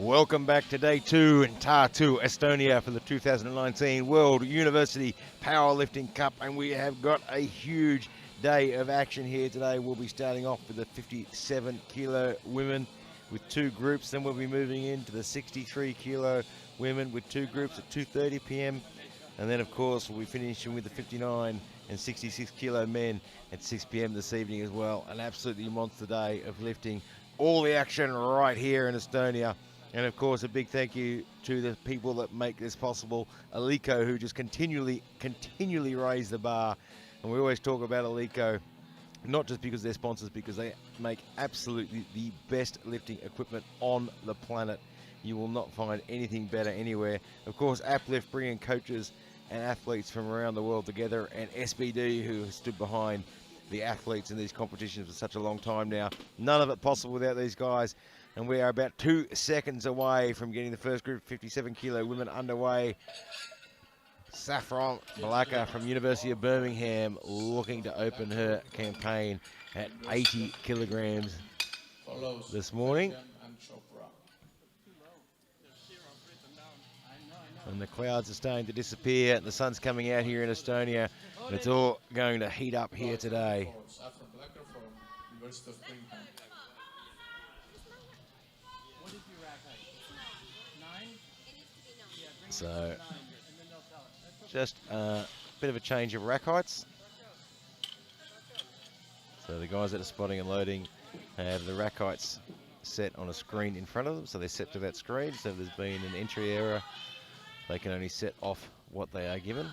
Welcome back to day 2 in Tartu, Estonia for the 2019 World University Powerlifting Cup, and we have got a huge day of action here today. We'll be starting off with the 57 kilo women with 2 groups, then we'll be moving into the 63 kilo women with 2 groups at 2:30 p.m. and then of course we'll be finishing with the 59 and 66 kilo men at 6 p.m. this evening as well. An absolutely monster day of lifting. All the action right here in Estonia. And of course, a big thank you to the people that make this possible. Alico, who just continually raise the bar. And we always talk about Alico, not just because they're sponsors, because they make absolutely the best lifting equipment on the planet. You will not find anything better anywhere. Of course, Uplift bringing coaches and athletes from around the world together, and SBD, who has stood behind the athletes in these competitions for such a long time now. None of it possible without these guys. And we are about 2 seconds away from getting the first group 57 kilo women underway. Saffron Balaka from University of Birmingham looking to open her campaign at 80 kilograms this morning. And the clouds are starting to disappear. The sun's coming out here in Estonia. And it's all going to heat up here today. So, just a bit of a change of rack heights. So the guys that are spotting and loading have the rack heights set on a screen in front of them. So they're set to that screen. So if there's been an entry error, they can only set off what they are given.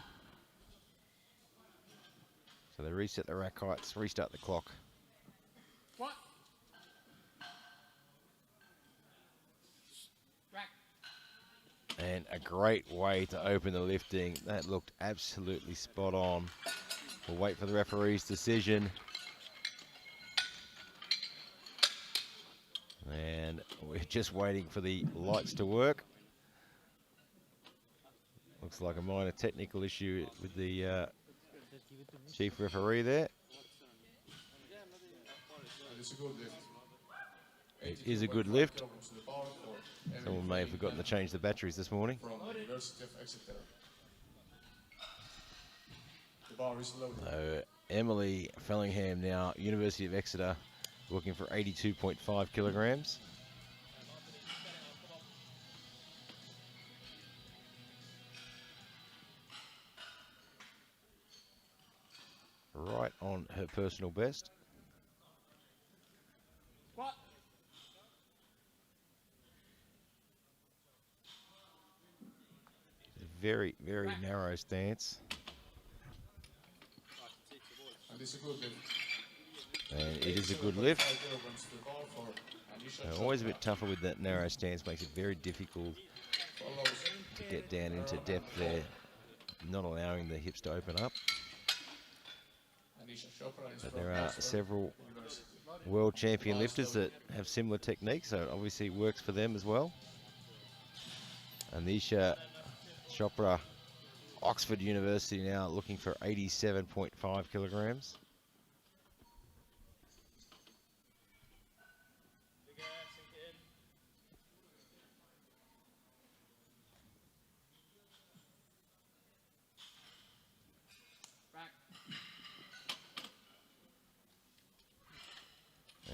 So they reset the rack heights, restart the clock. What? And a great way to open the lifting. That looked absolutely spot on. We'll wait for the referee's decision. And we're just waiting for the lights to work. Looks like a minor technical issue with the chief referee there. It is a good lift. Someone may have forgotten to change the batteries this morning. So Emily Fellingham now, University of Exeter, looking for 82.5 kilograms. Right on her personal best. What? Very, very narrow stance. And it is a good lift. Always a bit tougher with that narrow stance, makes it very difficult to get down into depth there, not allowing the hips to open up. But there are several world champion lifters that have similar techniques, so it obviously works for them as well. Anisha Chopra, Oxford University now looking for 87.5 kilograms.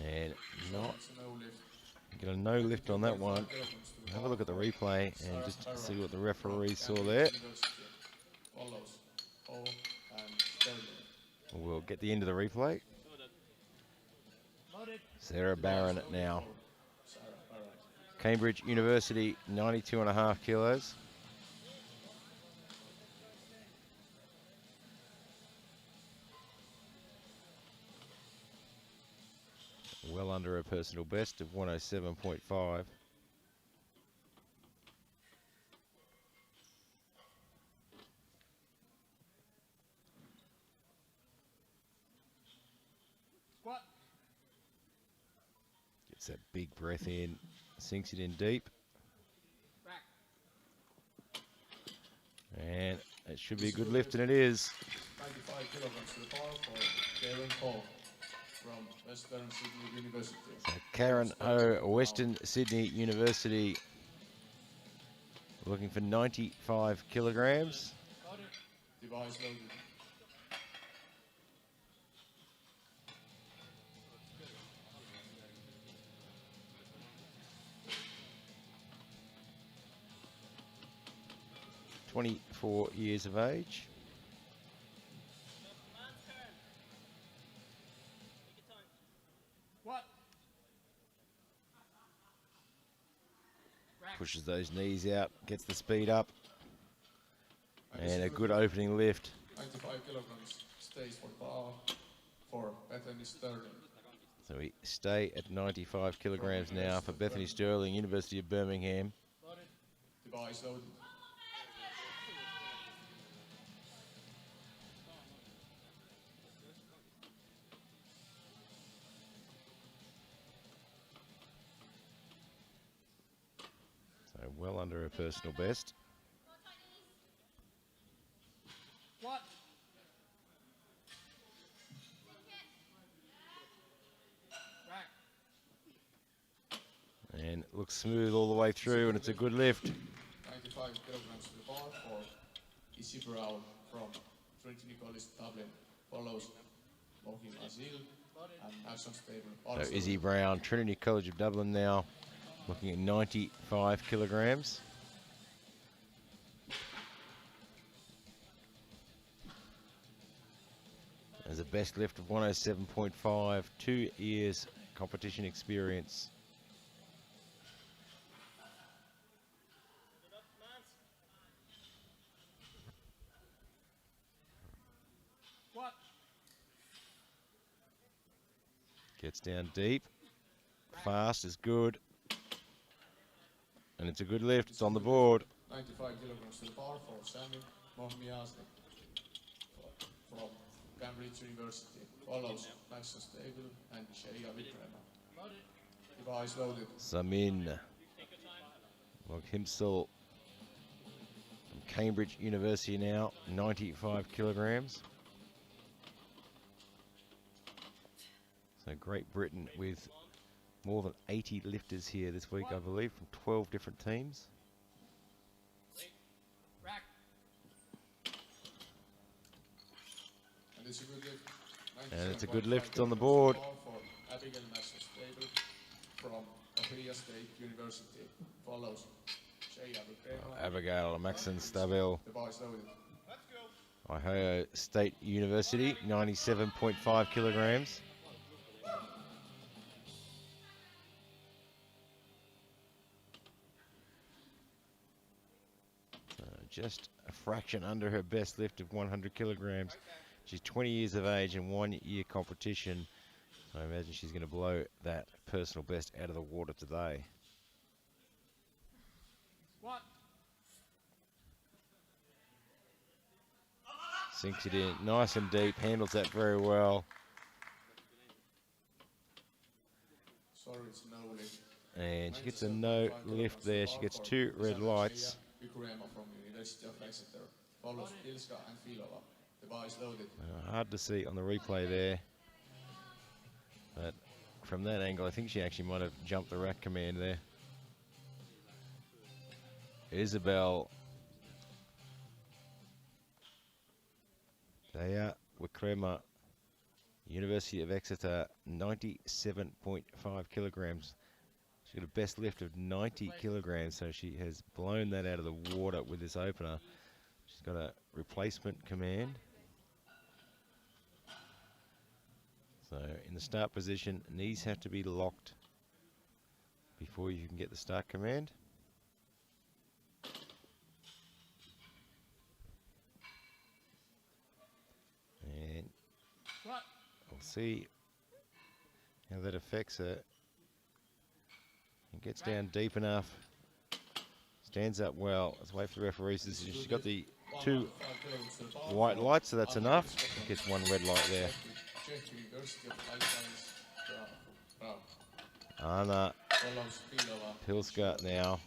And not get a no lift on that one. Have a look at the replay and just see what the referee saw there. We'll get the end of the replay. Sarah Barron now. Cambridge University, 92.5 kilos. Well under her personal best of 107.5. What? Gets that big breath in, sinks it in deep. Back. And it should be a good lift, and it is. 95 kilograms to the bar for Karen Hall from Western Sydney University. So Karen Ho, Western Sydney University, looking for 95 kilograms. Device loaded. .24 years of age. What? Rack. Pushes those knees out, gets the speed up, and a good opening lift. 95 kilograms stays for power for Bethany Sterling. So we stay at 95 kilograms now for Bethany Sterling, University of Birmingham. Device loaded. So well under her personal best. What? Rack. And it looks smooth all the way through, and it's a good lift. 95 kilograms to the bar for Izzy Brown from Trinity College Dublin. Follows Mohim Azil and action stable. So Izzy Brown, Trinity College of Dublin now, looking at 95 kilograms. There's a best lift of 107.5, 2 years competition experience. What? Gets down deep. Fast is good. And it's a good lift. It's on the board. 95 kilograms to the bar for Sammy Mohmiasnik from Cambridge University. Follows Maxon Stable and Shea Vikrema. Device loaded. Samin Moghimsel from Cambridge University now, 95 kilograms. So Great Britain with more than 80 lifters here this week, I believe, from 12 different teams. Rack. And it's a good lift. And it's a good lift on the board. For Abigail Maxon Stable from Ohio State University. Follows Shea Vikrema. Abigail Maxon Stabile, Device loaded. Ohio State University, 97.5 kilograms. Just a fraction under her best lift of 100 kilograms. She's 20 years of age and 1 year competition. So I imagine she's going to blow that personal best out of the water today. What? Sinks it in nice and deep, handles that very well. Sorry, it's no lift. And she gets a no lift there. She gets 2 red lights. Vikrema from University of Exeter. Follows Ilska and Filova. Device loaded. Hard to see on the replay there. But from that angle, I think she actually might have jumped the rack command there. Isabel Daya Wikrema, University of Exeter, 97.5 kilograms. She's got a best lift of 90 kilograms, so she has blown that out of the water with this opener. She's got a replacement command. So in the start position, knees have to be locked before you can get the start command. And What? we'll see how that affects her. It gets down deep enough. Stands up well. Let's wait for the referee's decision. She's got the 2 white lights, so that's enough. Gets 1 red light there. Anna Pilska now.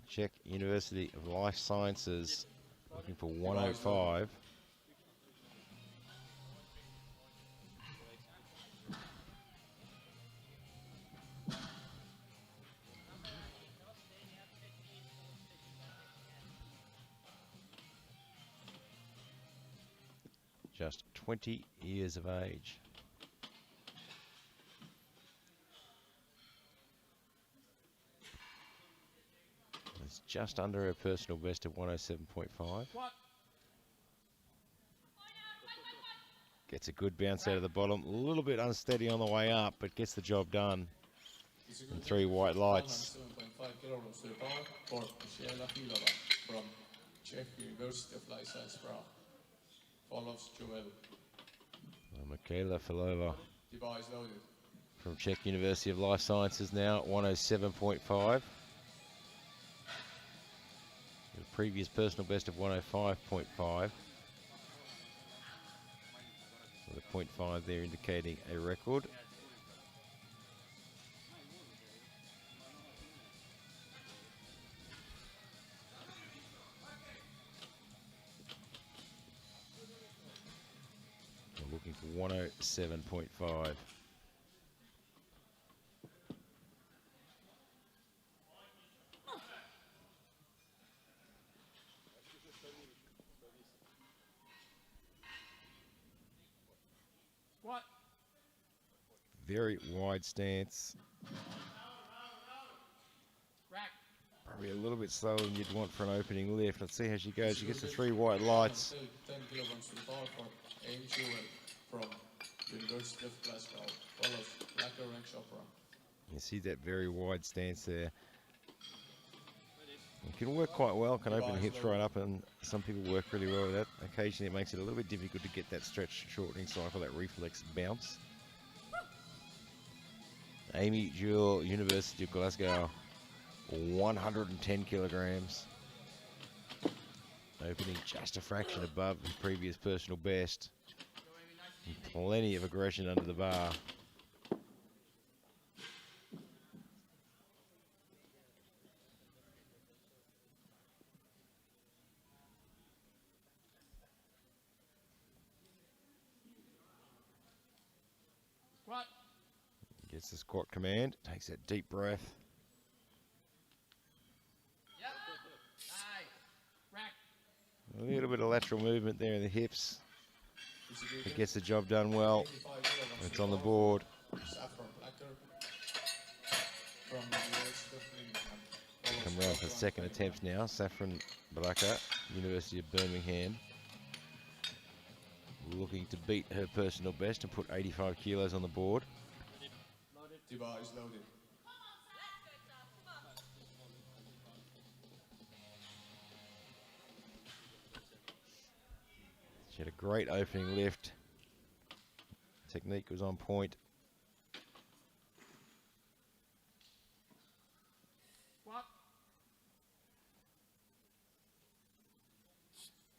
Czech University of Life Sciences, looking for 105. just 20 years of age. It's just under her personal best of 107.5. What? Gets a good bounce out of the bottom. A little bit unsteady on the way up, but gets the job done. And 3 white lights. 107.5 kilograms to the bar for Michaela Filova from Czech University of Life Science Prague. Follows Joel. Michaela Filova The bar is loaded. from Czech University of Life Sciences now at 107.5. The previous personal best of 105.5. So the 0.5 there indicating a record. We're looking for 107.5. What? Very wide stance. Rack. Probably a little bit slower than you'd want for an opening lift. Let's see how she goes. She gets the 3 white lights. 10 kilograms to the bar for Amy Joel from University of Glasgow. Follows Lacquer and Chopra. You see that very wide stance there. It can work quite well, can open the hips right up, and some people work really well with that. Occasionally it makes it a little bit difficult to get that stretch shortening cycle, that reflex bounce. Amy Jewell, University of Glasgow, 110 kilograms. Opening just a fraction above the previous personal best. And plenty of aggression under the bar. What? Gets the squat command, takes that deep breath. Yep. Nice. Rack. A little bit of lateral movement there in the hips. It gets the job done well. It's on the board. Saffron Lacquer from the University of Birmingham. Come around for the second attempt now. Saffron Blacker, University of Birmingham. Looking to beat her personal best and put 85 kilos on the board. The bar is loaded. She had a great opening lift. Technique was on point. What?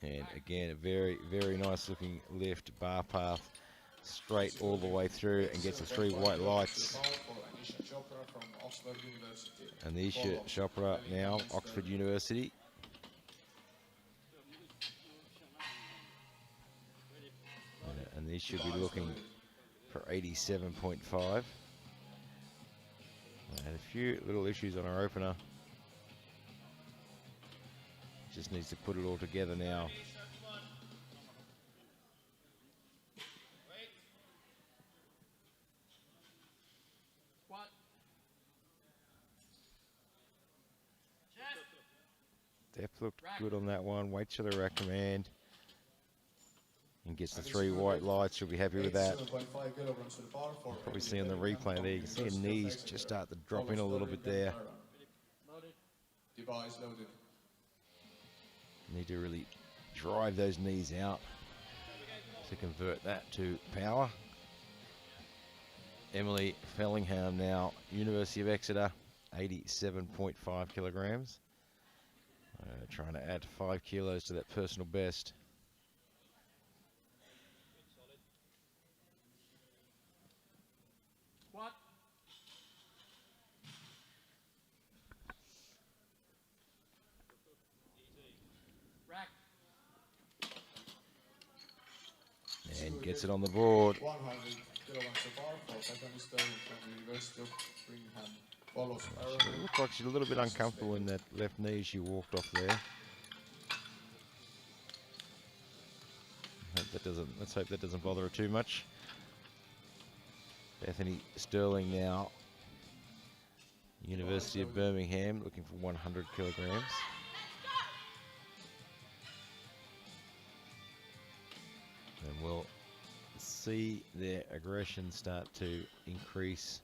And again, a very, very nice looking lift, bar path, straight all the way through, and gets the 3 white lights. Anisha Chopra now, Oxford University. And these should be looking for 87.5. Had a few little issues on our opener. Just needs to put it all together now. What? Depth looked good on that one. Wait till the rack command. And gets the 3 white lights. She'll be happy with that. Probably see on the replay there, you can see her knees just start to drop in a little bit there. The bar is loaded. Need to really drive those knees out to convert that to power. Emily Fellingham now, University of Exeter, 87.5 kilograms. Trying to add 5 kilos to that personal best. What? Rack. And gets it on the board. 100 kilograms of bar for second stone from the University of Birmingham. Follows It looked like she's a little bit uncomfortable in that left knee. She walked off there. Had Let's hope that doesn't bother her too much. Bethany Sterling now, University of Birmingham, looking for 100 kilograms. And we'll see their aggression start to increase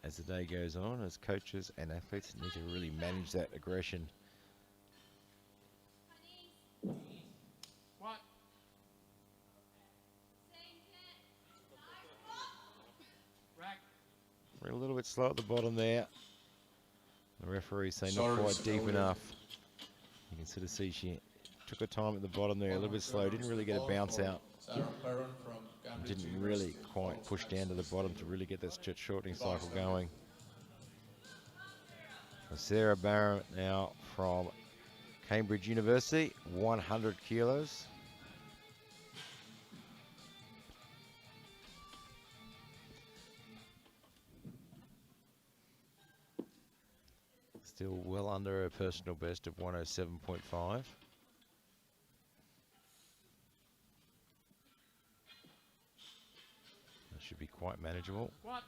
as the day goes on, as coaches and athletes need to really manage that aggression. What? Rack. We're a little bit slow at the bottom there. The referees say Sorry, not quite Mr. deep Logan. enough. You can sort of see she took her time at the bottom there, a little bit slow, didn't really get a bounce out. Sarah Perron from Cambridge Didn't really University. quite Follows push down to the next bottom to stable. really get that shortening Device cycle loaded. going. So Sarah Barron now from Cambridge University, 100 kilos. Still well under her personal best of 107.5. That should be quite manageable. What?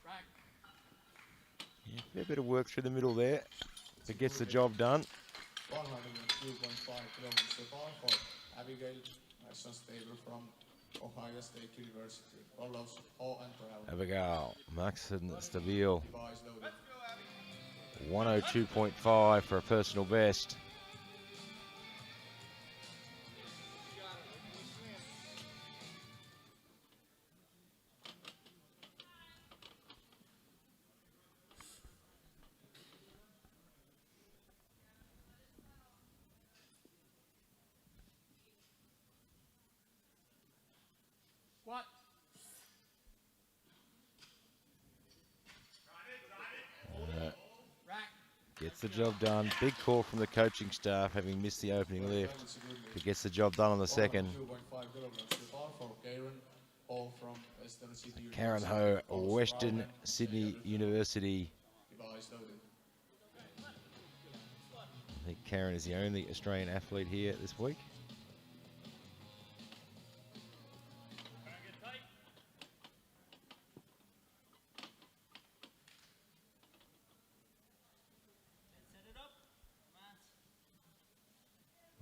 Rack. Yeah, fair bit of work through the middle there, but gets the job done. 102.5 kilograms to bar for Abigail Maxson-Staber from Ohio State University. Follows Hall and Brown. Abigail Maxson Stabile, Device loaded. 102.5 for a personal best. What? Rack. Gets the job done. Big call from the coaching staff, having missed the opening lift. But gets the job done on the second. 102.5 kilograms to bar for Karen Hall from Western Sydney Karen University. Ho, Follows Western Brown and Sydney Sydney. University. Device loaded. I think Karen is the only Australian athlete here this week.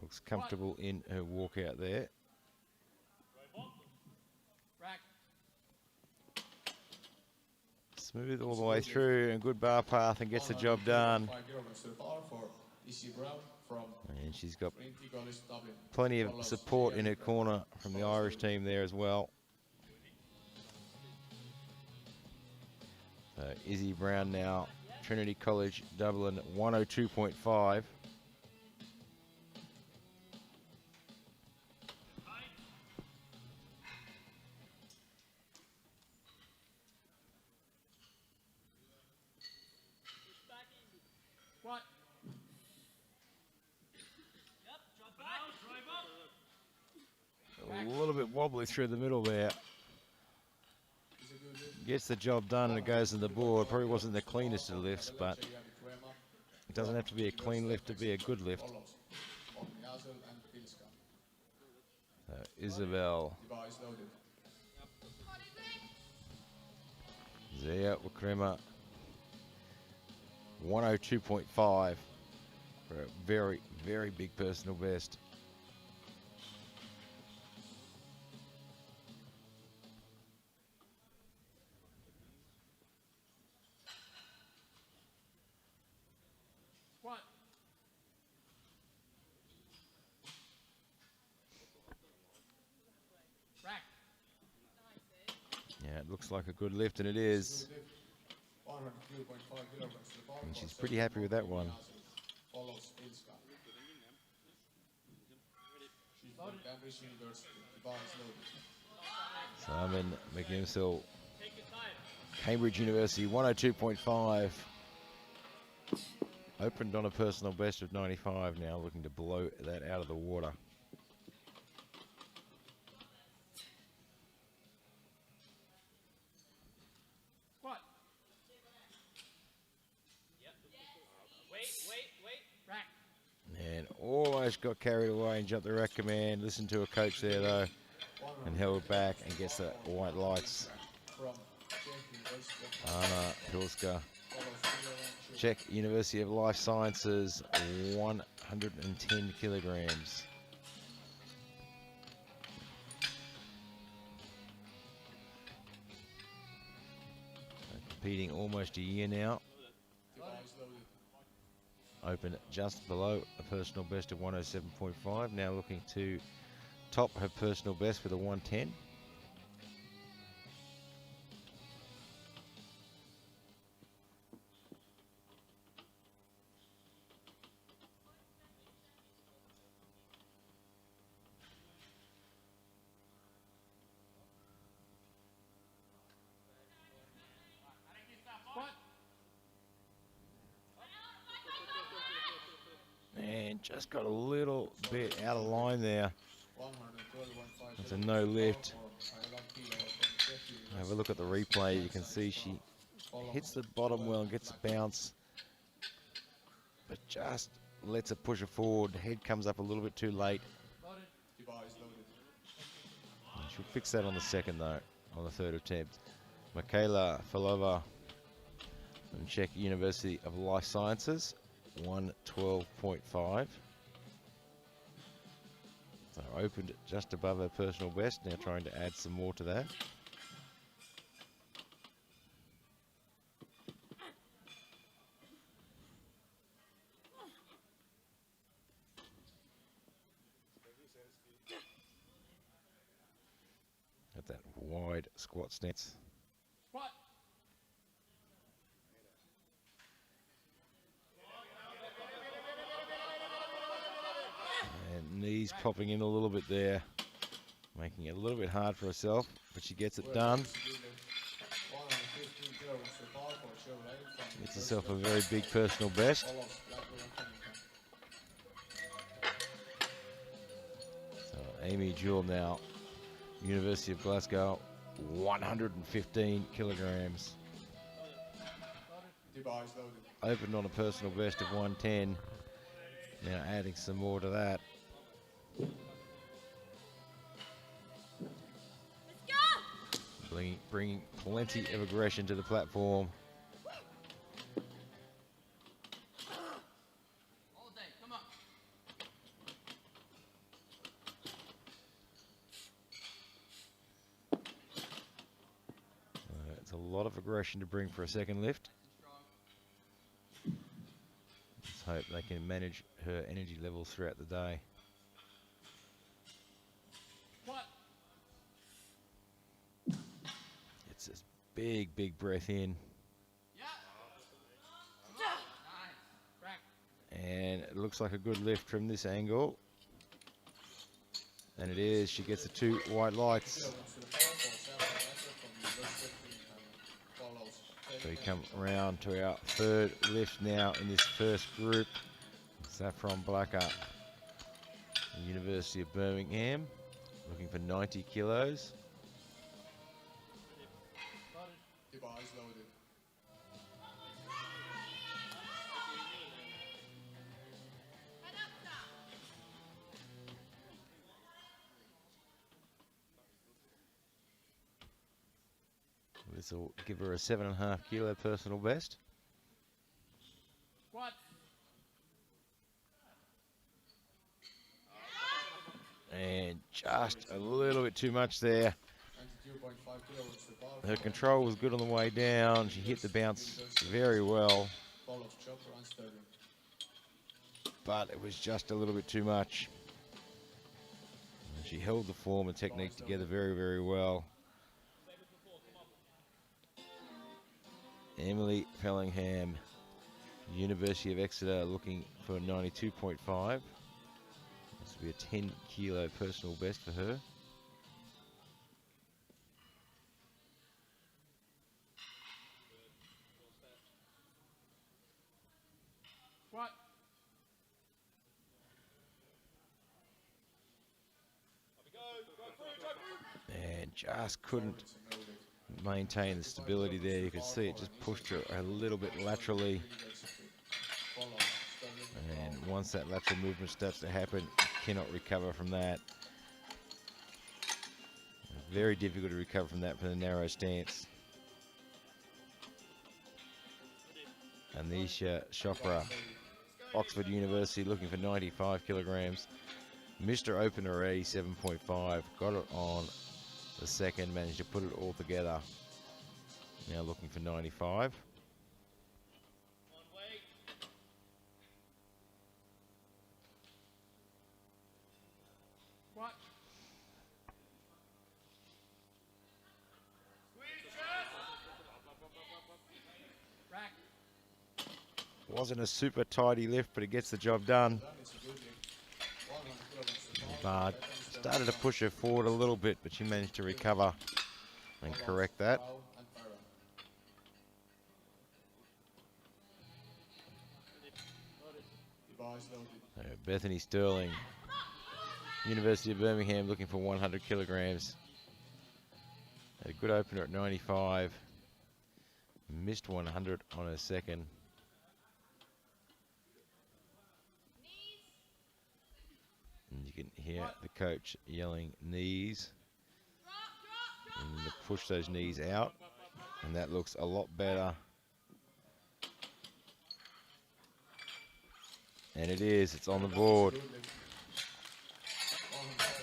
Looks comfortable in her walkout there. Rack. Smooth all the way through and good bar path and gets the job done. 102.5 kilograms to the bar for Izzy Brown from And she's got Trinity College Dublin. plenty of Follows support in her Leanne corner from the Follows Irish Leanne. team there as well. So Izzy Brown now, Trinity College Dublin, 102.5. What? A little bit wobbly through the middle there. Gets the job done and it goes on the board. Probably wasn't the cleanest of lifts, but it doesn't have to be a clean lift to be a good lift. Follows Ogniazel and Pilska. Isabel Device loaded. Zia Wakrema, 102.5 for a very, very big personal best. What? Rack. Yeah, it looks like a good lift, and it is. 102.5 kilograms to the bar And for she's pretty happy with that one. Ogniazel. Follows Pilska. She's from Cambridge University. Device loaded. Simon McGimsell, Cambridge University, 102.5. Opened on a personal best of 95, now looking to blow that out of the water. What? got carried away and jumped the rack command. Listened to a coach there though, and held back and gets the white lights. From Czech University of Anna Pilska, follows Milan and Czech University of Life Sciences, 110 kilograms. Competing almost a year now. Device loaded. Opened just below a personal best of 107.5. Now looking to top her personal best with a 110. Squat. And just got a little bit out of line there. 112.5. It's a no lift. Have a look at the replay. You can see she hits the bottom well and gets a bounce, but just lets it push her forward. Head comes up a little bit too late. Loaded. Device loaded. She'll fix that on the second though, on the third attempt. Michaela Filova from Czech University of Life Sciences, 112.5. So opened just above her personal best, now trying to add some more to that. At that wide squat stance. Squat. And knees popping in a little bit there, making it a little bit hard for herself, but she gets it done. 115 kilos to bar for Chevrolet from Gets herself a very big personal best. follows Blackburn and Cunningham. So Amy Jewell now, University of Glasgow, 115 kilograms. Device loaded. Opened on a personal best of 110. Now adding some more to that. Bringing plenty of aggression to the platform. All day. Come on. It's a lot of aggression to bring for a second lift. Let's hope they can manage her energy levels throughout the day. Squat. It's this big, big breath in. Yeah. Nice. Rack. And it looks like a good lift from this angle. And it is. She gets the two white lights. Kilograms to the bar for Saffron Blacker from University of Cunningham. Follows So we come around to our third lift now in this first group. Saffron Blacker, University of Birmingham, looking for 90 kilos. Loaded. Device loaded. This will give her a 7.5 kilo personal best. Squat. And just a little bit too much there. 92.5 kilograms to the bar Her for control was good on the way down. She hit the bounce very well, follows Chopper and Sterling. but it was just a little bit too much. And she held the form and technique together very, very well. Emily Fellingham, University of Exeter, looking for 92.5. This will be a 10 kilo personal best for her. Squat. And just couldn't maintain the stability there. You could see it just pushed her a little bit laterally. Follows Sterling And once that lateral movement starts to happen, you cannot recover from that. Very difficult to recover from that from the narrow stance. Anisha Chopra, Oxford University, looking for 95 kilograms. Mr. Opener at 87.5, got it on the second, managed to put it all together. Now looking for 95. What? Rack. Wasn't a super tidy lift, but it gets the job done. But started to push her forward a little bit, but she managed to recover and correct that. Bethany Sterling, University of Birmingham, looking for 100 kilograms. Had a good opener at 95. Missed 100 on her second. And you can hear the coach yelling knees. And you push those knees out. And that looks a lot better. And it is, it's on the board.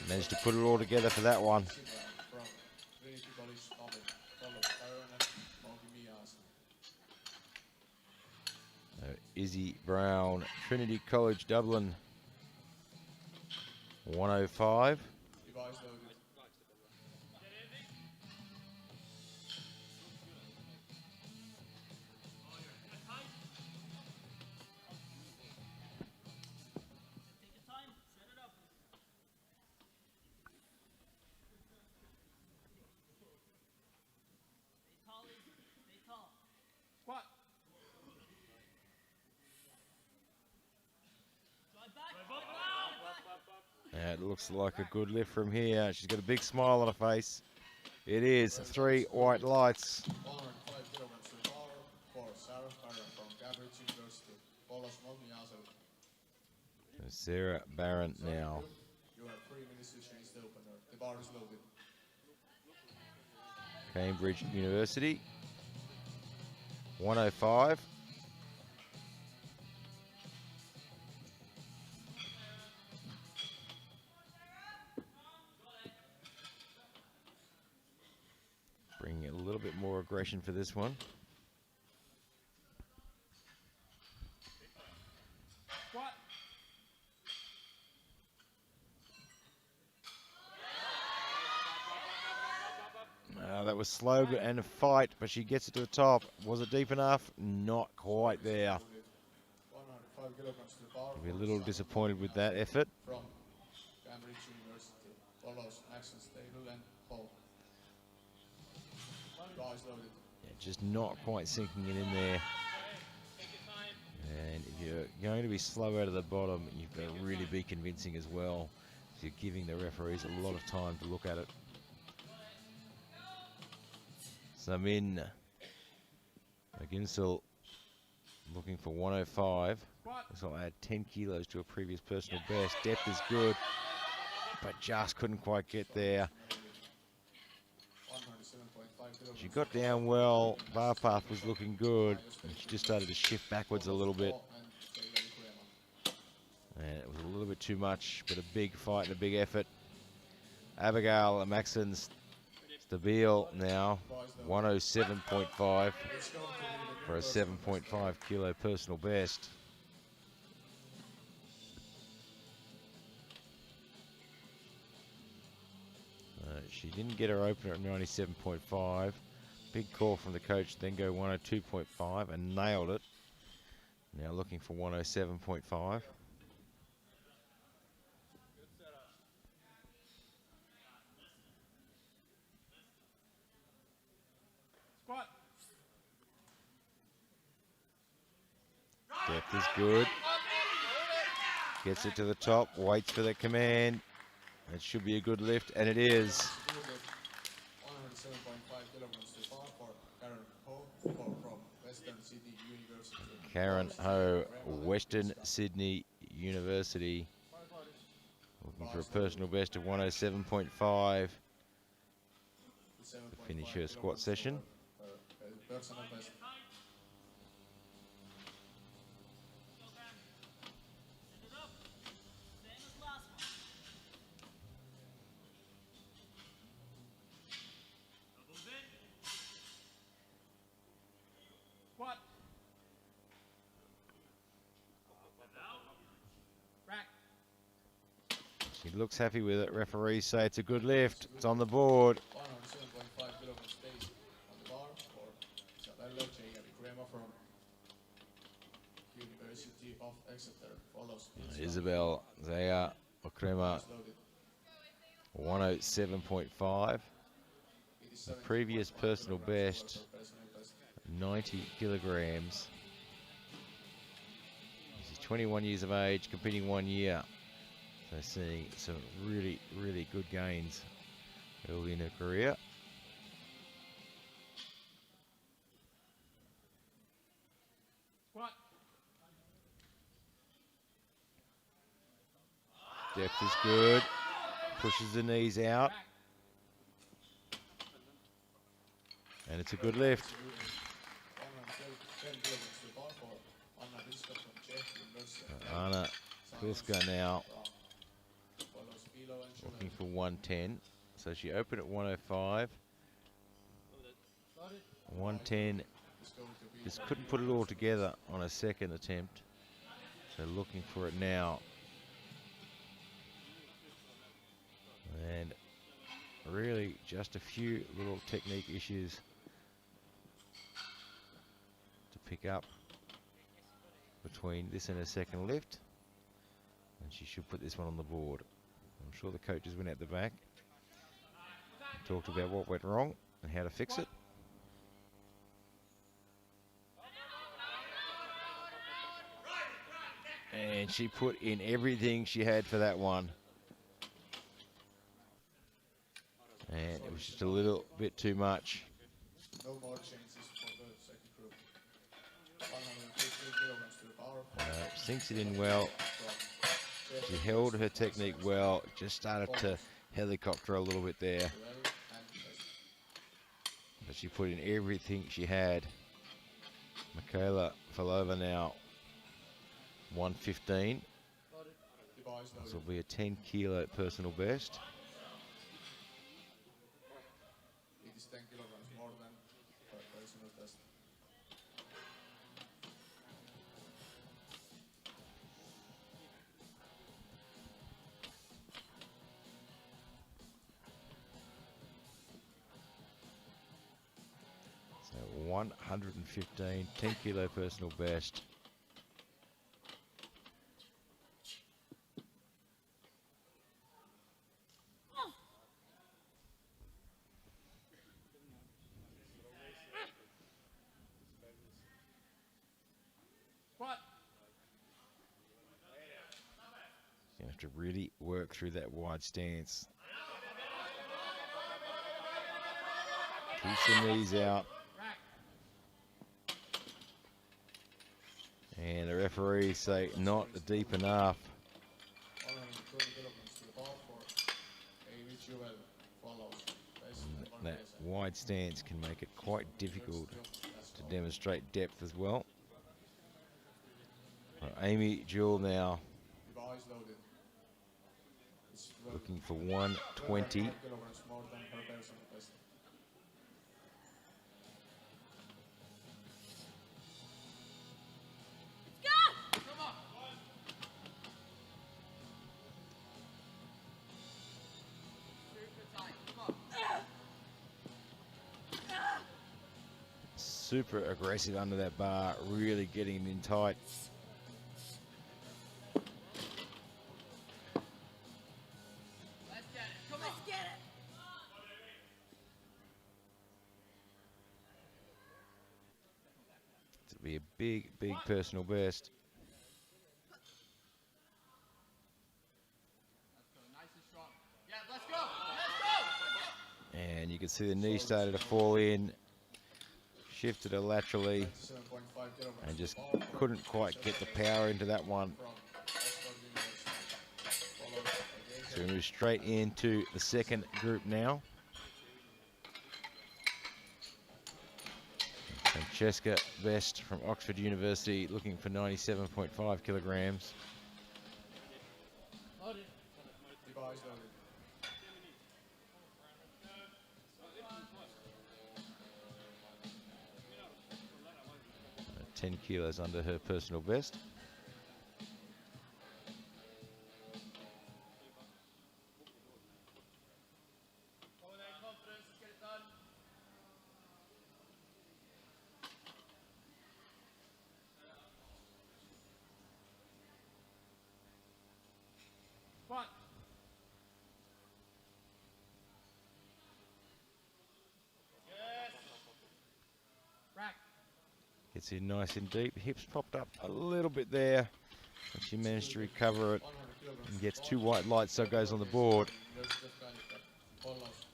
Managed to put it all together for that one. Izzy Brown, Trinity College, Dublin, 105. What? It looks like a good lift from here. She's got a big smile on her face. It is 3 white lights. 105 kilograms to the bar for Sarah Barron from Cambridge University. Follows Monmiazel. Sarah Barron now. You have 3 minutes to change the opener. The bar is loaded. Cambridge University, 105. Bringing a little bit more aggression for this one. What? That was slow and a fight, but she gets it to the top. Was it deep enough? Not quite there. 105 kilograms to the bar. Be a little disappointed with that effort. From Cambridge University. Follows Maxon Stable and Paul. Bar is loaded. Yeah, just not quite sinking it in there. And if you're going to be slow out of the bottom, you've got to really be convincing as well. So you're giving the referees a lot of time to look at it. Samin McGinsell looking for 105. Looks like I had 10 kilos to a previous personal best. Depth is good, but just couldn't quite get there. She got down well. Bar path was looking good, and she just started to shift backwards a little bit. And it was a little bit too much, but a big fight and a big effort. Abigail Maxon's Stabile now, 107.5 for a 7.5 kilo personal best. She didn't get her opener at 97.5. Big call from the coach, then go 102.5 and nailed it. Now looking for 107.5. Depth is good. Gets it to the top, waits for the command. It should be a good lift, and it is. 107.5 kilograms to the bar for Karen Ho from Western Sydney University. Karen Ho, Western Sydney University. Looking for a personal best of 107.5 to finish her squat session. Personal best. Squat. Rack. She looks happy with it. Referees say it's a good lift. It's on the board. 107.5 kilograms base on the bar for Isabella Crema from University of Exeter. Follows. Isabel Zaya Okrema, 107.5. The previous personal best, 90 kilograms. She's 21 years of age, competing 1 year. So seeing some really, really good gains early in her career. Squat. Depth is good. Pushes the knees out. Rack. And it's a good lift. 110 kilograms to the bar for Anna Vilska from Czech University. Anna Vilska now Follows Bilo and looking for 110. So she opened at 105. 110. Just couldn't put it all together on a second attempt. So looking for it now. And really just a few little technique issues to pick up between this and her second lift. And she should put this one on the board. I'm sure the coaches went out the back and talked about what went wrong and how to fix it. And she put in everything she had for that one. And it was just a little bit too much. no more changes for the second group. 115 kilograms to the power. Sinks it in well. She held her technique well. Just started to helicopter a little bit there. But she put in everything she had. Michaela Falova now 115. This will be a 10 kilo personal best. It is 10 kilograms more than her personal best. So 115, 10 kilo personal best. Squat. You have to really work through that wide stance. Keeps the knees out. Rack. And the referees say not deep enough. 120 kilograms to the bar for Amy Jewel. Follows. That wide stance can make it quite difficult to demonstrate depth as well. Amy Jewell now The bar is loaded. It's looking for 120. 5 kilograms more than her personal best. Super aggressive under that bar, really getting it in tight. Let's get it. Come on. Let's get it. It'll be a big, big personal best. Nice and strong. Yeah, let's go. Let's go. And you can see the knee started to fall in. Shifted her laterally 97.5 kilograms and to the just bar. couldn't quite get the power into that one. From Oxford University. Followed by So we move straight into the second group now. Francesca Best from Oxford University looking for 97.5 kilograms. Device loaded. 10 kilos under her personal best. One. Yes. Rack. Gets in nice and deep. Hips popped up a little bit there, and she managed to recover it 100 kilograms and to gets the 2 bar. white lights, so it goes on the board. University of Connecticut. Follows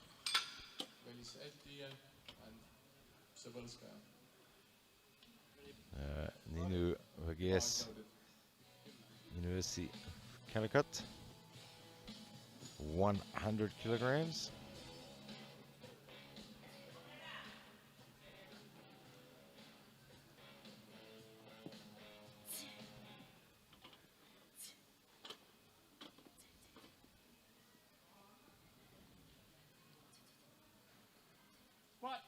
Velisaitia and Sebelskaya. Ninu Vagies, Loaded. University of Connecticut, 100 kilograms. What?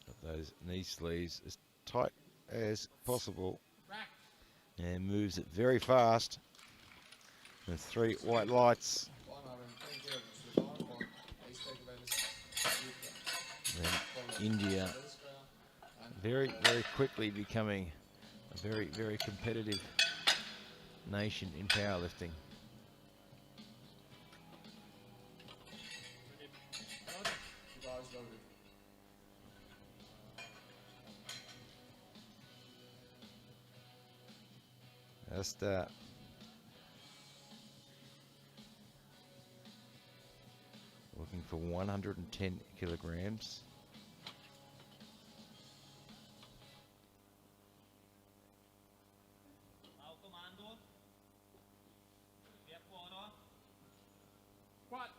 Got those knee sleeves as tight as possible Rack. and moves it very fast. And 3 white lights. 110 kilograms to the bar for Aztec Velisaitia. Then India And very, very quickly becoming a very, very competitive nation in powerlifting. device loaded. Just looking for 110 kilograms. What?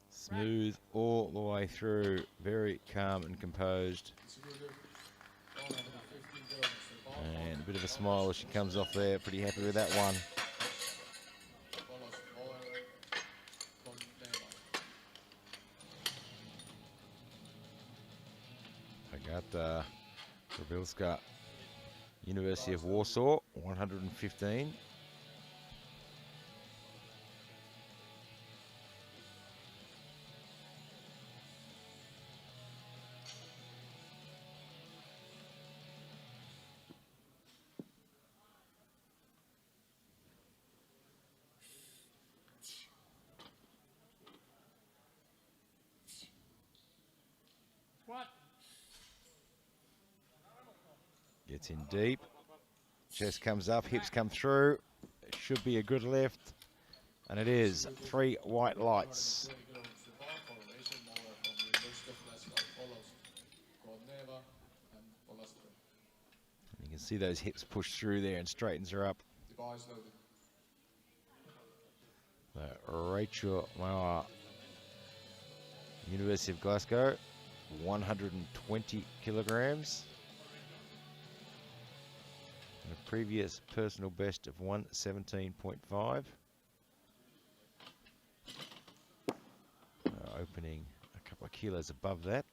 Smooth all the way through, very calm and composed. Distributed 115 kilograms to the bar. And a bit of a smile as she comes off there, pretty happy with that one. Follows Power from Neva. Agata Grabilska, University of Warsaw, 115. What? Gets in deep. Chest comes up, hips come through. It should be a good lift. And it is 3 white lights. 20 kilograms to the bar for Rachel Moller from University of Glasgow. Follows Neva and Polastro. You can see those hips push through there and straightens her up. Device loaded. Rachel Moore, University of Glasgow, 120 kilograms. And a previous personal best of 117.5. Opening a couple of kilos above that.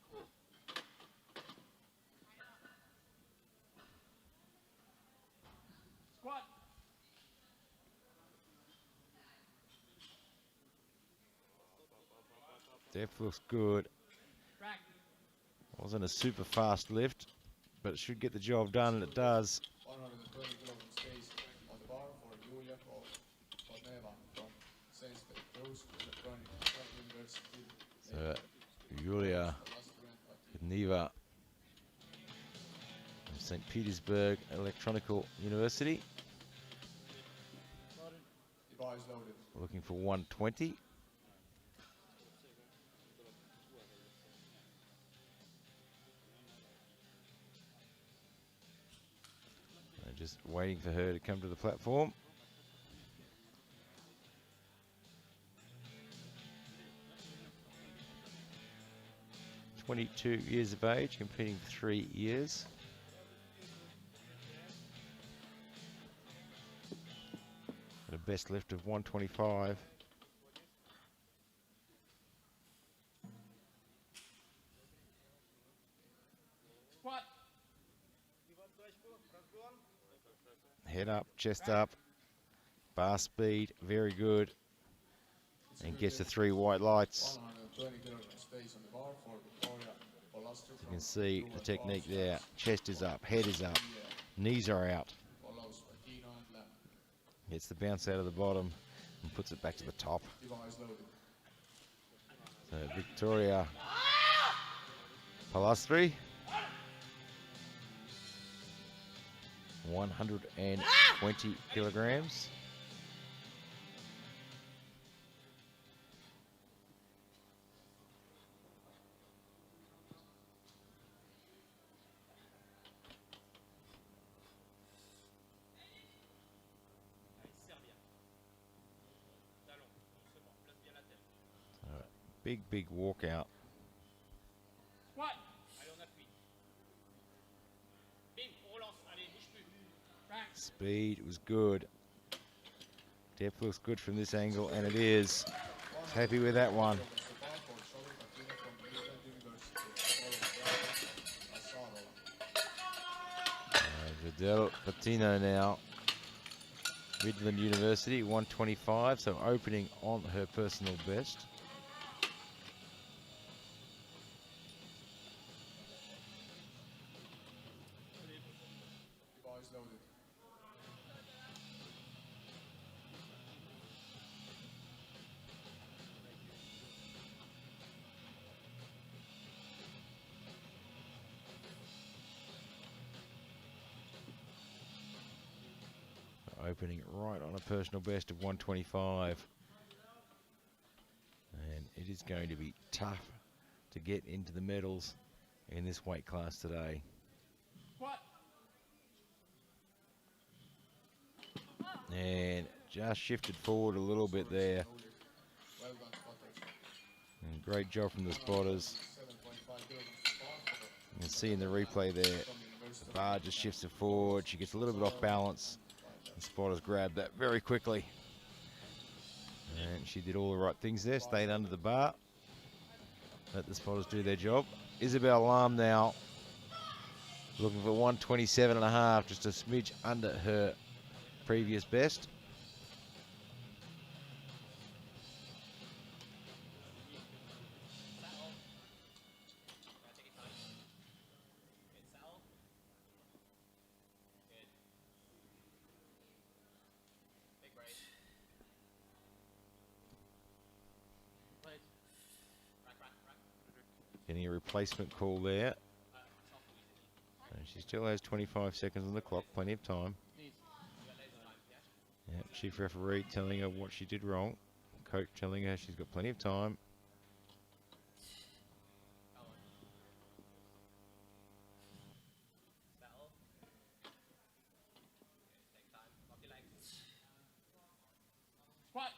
What? Depth looks good. Rack. Wasn't a super fast lift, but it should get the job done, and it does. 120 kilograms stays on the bar for Julia Neva from St. Petrus University. So Julia Neva from St. Petersburg Electronical University, Device loaded. looking for 120. Just waiting for her to come to the platform. "22 years of age, competing for 3 years. At a best lift of 125. Squat. Head up, chest up, bar speed, very good. And gets the 3 white lights. 120 kilograms stays on the bar for Victoria. You can see the technique there. Chest is up, head is up, knees are out. Follows by Kino and Lam. Gets the bounce out of the bottom and puts it back to the top. Device loaded. So Victoria Palastri, 120 kilograms. Big walkout. Squat. Allez, on appuie. Bim, on relance. Allez, bouge plus. Back. Speed was good. Depth looks good from this angle, and it is. Happy with that one. Vidal Patino now. Midland University, 125, so opening on her personal best. Device loaded. Opening right on a personal best of 125. And it is going to be tough to get into the medals in this weight class today. Squat. And just shifted forward a little bit there. Well done, spotters. And great job from the spotters. 7.5 kilograms to bar. You can see in the replay there, the bar just shifts it forward. She gets a little bit off balance. The spotters grabbed that very quickly. And she did all the right things there, stayed under the bar. Let the spotters do their job. Isabel Lam now, looking for 127.5, just a smidge under her previous best. Getting a replacement call there. And she still has 25 seconds on the clock, plenty of time. Yep, chief referee telling her what she did wrong. Coach telling her she's got plenty of time. Squat.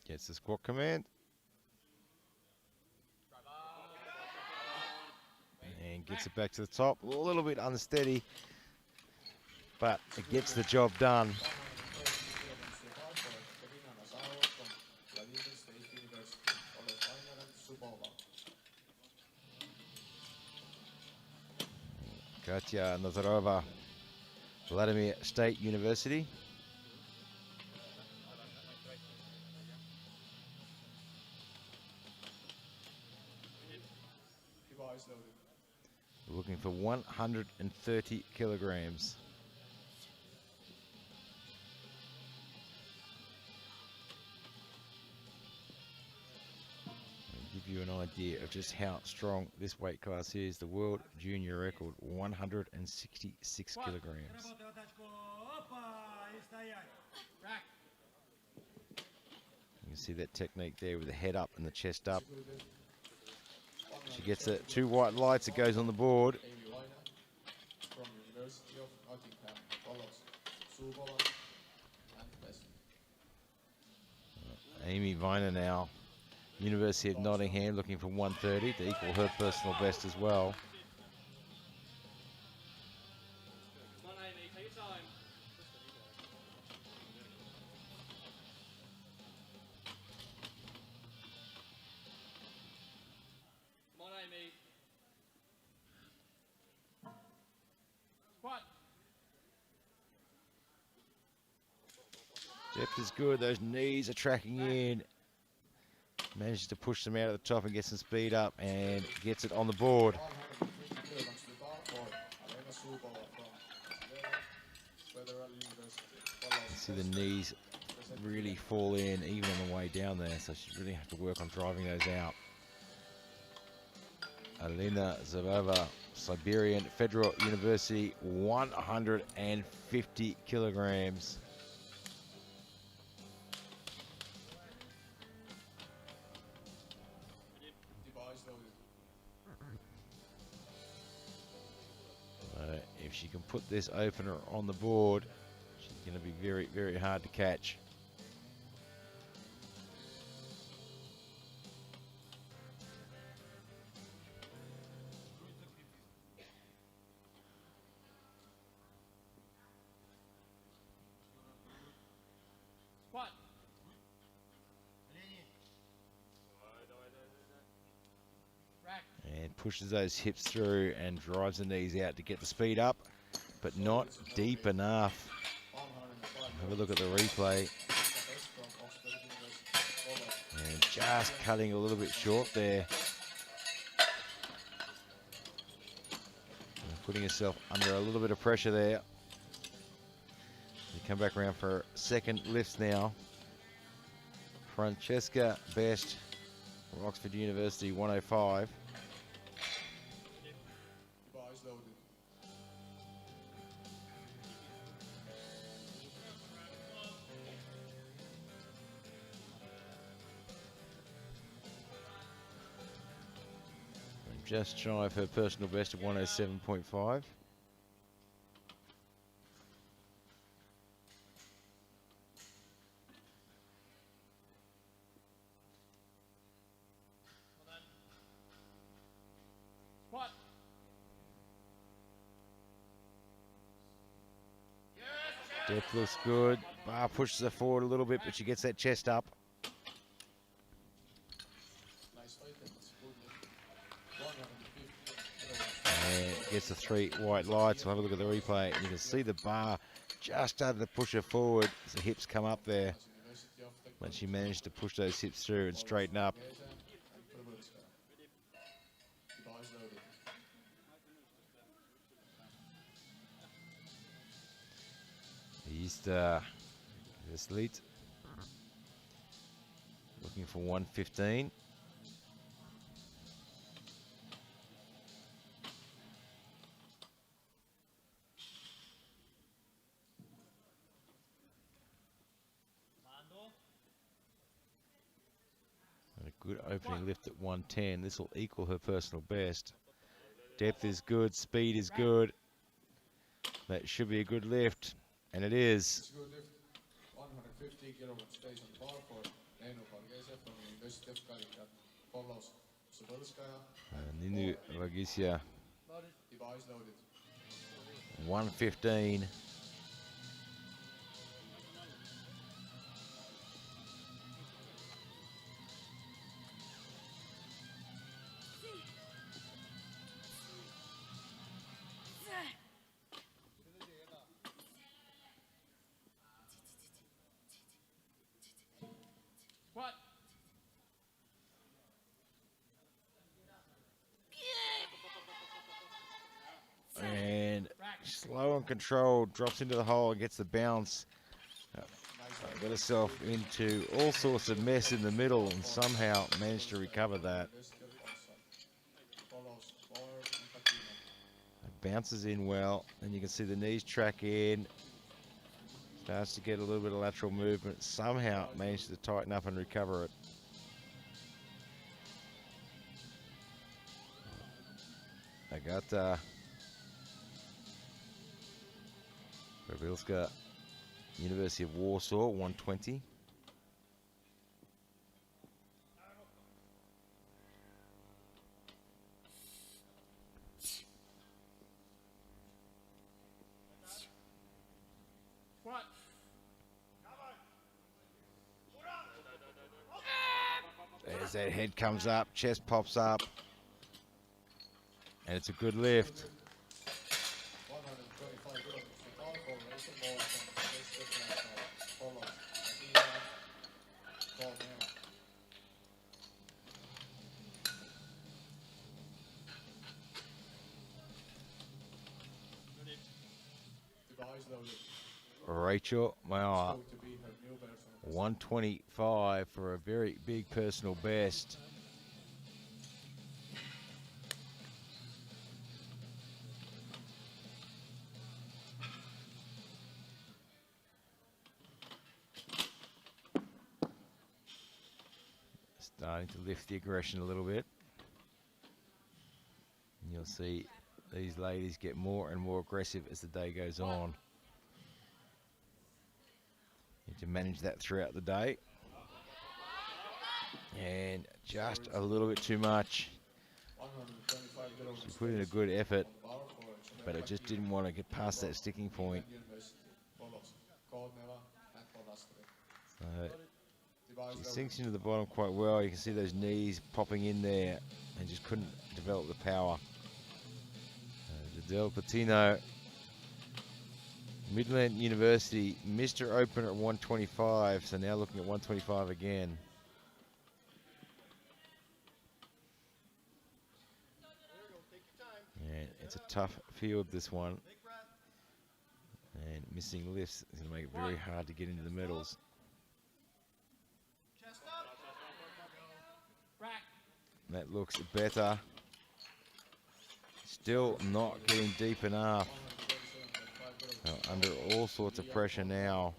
Gets the squat command. And gets it back to the top. A little bit unsteady, but it gets the job done. Katya Nazarova, Vladimir State University. Device loaded. Looking for 130 kilograms. I'll give you an idea of just how strong this weight class is. The world junior record, 166 kilograms. Back. You can see that technique there with the head up and the chest up. She gets the 2 white lights, it goes on the board. Amy Weiner from University of Nottingham. Follows Subola and West. Amy Viner now, University of Nottingham, looking for 130 to equal her personal best as well. Come on, Amy, take your time. Come on, Amy. Squat. Depth is good, those knees are tracking in. Manages to push them out at the top and get some speed up and gets it on the board. 150 kilograms to bar for Alena Subola from Federal University. See the knees really fall in even on the way down there, so she really have to work on driving those out. Alina Zavova, Siberian Federal University, 150 kilograms. Device loaded. If she can put this opener on the board, she's going to be very, very hard to catch. Squat. Rack. And pushes those hips through and drives the knees out to get the speed up, but not deep enough. 105 Have a look at the replay. from Oxford University. And just cutting a little bit short there. And putting herself under a little bit of pressure there. We come back around for second lifts now. Francesca Best from Oxford University, 105. Device loaded. And just shy of her personal best of 107.5. Squat. Depth looks good. Bar pushes her forward a little bit, but she gets that chest up. Nice fight. That's good. 150 kilograms. And gets the 3 white lights. We'll have a look at the replay. And you can see the bar just started to push her forward as the hips come up there. University of Technology. But she managed to push those hips through and straighten up. Device loaded. Easter this lead. Looking for 115. And a good opening lift at 110. This will equal her personal best. Depth is good, speed is good. That should be a good lift, and it is. It's a good lift. 150 kilograms stays on bar for Neenu Vargese from University of Kaliningrad. Follows Sabelskaya. Ninu Vagisia, Device loaded. 115. Squat. And slow and controlled, drops into the hole and gets the bounce. Got herself into all sorts of mess in the middle and somehow managed to recover that. University of Uppsala. Follows Bauer and Patino. It bounces in well, and you can see the knees track in. Starts to get a little bit of lateral movement. Somehow managed to tighten up and recover it. Agata Grabilska University of Warsaw, 120. What? As that head comes up, chest pops up, and it's a good lift. 125 kilograms. The powerful racer ball from the West National follows Adina Colmeo. Device loaded. Rachel Mauer, Going to be her new personal best. 125 for a very big personal best. Starting to lift the aggression a little bit. And you'll see these ladies get more and more aggressive as the day goes on. Need to manage that throughout the day. And just a little bit too much. 125 kilograms. She put in a good effort, Power forward, but it just didn't want to get past that sticking point. University follows Colmeo and Polastri. So Device she loaded. sinks into the bottom quite well. You can see those knees popping in there and just couldn't develop the power. Del Patino, Midland University, Mr. Open at 125, so now looking at 125 again. And it's a tough field, this one. And missing lifts is going to make it very hard to get into the medals. Chest up. Rack. That looks better. Still not getting deep enough. 127.5 kilograms. Under all sorts of pressure now.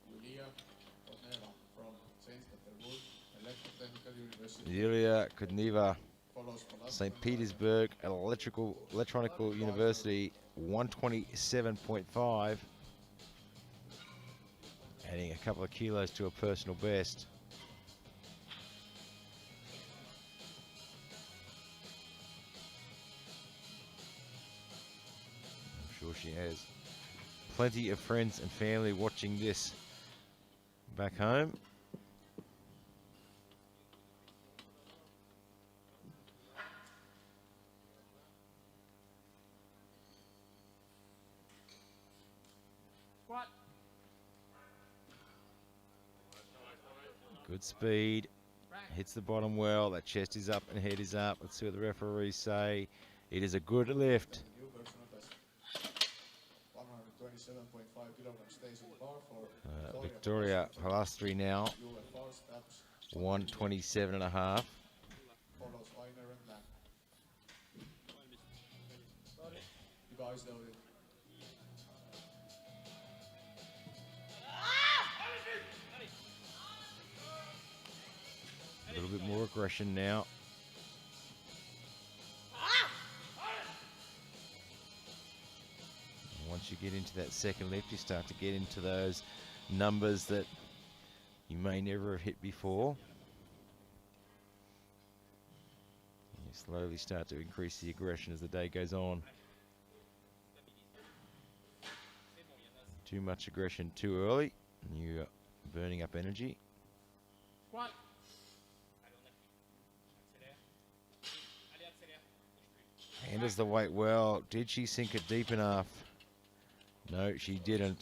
Yulia Kotneva from St. Petersburg Electrotechnical University Yulia Kudneva, follows Polastri. St. Petersburg Electronical University, 127.5. Adding a couple of kilos to a personal best. I'm sure she has plenty of friends and family watching this back home. What? Good speed. Rack. Hits the bottom well. That chest is up and head is up. Let's see what the referees say. It is a good lift. New personal best. 127.5 kilograms stays in the bar for Victoria Palastri now, UFR steps 127.5. follows Weiner and Mack. Device loaded. A little bit more aggression now. And once you get into that second lift, you start to get into those numbers that you may never have hit before. You slowly start to increase the aggression as the day goes on. Too much aggression too early, and you're burning up energy. What? Handles the weight well. Did she sink it deep enough? No, she didn't.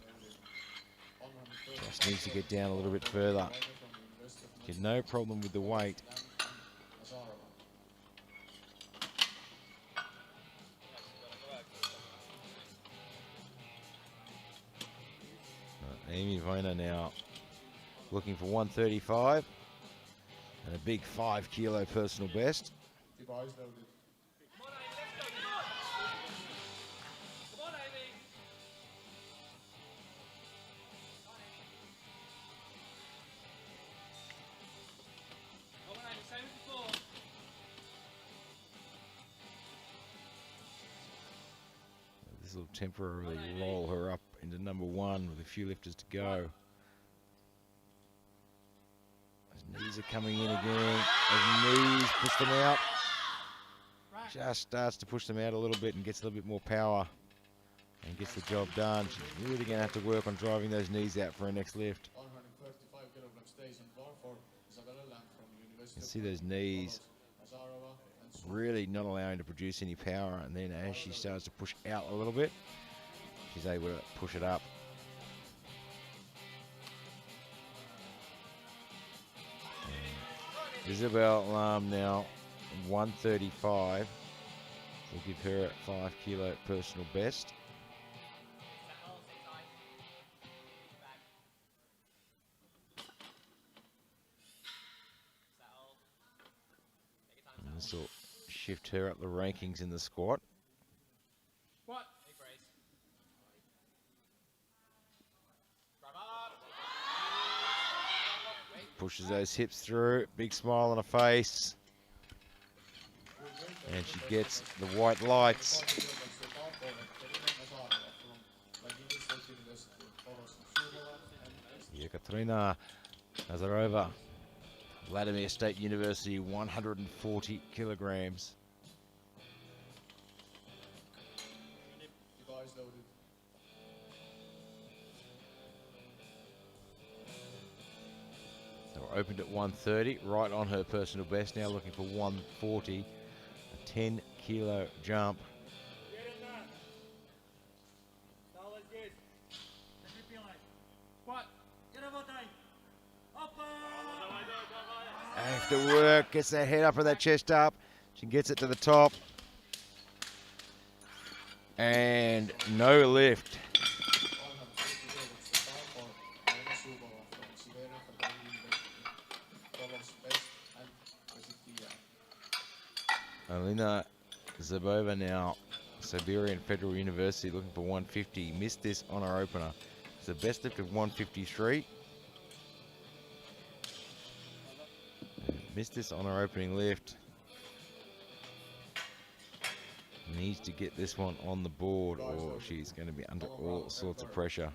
Just needs to get down a little bit further. She had no problem with the weight. Amy Weiner now looking for 135 and a big 5 kilo personal best. Device loaded. Come on, Amy. Come on, Amy. Same as before. This will temporarily roll her up into number 1 with a few lifters to go. Those knees are coming in again. Those knees push them out. Just starts to push them out a little bit and gets a little bit more power and gets the job done. She's really going to have to work on driving those knees out for her next lift. 135 kilograms stays on bar for Isabella Lamb from University. You can see those knees really not allowing to produce any power, and then as she starts to push out a little bit, she's able to push it up. And Isabel Lam now 135. We'll give her a 5 kilo personal best. And this will shift her up the rankings in the squat. What? Pushes those hips through, big smile on her face. And she gets the white lights. Yekaterina Nazarova, Vladimir State University, 140 kilograms. So we're opened at 130, right on her personal best. Now looking for 140, a 10 kilo jump. After work, gets that head up and that chest up. She gets it to the top. And no lift. Alina Zabova now, Siberian Federal University, looking for 150. Missed this on her opener. It's the best lift of 153. Missed this on her opening lift. Needs to get this one on the board or she's going to be under all sorts of pressure.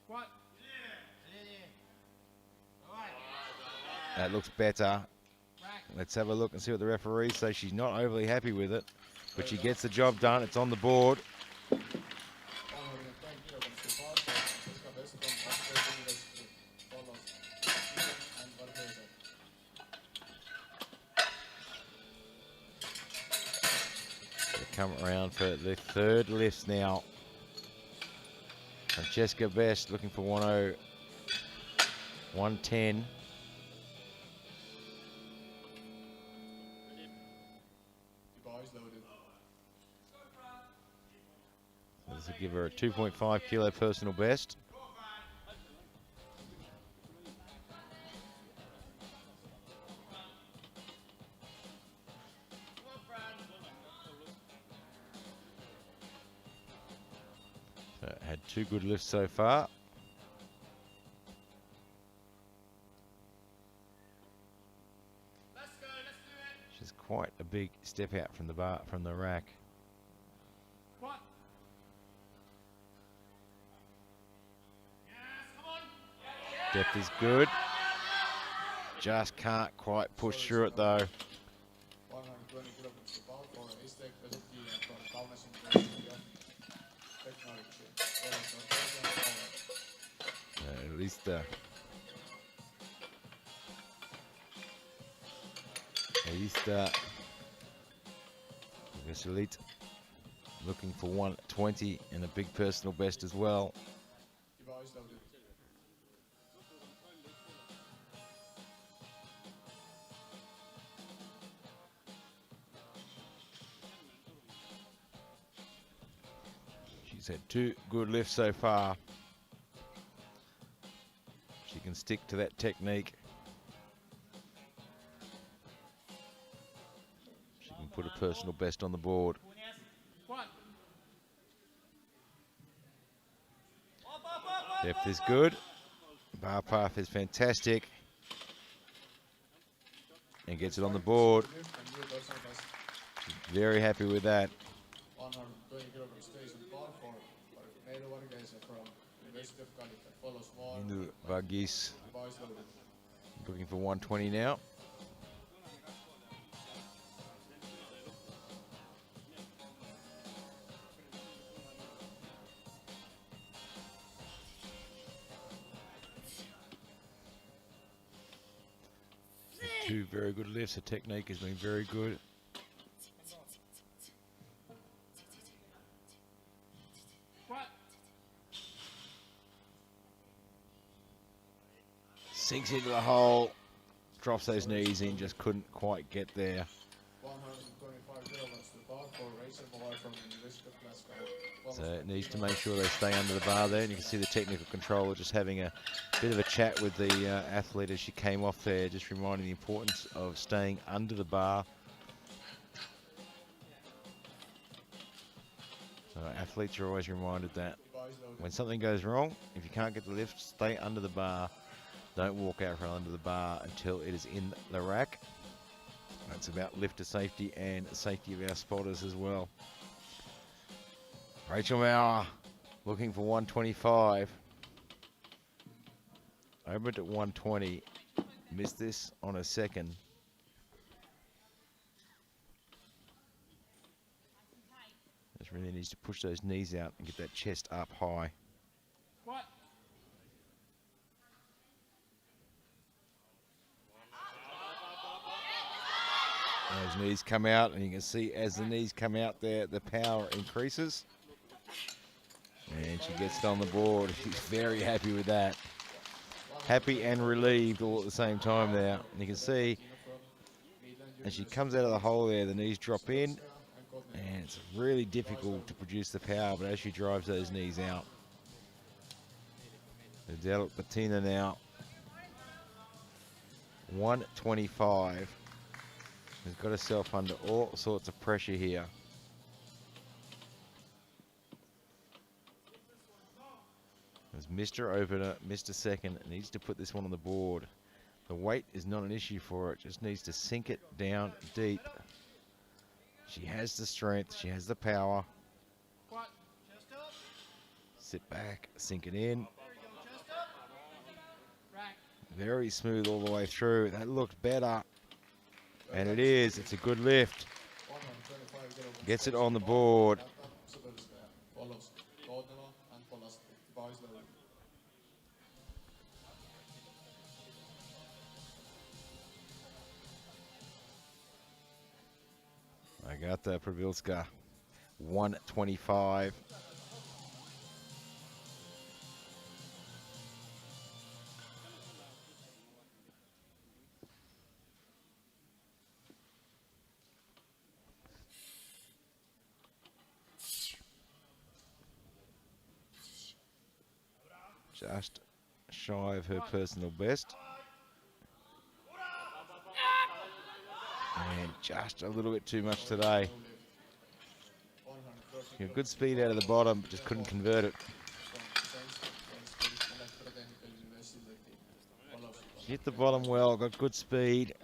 What? That looks better. Let's have a look and see what the referees say. She's not overly happy with it, but she gets the job done. It's on the board. They come around for the third lift now. Francesca Best looking for 110. 110. This will give her a 2.5 kilo personal best. So had 2 good lifts so far. She's quite a big step out from the bar, from the rack. What? Depth is good. Just can't quite push through it though. 120 kilograms to power for Estek Veseti from Kaunas University of Technology. At least Veselit looking for 120 and a big personal best as well. Device loaded. She's had 2 good lifts so far. She can stick to that technique. She can put a personal best on the board. Depth is good. Bar path is fantastic. And gets it on the board. Very happy with that. 120 kilograms stays on bar for Neil Vargas from University of California. Follows more. Into Varghese. Device loaded. Looking for 120 now. Two very good lifts. The technique has been very good. Sinks into the hole, drops those knees in, just couldn't quite get there. 125 kilograms to the bar for Rachel Moore from University of Glasgow. So it needs to make sure they stay under the bar there, and you can see the technical controller just having a bit of a chat with the athlete as she came off there, just reminding the importance of staying under the bar. So athletes are always reminded that when something goes wrong, if you can't get the lift, stay under the bar. Don't walk out from under the bar until it is in the rack. That's about lifter safety and safety of our spotters as well. Rachel Maurer looking for 125. Opened at 120. Missed this on a second. Just really needs to push those knees out and get that chest up high. What? Those knees come out, and you can see as the knees come out there, the power increases. And she gets it on the board. She's very happy with that. Happy and relieved all at the same time there. And you can see as she comes out of the hole there, the knees drop in, and it's really difficult to produce the power, but as she drives those knees out. The Adele Patina now. 125. Has got herself under all sorts of pressure here. As Mr. Opener, Mr. Second, needs to put this one on the board. The weight is not an issue for it, just needs to sink it down deep. She has the strength, she has the power. Sit back, sink it in. Very smooth all the way through. That looked better. And it is, it's a good lift. Gets it on the board. Agata Pravilska, 125. Just shy of her personal best. And just a little bit too much today. Good speed out of the bottom, but just couldn't convert it. She hit the bottom well, got good speed.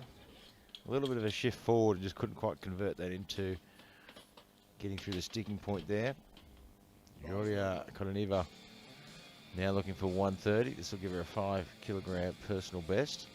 A little bit of a shift forward, and just couldn't quite convert that into getting through the sticking point there. Yoria Koroneva now looking for 130. This will give her a 5 kilogram personal best.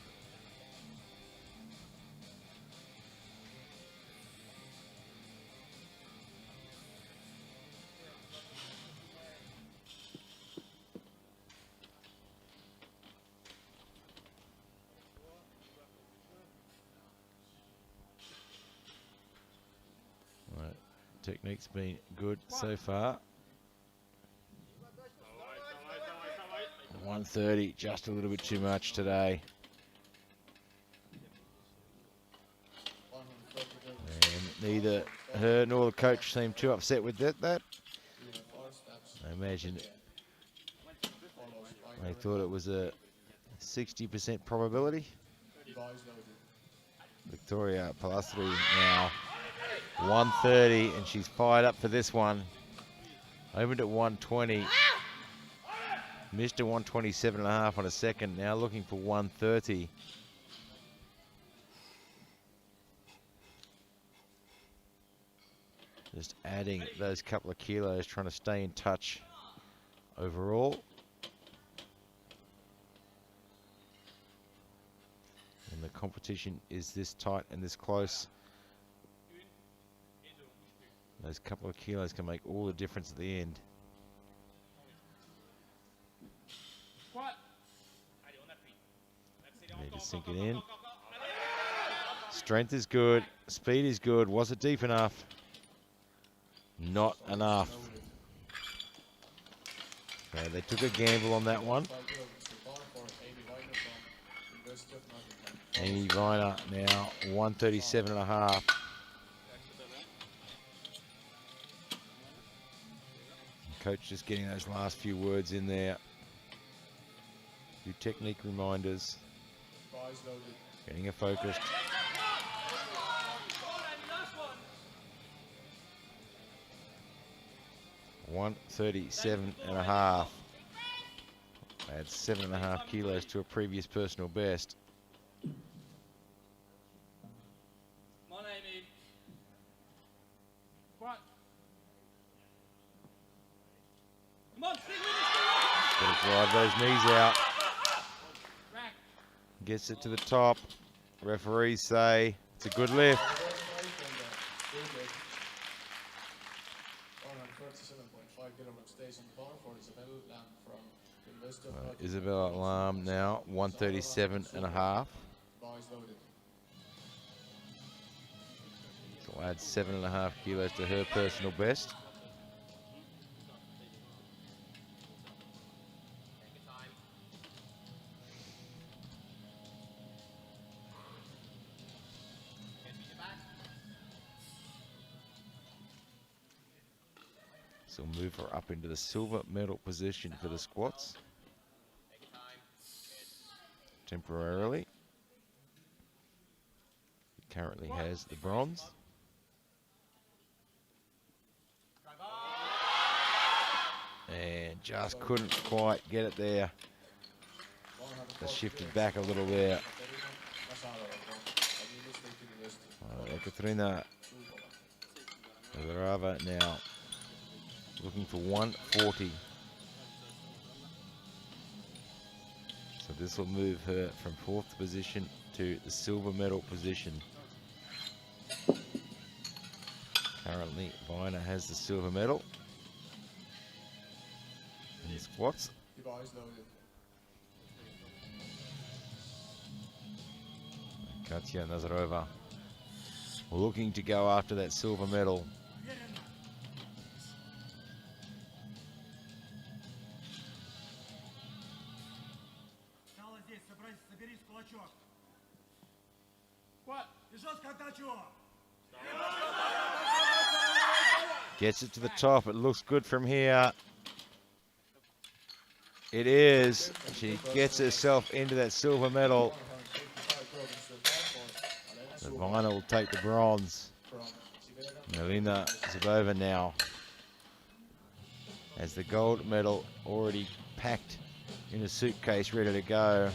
Right. Technique's been good so far. 130, just a little bit too much today. And neither her nor the coach seemed too upset with that. I imagine they thought it was a 60% probability. Victoria Palastri now 130, and she's fired up for this one. Opened at 120. Missed a 127.5 on a second, now looking for 130. Just adding those couple of kilos, trying to stay in touch overall. And the competition is this tight and this close. Those couple of kilos can make all the difference at the end. Need to sink it in. Strength is good. Speed is good. Was it deep enough? Not enough. Okay, they took a gamble on that one. Amy Viner now 137.5. Coach just getting those last few words in there. Few technique reminders. Getting it focused. $137.5. Add 7.5 kilos to a previous personal best. Got to drive those knees out. Gets it to the top. Referees say it's a good lift. Isabella Lam now 137.5. So we'll add 7.5 kilos to her personal best. So move her up into the silver medal position for the squats. Temporarily. Currently has the bronze. And just couldn't quite get it there. Just shifted back a little there. Katrina Zarava now looking for 140. So this will move her from 4th position to the silver medal position. Currently, Viner has the silver medal in the squats. Katya Nazarova looking to go after that silver medal. Gets it to the top. It looks good from here. It is. She gets herself into that silver medal. The Viner will take the bronze. Melina Zabova now has the gold medal already packed in a suitcase, ready to go.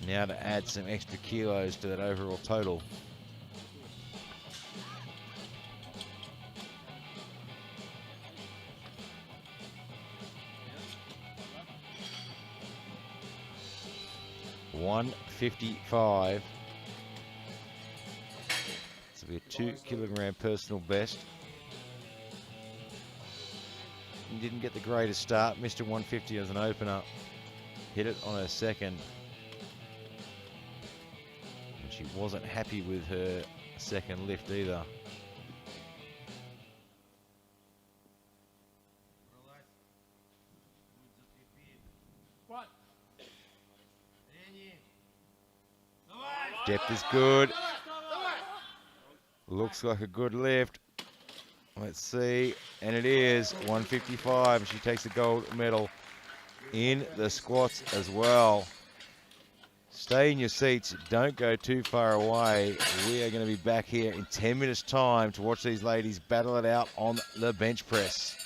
Now to add some extra kilos to that overall total. $155. This will be a 2 kilogram personal best. He didn't get the greatest start. Missed a 150 as an opener. Hit it on her second. And she wasn't happy with her second lift either. Depth is good. Looks like a good lift. Let's see. And it is 155. She takes the gold medal in the squats as well. Stay in your seats. Don't go too far away. We are going to be back here in 10 minutes time to watch these ladies battle it out on the bench press.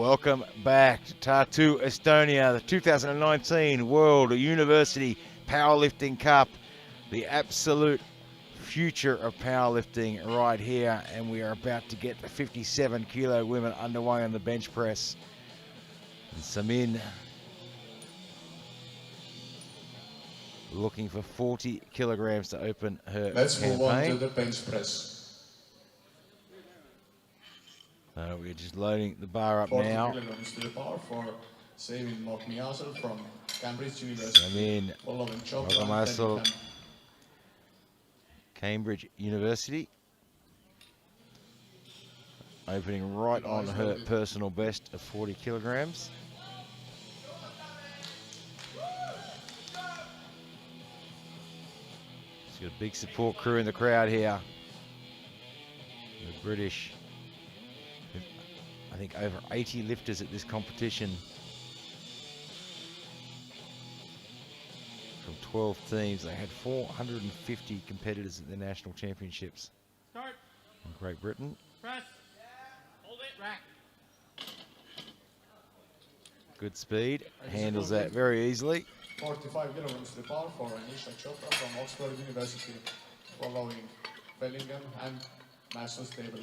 Welcome back to Tartu, Estonia, the 2019 World University Powerlifting Cup, the absolute future of powerlifting right here, and we are about to get the 57 kilo women underway on the bench press. And Samin looking for 40 kilograms to open her Let's campaign. move on to the bench press. We're just loading the bar up 40 now. kilograms to the bar for Savin Mokmiasel from Cambridge University. Samin Following Chopra Mokmiasel, and Cambridge University. Opening right on her personal best of 40 kilograms. She's got a big support crew in the crowd here. The British, I think over 80 lifters at this competition. From 12 teams, they had 450 competitors at the national championships. Start. In Great Britain. Press. Hold it. Rack. Good speed, handles that very easily. 45 kilograms to the bar for Anisha Chopra from Oxford University. Following Bellingham and National Stable.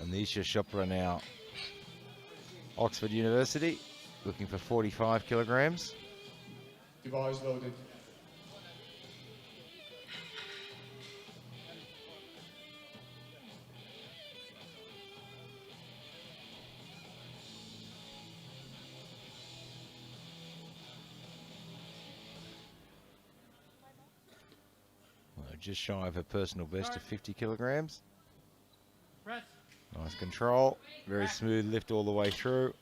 Anisha Chopra now, Oxford University, looking for 45 kilograms. Device loaded. Just shy of her personal best of 50 kilograms. Press. Nice control, very smooth lift all the way through.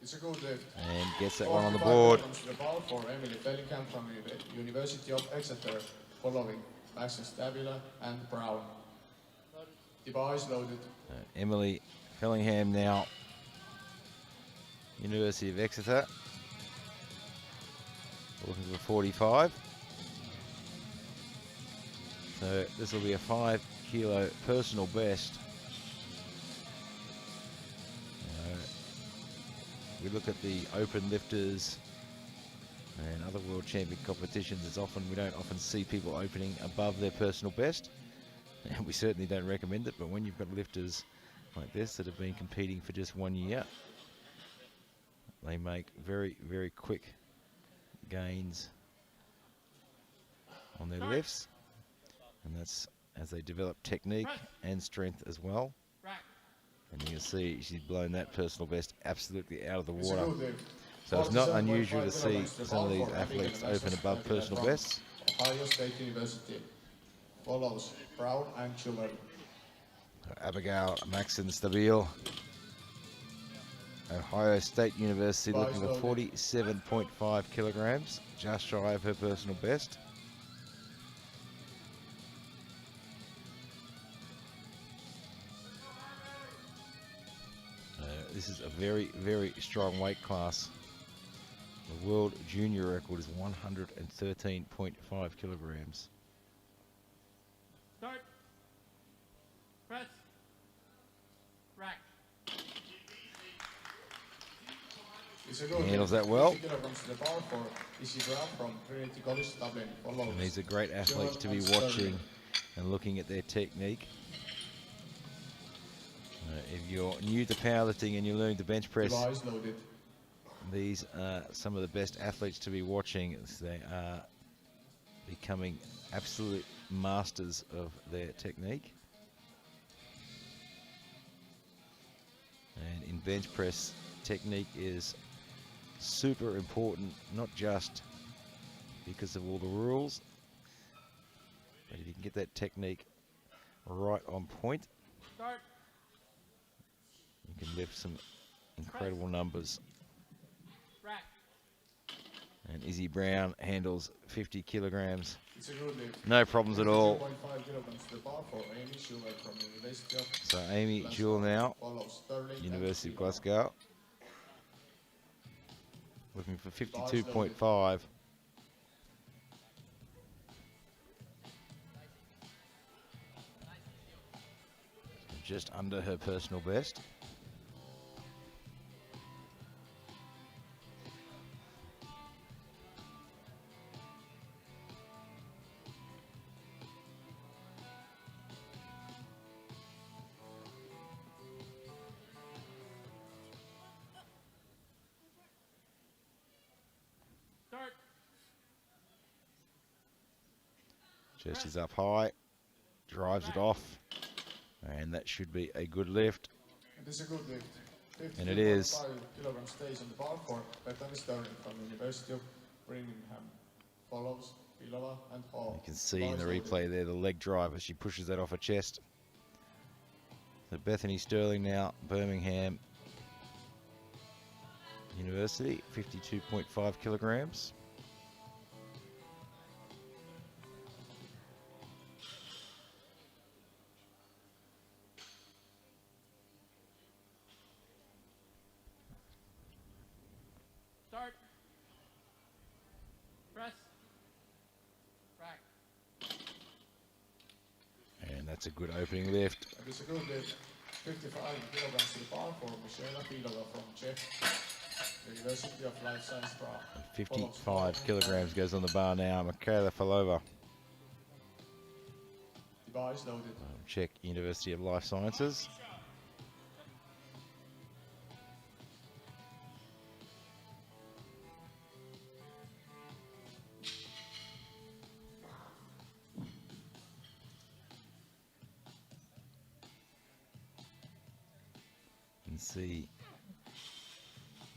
It's a good lift. And gets that one on the board. To the bar for Emily Bellingham from the University of Exeter, following Maxis Davila and Brown. Device loaded. Emily Bellingham now, University of Exeter, looking for 45. So this will be a 5 kilo personal best. We look at the open lifters and other world champion competitions. We don't often see people opening above their personal best, and we certainly don't recommend it. But when you've got lifters like this that have been competing for just 1 year, they make very, very quick gains on their lifts. And that's as they develop technique and strength as well. And you can see she's blown that personal best absolutely out of the water. So it's not unusual to see some of these athletes open above personal bests. Ohio State University follows Brown and Schumer. Abigail Maxon Stabile, Ohio State University, looking for 47.5 kilograms, just shy of her personal best. This is a very, very strong weight class. The world junior record is 113.5 kilograms. Start. Press. Rack. Handles that well. And these are great athletes to be watching and looking at their technique. If you're new to powerlifting and you're learning to bench press, these are some of the best athletes to be watching. They are becoming absolute masters of their technique. And in bench press, technique is super important, not just because of all the rules, but if you can get that technique right on point, Start. you can lift some incredible numbers. Rack. And Izzy Brown handles 50 kilograms. It's a good lift. No problems at all. 2.5 kilograms to the bar for Amy Schumer from the University of So Amy Jewell now, follows Sterling University of and Glasgow, looking for 52.5. just under her personal best. Start. Chest is up high, drives it off, and that should be a good lift. And this is a good lift. And it is. 52.5 kilogram stays on the bar for Bethany Sterling from University of Birmingham. Follows Pilova and Hall. You can see in the replay there the leg drive as she pushes that off her chest. So Bethany Sterling now, Birmingham University, 52.5 kilograms. Start. Press. Rack. And that's a good opening lift. And it's a good lift. 55 kilograms to the bar for Michaela Pilova from Czech University of Life Science Prague. 55 kilograms goes on the bar now. Michaela Filova, The bar is loaded. Czech University of Life Sciences. You can see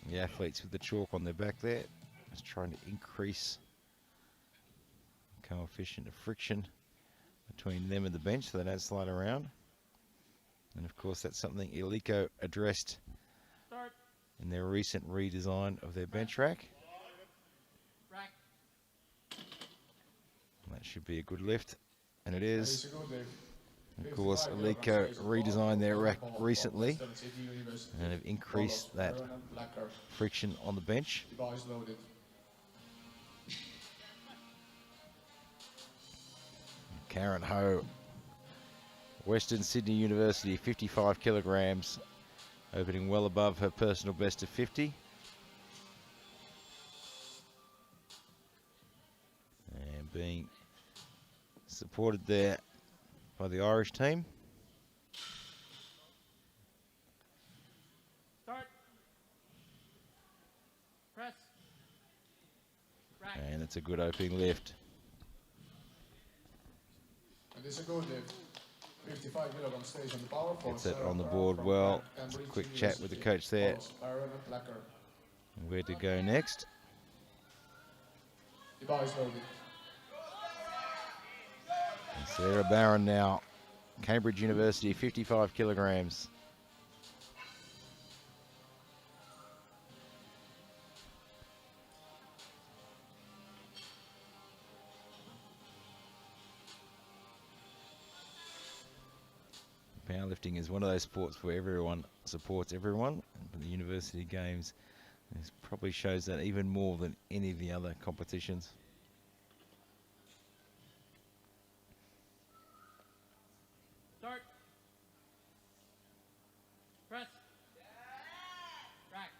the athletes with the chalk on their back there, just trying to increase the coefficient of friction between them and the bench so they don't slide around. And of course that's something Iliko addressed Start. in their recent redesign of their bench rack. Rack. That should be a good lift, and it And is. it's a good lift. Of course, 55 Iliko kilograms stays on the bar redesigned their for rack Hall recently from Western Sydney University. and have increased Follows that Aaron and Blacker. friction on the bench. The bar is loaded. Karen Ho, Western Sydney University, 55 kilograms, opening well above her personal best of 50. And being supported there by the Irish team. Start. Press. Rack. And it's a good opening lift. And it's a good lift. 55 kilograms stays on the bar for Gets that Sarah on the Brown board from well. Cambridge It's a quick chat with the University. coach there. Follows Aaron and Blacker. And where to go next? The bar is loaded. And Sarah Barron now, Cambridge University, 55 kilograms. Powerlifting is one of those sports where everyone supports everyone, but the university games probably shows that even more than any of the other competitions. Start. Press. Rack.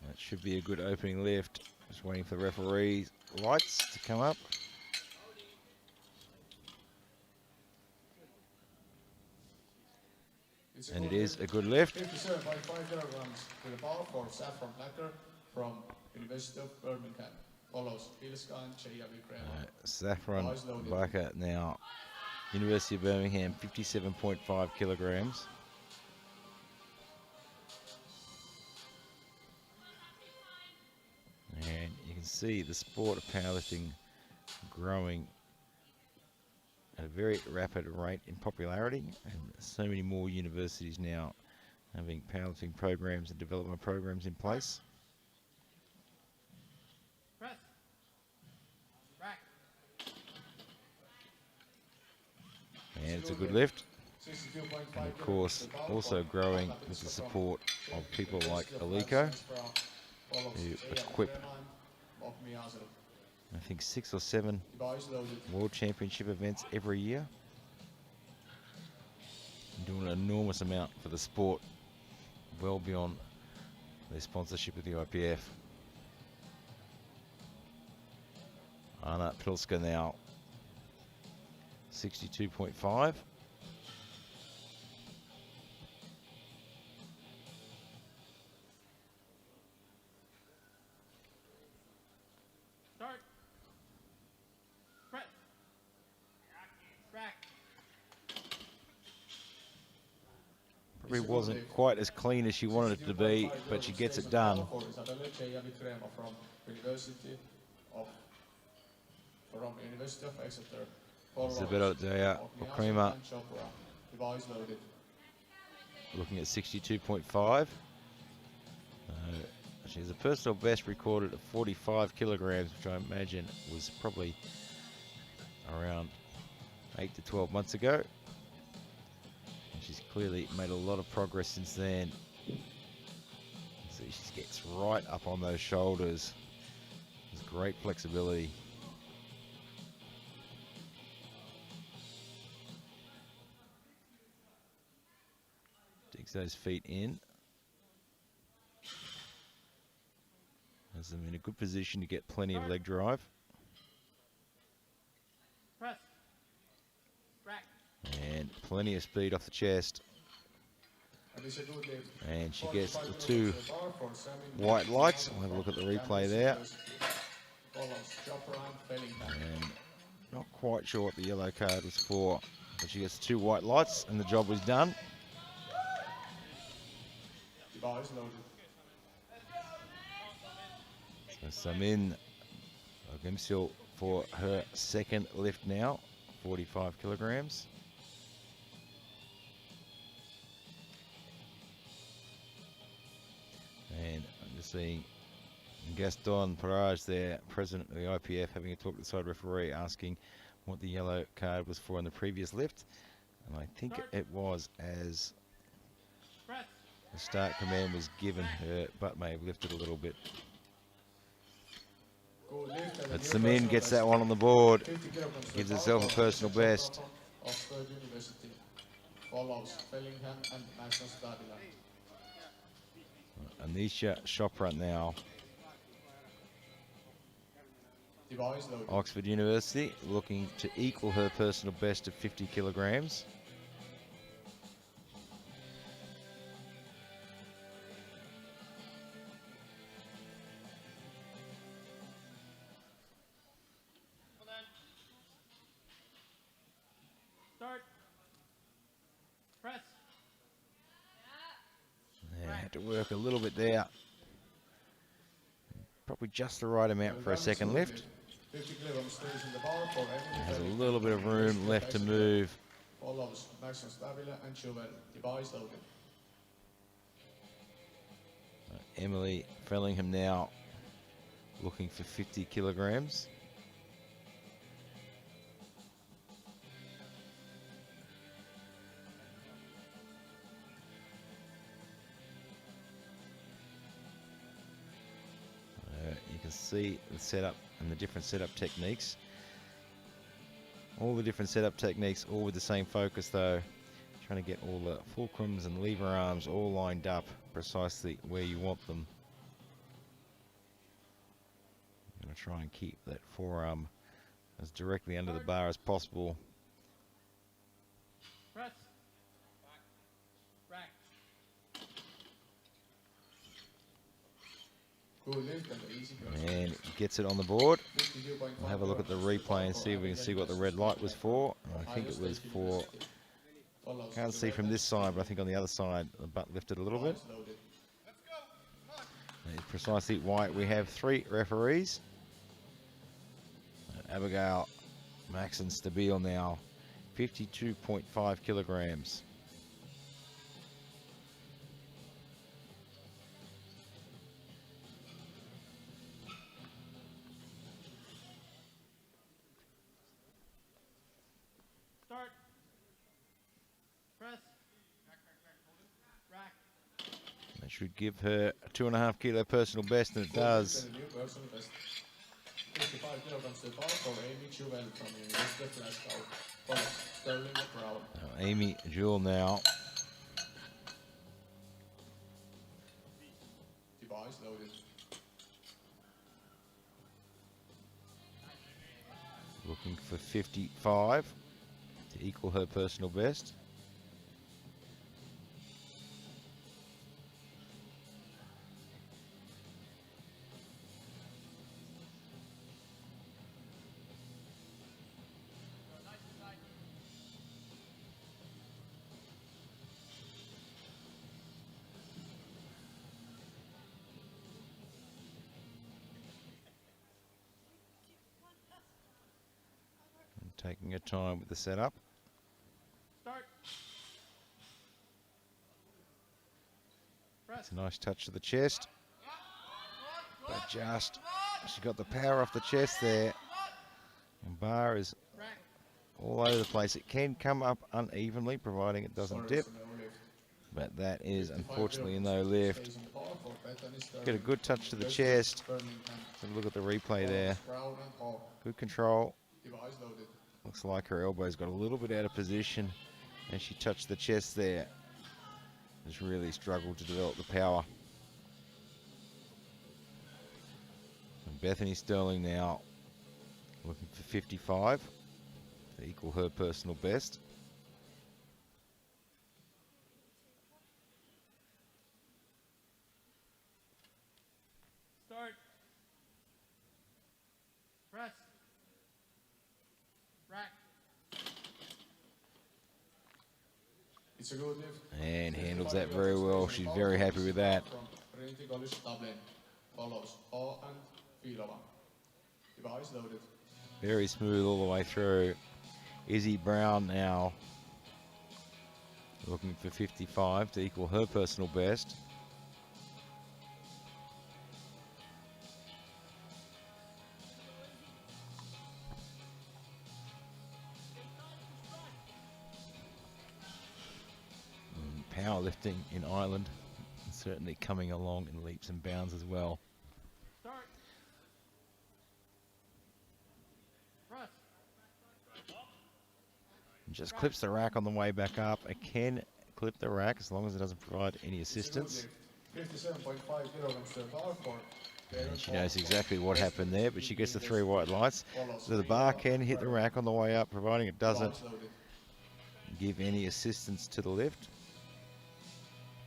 That should be a good opening lift. Just waiting for the referee's lights to come up. It's a And it good is lift. a good lift. 57.5 kilograms to the bar for Saffron Blacker from University of Birmingham. Follows Ilska and Cheya Vikrema. Saffron Eyes loaded. Barker now, University of Birmingham, 57.5 kilograms. And you can see the sport of powerlifting growing at a very rapid rate in popularity, and so many more universities now having powerlifting programs and development programs in place. Press. Rack. And it's a good lift. 62.5 And of course, also growing with the support of people like Iliko, who equip, I think, 6 or 7 The bar is loaded. World Championship events every year. doing an enormous amount for the sport, well beyond their sponsorship of the IPF. Anna Pilska now 62.5. Start. Press. Rack. Probably wasn't quite as clean as she wanted it to be, but she gets it done. From University of Exeter. Isabella Dea Okrima looking at 62.5. She has a personal best recorded at 45 kilograms, which I imagine was probably around 8 to 12 months ago. And she's clearly made a lot of progress since then. See, she gets right up on those shoulders. There's great flexibility. Digs those feet in. Has them in a good position to get plenty of leg drive. Press. Rack. And plenty of speed off the chest. And she gets the 2 white lights. We'll have a look at the replay there. And not quite sure what the yellow card was for, but she gets 2 white lights and the job was done. So Samin Ogimsil for her second lift now, 45 kilograms. And I'm just seeing Gaston Parage there, president of the IPF, having a talk to the side referee, asking what the yellow card was for in the previous lift. And I think it was as the start command was given, her butt may have lifted a little bit. But Samin gets that one on the board, gives herself a personal best. Anisha Chopra now, Oxford University, looking to equal her personal best of 50 kilograms. Start. Press. Yeah, had to work a little bit there. Probably just the right amount for a second lift. Has a little bit of room left to move. Emily Fellingham now looking for 50 kilograms. You can see the setup and the different setup techniques. All the different setup techniques, all with the same focus though. Trying to get all the fulcrums and lever arms all lined up precisely where you want them. I'm going to try and keep that forearm as directly under the bar as possible. Press. Rack. And gets it on the board. We'll have a look at the replay and see if we can see what the red light was for. I think it was for, can't see from this side, but I think on the other side the butt lifted a little bit. It's precisely white. We have 3 referees. Abigail Maxon Stabile now, 52.5 kilograms. Start. Press. Rack. That should give her a 2.5 kilo personal best, and it does. 55 kilograms to the bar for Amy Chuvell from University of Glasgow. Sterling Brown. Amy Jewell now. Device loaded. Looking for 55 to equal her personal best. Taking her time with the setup. Start. It's a nice touch to the chest. But just, she got the power off the chest there. And bar is all over the place. It can come up unevenly, providing it doesn't dip. But that is unfortunately a no lift. Get a good touch to the chest. Have a look at the replay there. Good control. Looks like her elbow's got a little bit out of position as she touched the chest there. Has really struggled to develop the power. And Bethany Sterling now looking for 55 to equal her personal best. Start. Press. Rack. It's a good lift. And handles that very well. She's very happy with that. Follows all and Filova. Device loaded. Very smooth all the way through. Izzy Brown now looking for 55 to equal her personal best. Powerlifting in Ireland certainly coming along in leaps and bounds as well. Start. Press. Just clips the rack on the way back up. It can clip the rack as long as it doesn't provide any assistance. 57.5 kilograms to the bar for. And she knows exactly what happened there, but she gets the 3 white lights. So the bar can hit the rack on the way up, providing it doesn't give any assistance to the lift.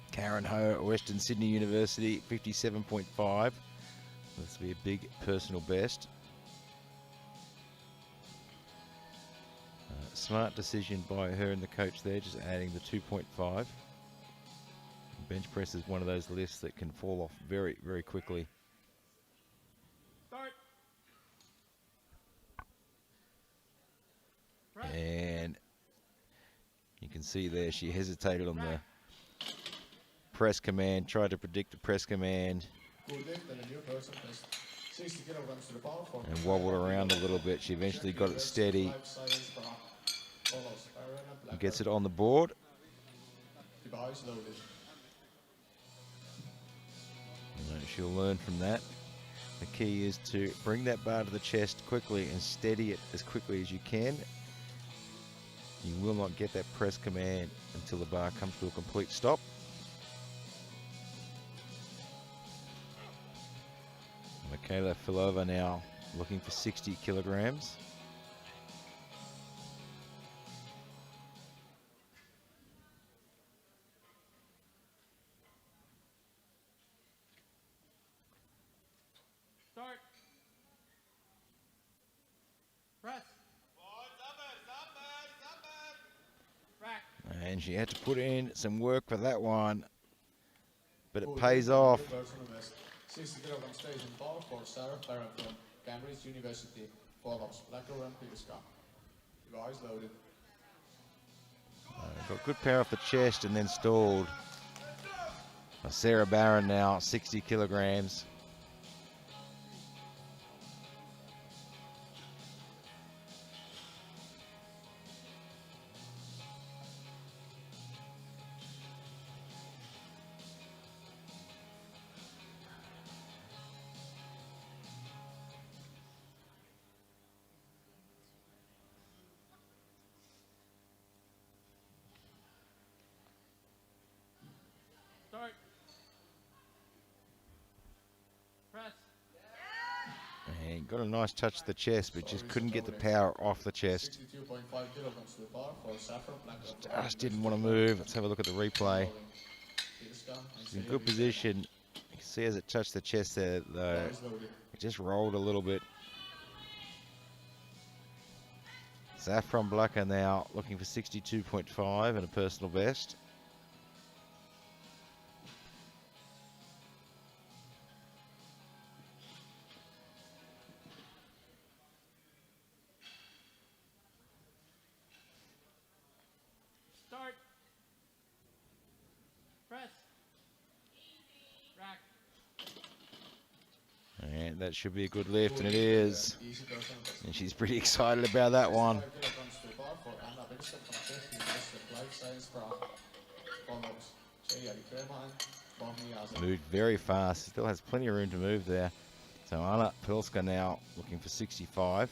Karen Ho at Western Sydney University, 57.5. This will be a big personal best. Smart decision by her and the coach there, just adding the 2.5. Bench press is one of those lifts that can fall off very, very quickly. Start. And you can see there she hesitated on the press command, tried to predict the press command, Good lift and a new person has 60 kilograms to the bar for. and wobbled around a little bit. She eventually got it steady and gets it on the board. Device loaded. And she'll learn from that. The key is to bring that bar to the chest quickly and steady it as quickly as you can. You will not get that press command until the bar comes to a complete stop. Michaela Filova now looking for 60 kilograms. Start. Press. Rack. And she had to put in some work for that one, but it pays off. 60 kilogram stays in bar for Sarah Farron from Cambridge University. Follows Blacker and Pilska. Device loaded. Got good power off the chest and then stalled. Sarah Barron now 60 kilograms. got a nice touch to the chest, but just couldn't get the power off the chest. 62.5 kilograms to the bar for Saffron Black. Just didn't want to move. Let's have a look at the replay. She's in good position. You can see as it touched the chest there, though, it just rolled a little bit. Saffron Blacker now looking for 62.5 and a personal best. Start. Press. Rack. And that should be a good lift, and it is. And she's pretty excited about that one. Moved very fast. Still has plenty of room to move there. So Anna Pilska now looking for 65.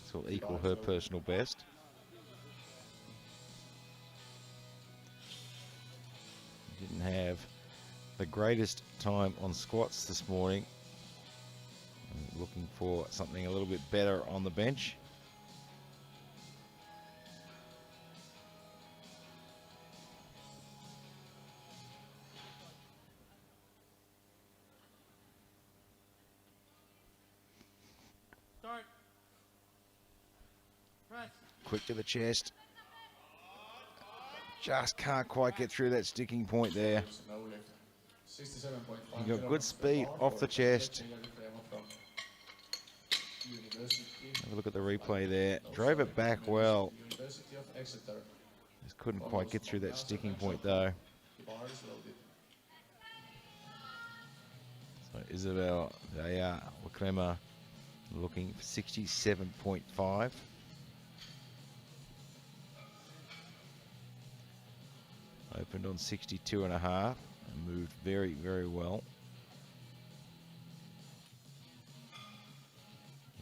This will equal her personal best. Didn't have the greatest time on squats this morning. I'm looking for something a little bit better on the bench. Start. Press. Quick to the chest. Just can't quite get through that sticking point there. You got good speed off the chest. Have a look at the replay there. Drove it back well. Just couldn't quite get through that sticking point though. So Isabel Waklema looking for 67.5. Opened on 62.5 and moved very, very well.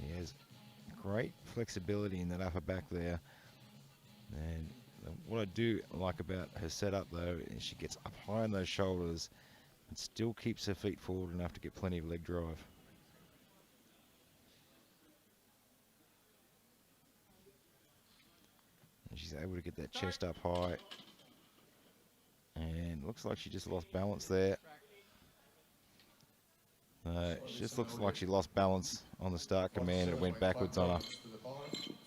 He has great flexibility in that upper back there. And what I do like about her setup though is she gets up high on those shoulders and still keeps her feet forward enough to get plenty of leg drive. And she's able to get that chest up high. And looks like she just lost balance there. She just looks like she lost balance on the start command. It went backwards on her,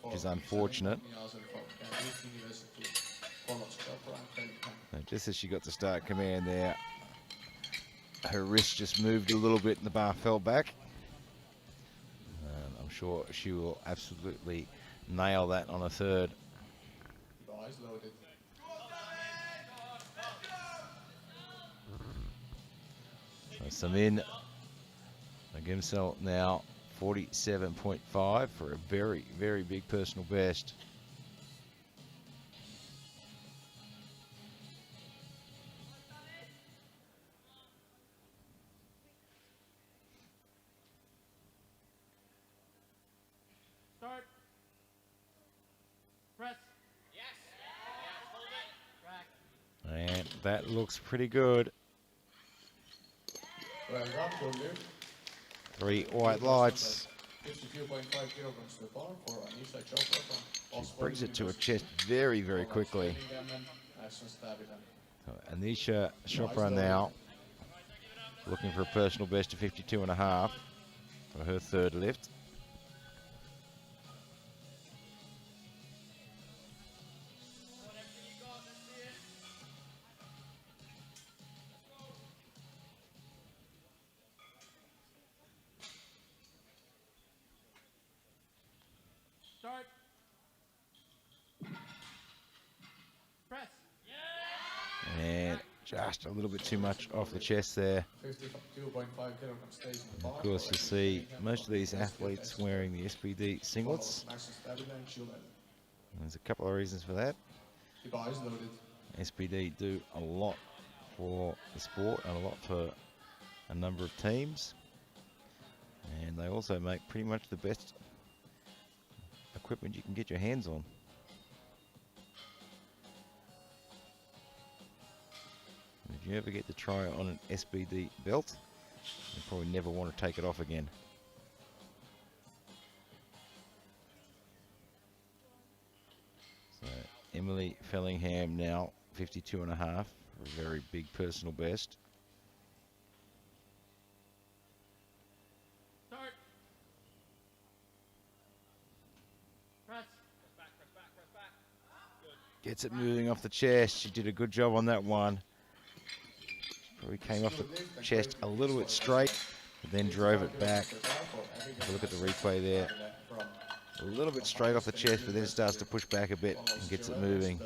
which is unfortunate. Just as she got to start command there, her wrist just moved a little bit and the bar fell back. I'm sure she will absolutely nail that on a third. So Samin Gimsel now 47.5 for a very, very big personal best. Start. Press. Yes. Hold it. Rack. And that looks pretty good. Well done, Julia. 3 white lights. 52.5 kilograms to the bar for Anisha Chopra from She brings it to her chest very, very quickly. So Anisha Chopra now looking for a personal best of 52.5 for her third lift. Start. Press. And just a little bit too much off the chest there. 52.5 kilograms stays in the bar. Of course, you see most of these athletes wearing the SBD singlets. There's a couple of reasons for that. The bar is loaded. SBD do a lot for the sport and a lot for a number of teams. And they also make pretty much the best equipment you can get your hands on. If you ever get to try on an SBD belt, you probably never want to take it off again. Emily Fellingham now 52.5, a very big personal best. Start. Press. Press back, press back, press back. Good. Gets it moving off the chest. She did a good job on that one. Probably came off the chest a little bit straight, but then drove it back. Have a look at the replay there. A little bit straight off the chest, but then starts to push back a bit and gets it moving.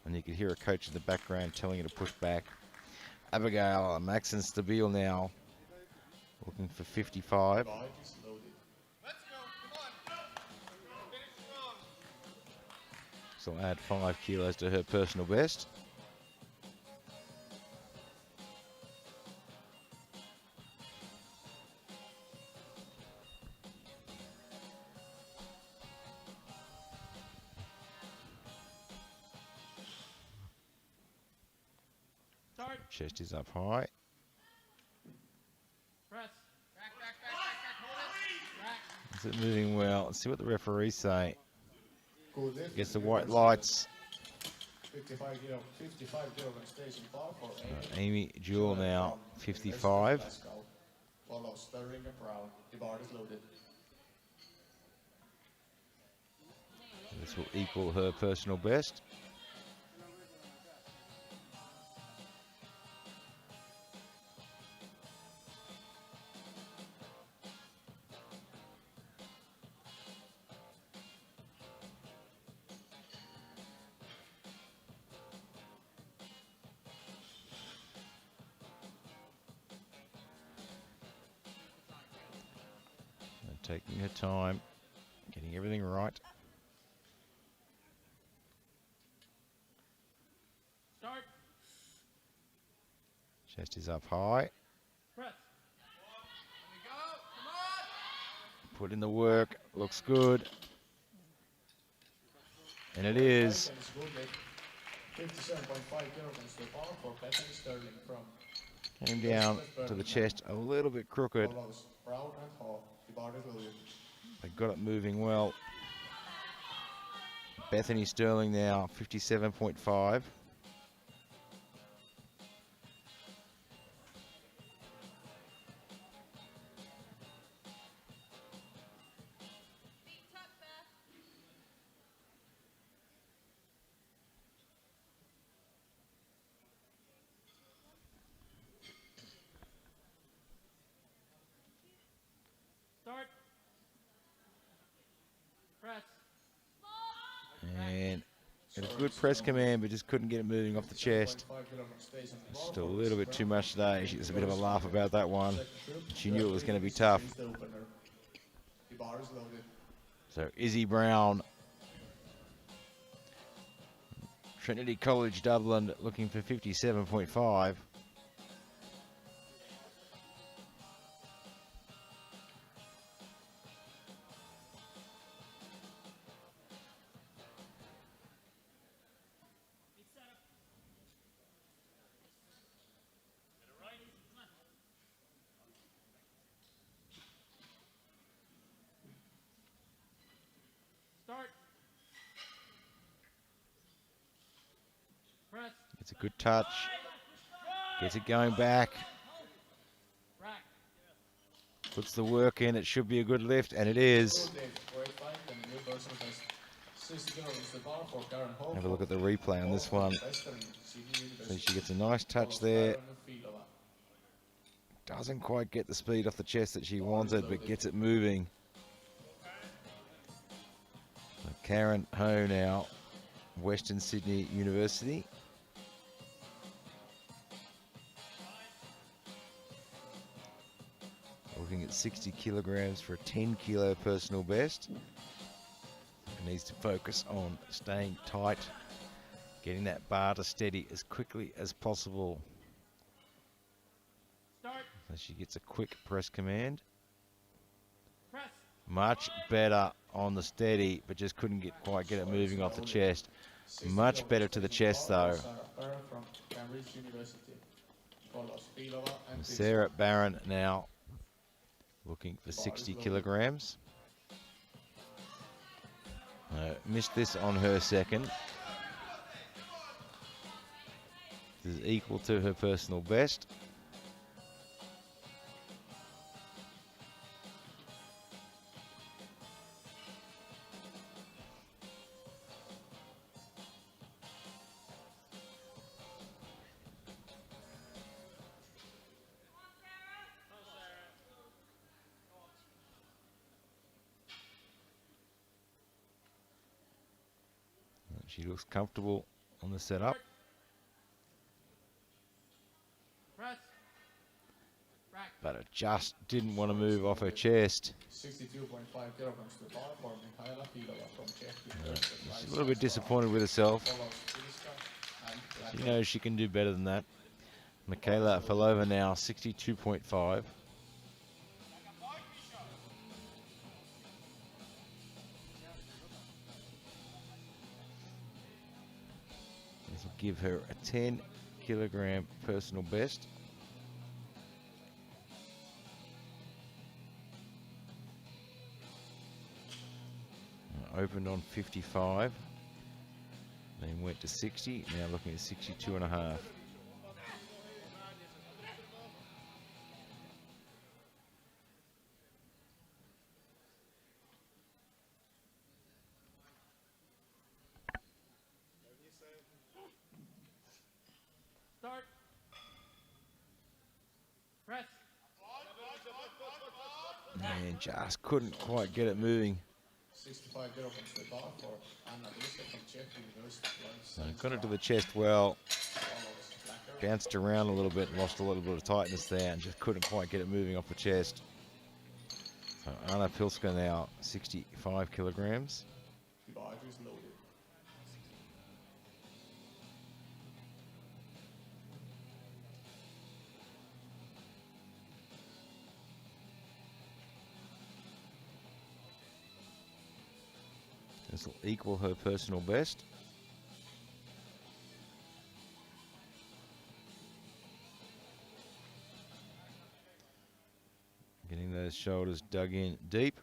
And you can hear a coach in the background telling her to push back. Abigail Maxon Stabile now, looking for 55. Let's go. Come on. Finish strong. So I'll add 5 kilos to her personal best. Start. Chest is up high. Press. Back, back, back, back, back. Hold it. Back. Is it moving well? Let's see what the referees say. Good lift. Gets the white lights. 55 kilograms stays in bar for Amy Jewell now, 55. Follows Sterling and Brown. The bar is loaded. This will equal her personal best. Taking her time, getting everything right. Start. Chest is up high. Press. Here we go. Come on. Put in the work. Looks good. And it is. 57.5 kilograms to the bar for Bethany Sterling from Came down to the chest a little bit crooked. follows Brown and Hall. The bar is loaded. They got it moving well. Bethany Sterling now 57.5. Start. Press. And got a good press command, but just couldn't get it moving off the chest. 5 kilograms stays in the bar Just a for little bit too much today. She was a bit of a laugh about that one. She knew it was going to be tough. the opener. The bar is loaded. So Izzy Brown, Trinity College Dublin, looking for 57.5. Start. Press. It's a good touch. Gets it going back. Rack. Puts the work in. It should be a good lift, and it is. Good lift. Great fight, and the new person has 60 kilograms to the bar for Karen Hall. Have a look at the replay on this one. So she gets a nice touch there. Doesn't quite get the speed off the chest that she wanted, but gets it moving. So Karen Ho now, Western Sydney University. Looking at 60 kilograms for a 10 kilo personal best. Needs to focus on staying tight, getting that bar to steady as quickly as possible. Start. So she gets a quick press command. Press. Much better on the steady, but just couldn't quite get it moving off the chest. Much better to the chest though. And Sarah Barron now looking for 60 kilograms. Missed this on her second. equal to her personal best. She looks comfortable on the setup. Press. Rack. But it just didn't want to move off her chest. 62.5 kilograms to bar for Michaela Fidova from Czech University. She's a little bit disappointed with herself. Follows Filiska and She Black. knows she can do better than that. Michaela Filova now 62.5. This will give her a 10 kilogram personal best. Opened on 55, then went to 60, now looking at 62 and a half. Start. Press. And just couldn't quite get it moving. 65 kilograms to bar for Anna Filiska from Czech University. So got it to the chest well, Follows Blacker. bounced around a little bit, lost a little bit of tightness there, and just couldn't quite get it moving off the chest. So Anna Pilska now 65 kilograms. The bar is loaded. This will equal her personal best. Getting those shoulders dug in deep.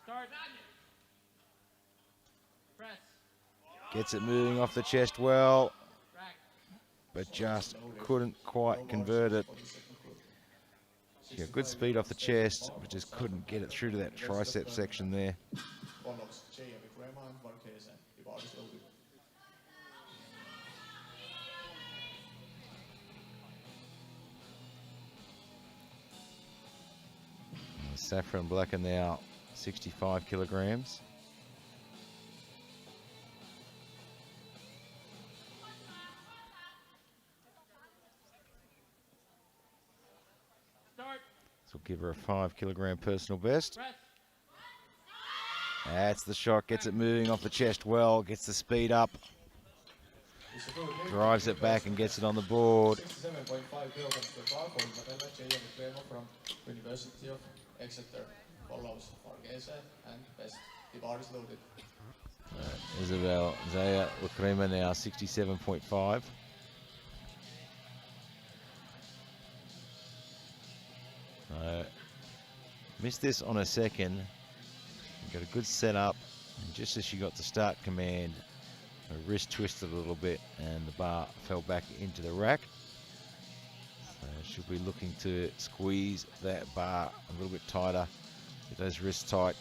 Start. Press. Gets it moving off the chest well, Rack. but just couldn't quite convert it. She got good speed off the chest, but just couldn't get it through to that tricep section there. Follows Jaya Vikrema and Varkesen. The bar is loaded. Saffron Blacker now 65 kilograms. Start. This will give her a 5 kilogram personal best. Press. That's the shot, gets it moving off the chest well, gets the speed up, drives it back and gets it on the board. 67.5 kilograms to bar for Michaela Jaya Vikrema from University of Exeter. Follows Varkesen and Best. The bar is loaded. Isabel Zaya Ukrema now 67.5. Missed this on a second. Got a good setup, and just as she got the start command, her wrist twisted a little bit and the bar fell back into the rack. So she'll be looking to squeeze that bar a little bit tighter, get those wrists tight,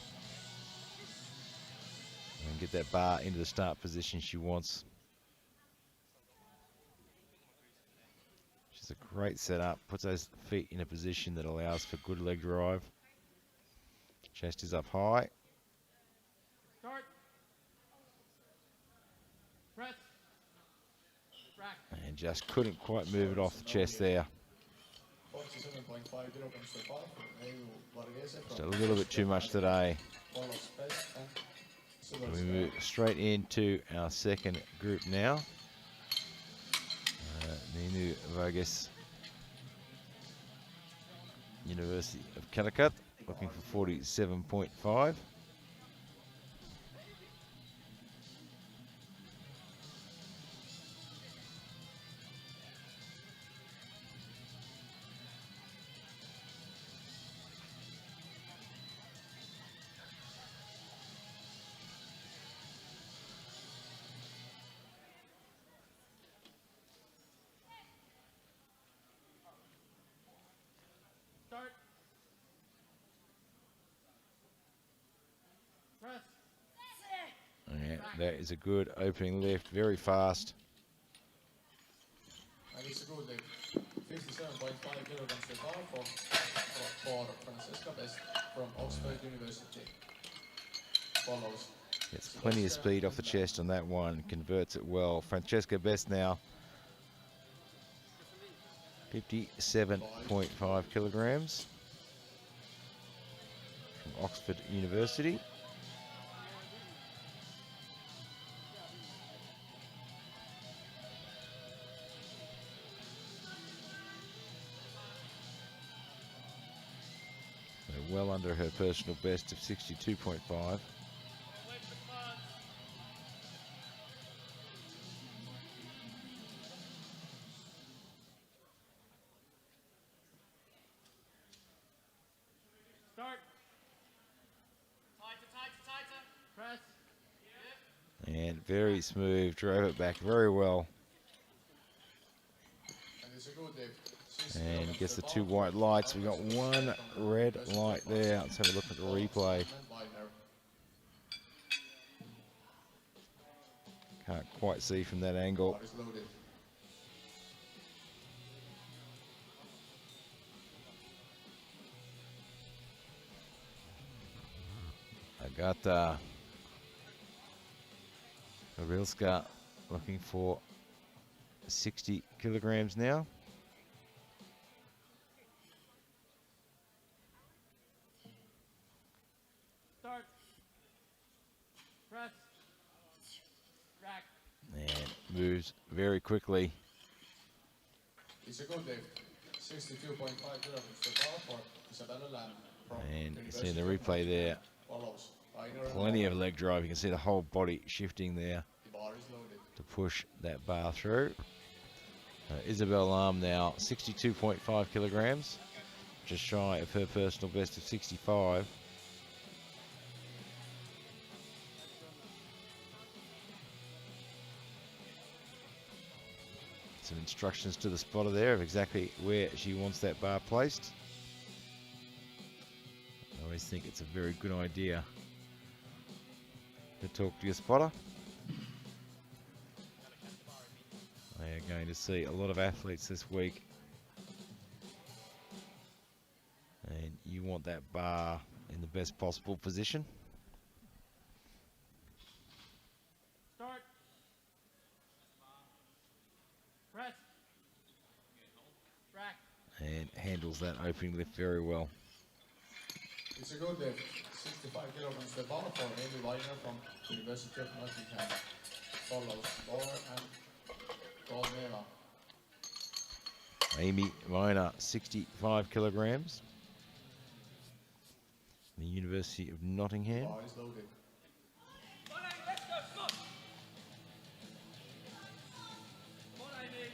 and get that bar into the start position she wants. She's a great setup, puts those feet in a position that allows for good leg drive. Chest is up high. Start. Press. Rack. And just couldn't quite move it off the chest there. 47.5 kilograms to bar for Eeva Varkesen Just a from little bit too much today. Follows Best and We Silverstone. move straight into our second group now. Ninu Vargas, University of Calicut, looking for 47.5. that is a good opening lift, very fast. And it's a good lift. 57.5 kilograms to bar for Francesca Best from Oxford University. Follows. Gets plenty of speed off the chest on that one, converts it well. Francesca Best now, 57.5 kilograms from Oxford University. So well under her personal best of 62.5. Start. Tighter. Press. And very smooth, drove it back very well. And it's a good lift. And gets the two white lights. We got one red light there. Let's have a look at the replay. Can't quite see from that angle. I got Garilska looking for 60 kilograms now. Start. Press. Rack. And moves very quickly. It's a good lift. 62.5 kilograms to bar for Isabella Lamb from And you see the replay there. Follows. Plenty of leg drive. You can see the whole body shifting there The bar is loaded. to push that bar through. Isabel Lam now 62.5 kilograms, just shy of her personal best of 65. Some instructions to the spotter there of exactly where she wants that bar placed. I always think it's a very good idea to talk to your spotter. They are going to see a lot of athletes this week, and you want that bar in the best possible position. Start. Press. Rack. And handles that opening lift very well. It's a good lift. 65 kilograms to bar for Amy Weiner from University of Nottingham. Follows Laura and Goldneva. Amy Weiner, 65 kilograms. The University of Nottingham. Bar is loaded. Let's go. Come on. Come on, Amy.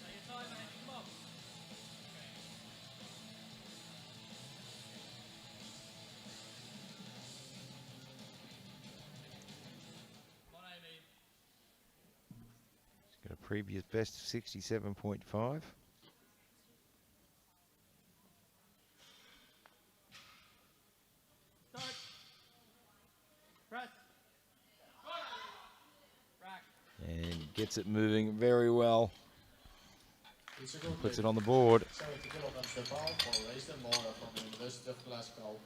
Take your time, Amy. Come on. Come on, Amy. She's got a previous best of 67.5. Start. Press. Rack. And gets it moving very well. It's a good Puts lift. it on the board. 70 kilograms to bar for Rachel Moore from the University of Glasgow.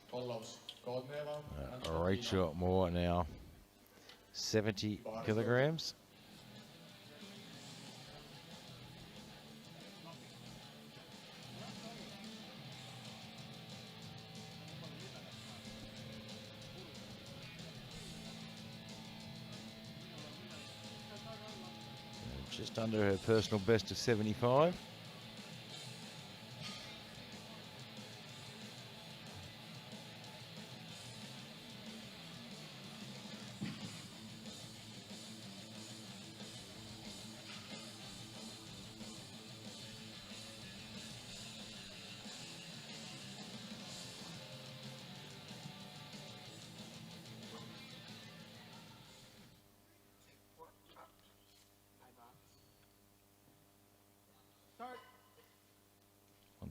Follows Goldneva and Rachel Moore now, 70 kilograms. Just under her personal best of 75. Start.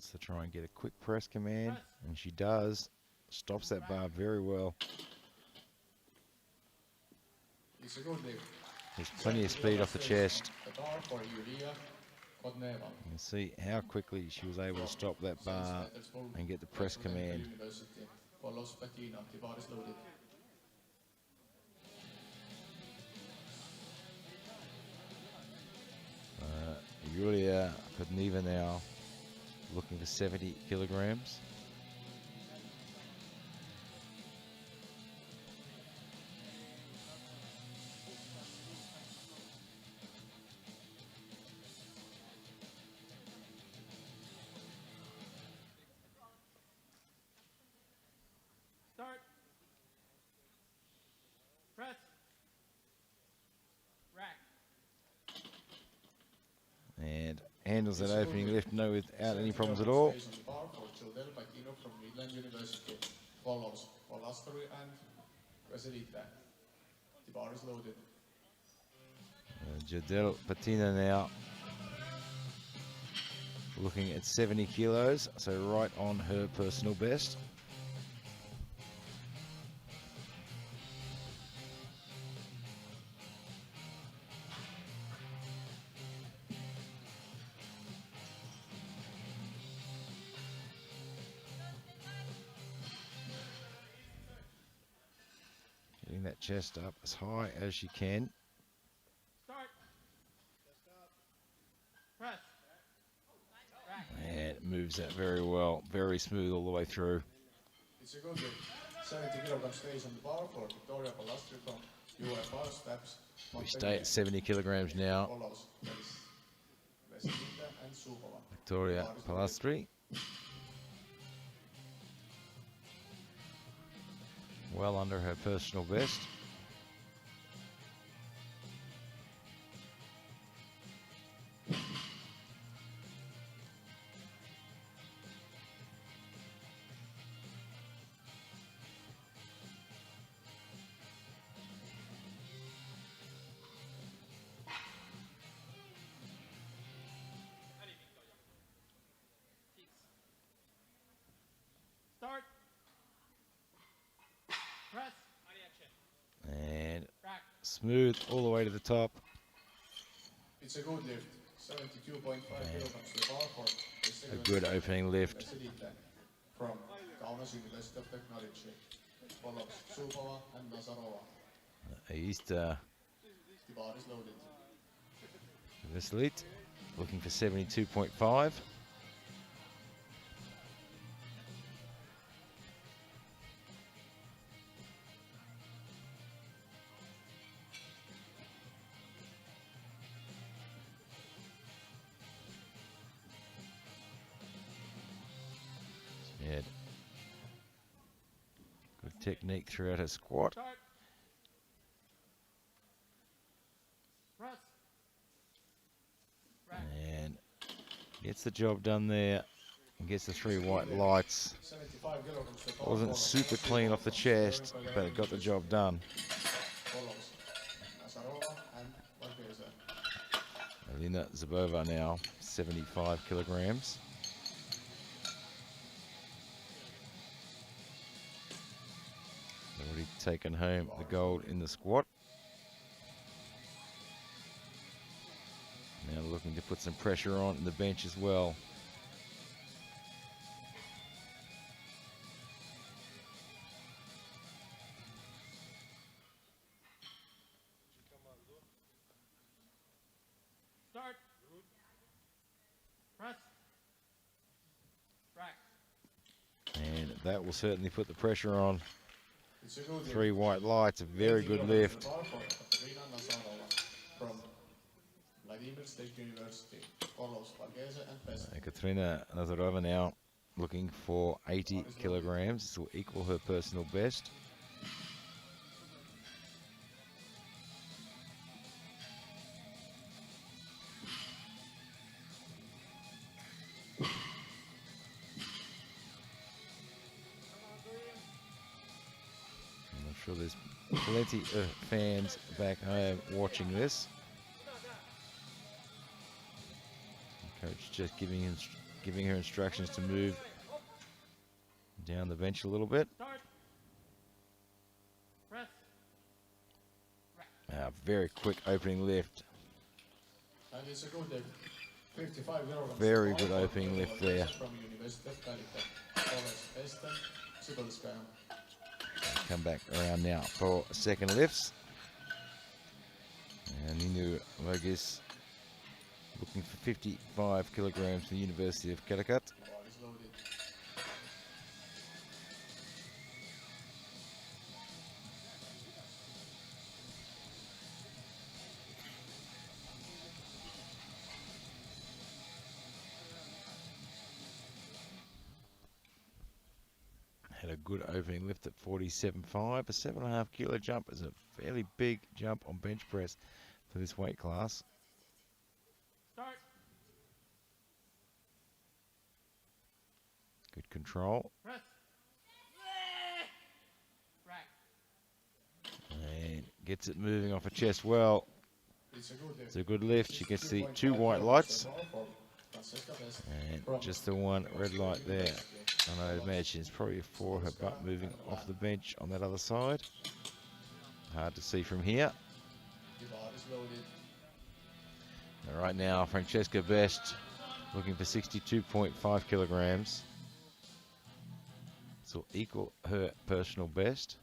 Wants to try and get a quick press command, and she does. Stops that bar very well. It's a good lift. There's plenty of speed off the chest. The bar for Yulia Kodneva. You can see how quickly she was able to stop that bar and get the press command. University follows Bettina. The bar is loaded. Yulia Kodneva now looking for 70 kilograms. Start. Press. Rack. And handles that opening lift without any problems at all. From Midland University follows Polastri and Veselita. The bar is loaded. Jadel Patina now looking at 70 kilos, so right on her personal best. Getting that chest up as high as she can. Start. Press. Rack. And moves that very well, very smooth all the way through. It's a good lift. 70 kilograms stays on the bar for Victoria Polastri from UFR steps. We stay at 70 kilograms now. Follows Veselita and Subova. Victoria Polastri. Well under her personal best. Start. Press. And Rack. smooth all the way to the top. It's a good lift. 72.5 kilograms to the bar for A good opening lift. Veselita from Kaunas University of Technology. Follows Subova and Nazarova. East The bar is loaded. Veselit looking for 72.5. Yeah. Good technique throughout her squat. Start. Press. Rack. And gets the job done there and gets the 3 white lights. 75 kilograms to the bar. Wasn't super clean off the chest, but it got the job done. Follows Nazarova and Vargeza. Alina Zabova now 75 kilograms. Already taken home the gold in the squat. Now looking to put some pressure on in the bench as well. Start. Press. Rack. And that will certainly put the pressure on. It's a good 3 white lights, a very good lift. From Vladimir State University. Follows Vargeza and Pest. Katrina Nazarova now looking for 80 kilograms. This will equal her personal best. I'm sure there's plenty of fans back home watching this. Coach just giving giving her instructions to move down the bench a little bit. Start. Press. Very quick opening lift. And it's a good 55 kilograms. Very good opening lift there. From University of California. Come back around now for second lifts. And Ninu Mogis looking for 55 kilograms from the University of Calicut. Had a good opening lift at 47.5. A 7.5 kilo jump is a fairly big jump on bench press for this weight class. Start. Good control. Press. Rack. And gets it moving off her chest well. It's a good lift. She gets the 2 white lights. And just the 1 red light there. And I imagine it's probably for her butt moving off the bench on that other side. Hard to see from here. And right now, Francesca Best looking for 62.5 kilograms. This will equal her personal best.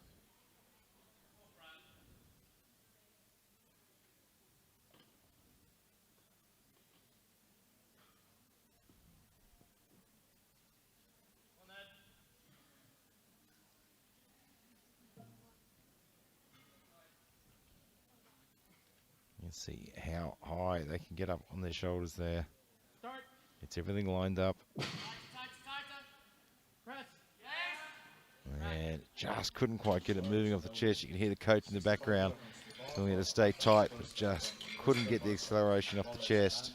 See how high they can get up on their shoulders there. Start. It's everything lined up. Press. And just couldn't quite get it moving off the chest. You can hear the coach in the background telling her to stay tight, but just couldn't get the acceleration off the chest.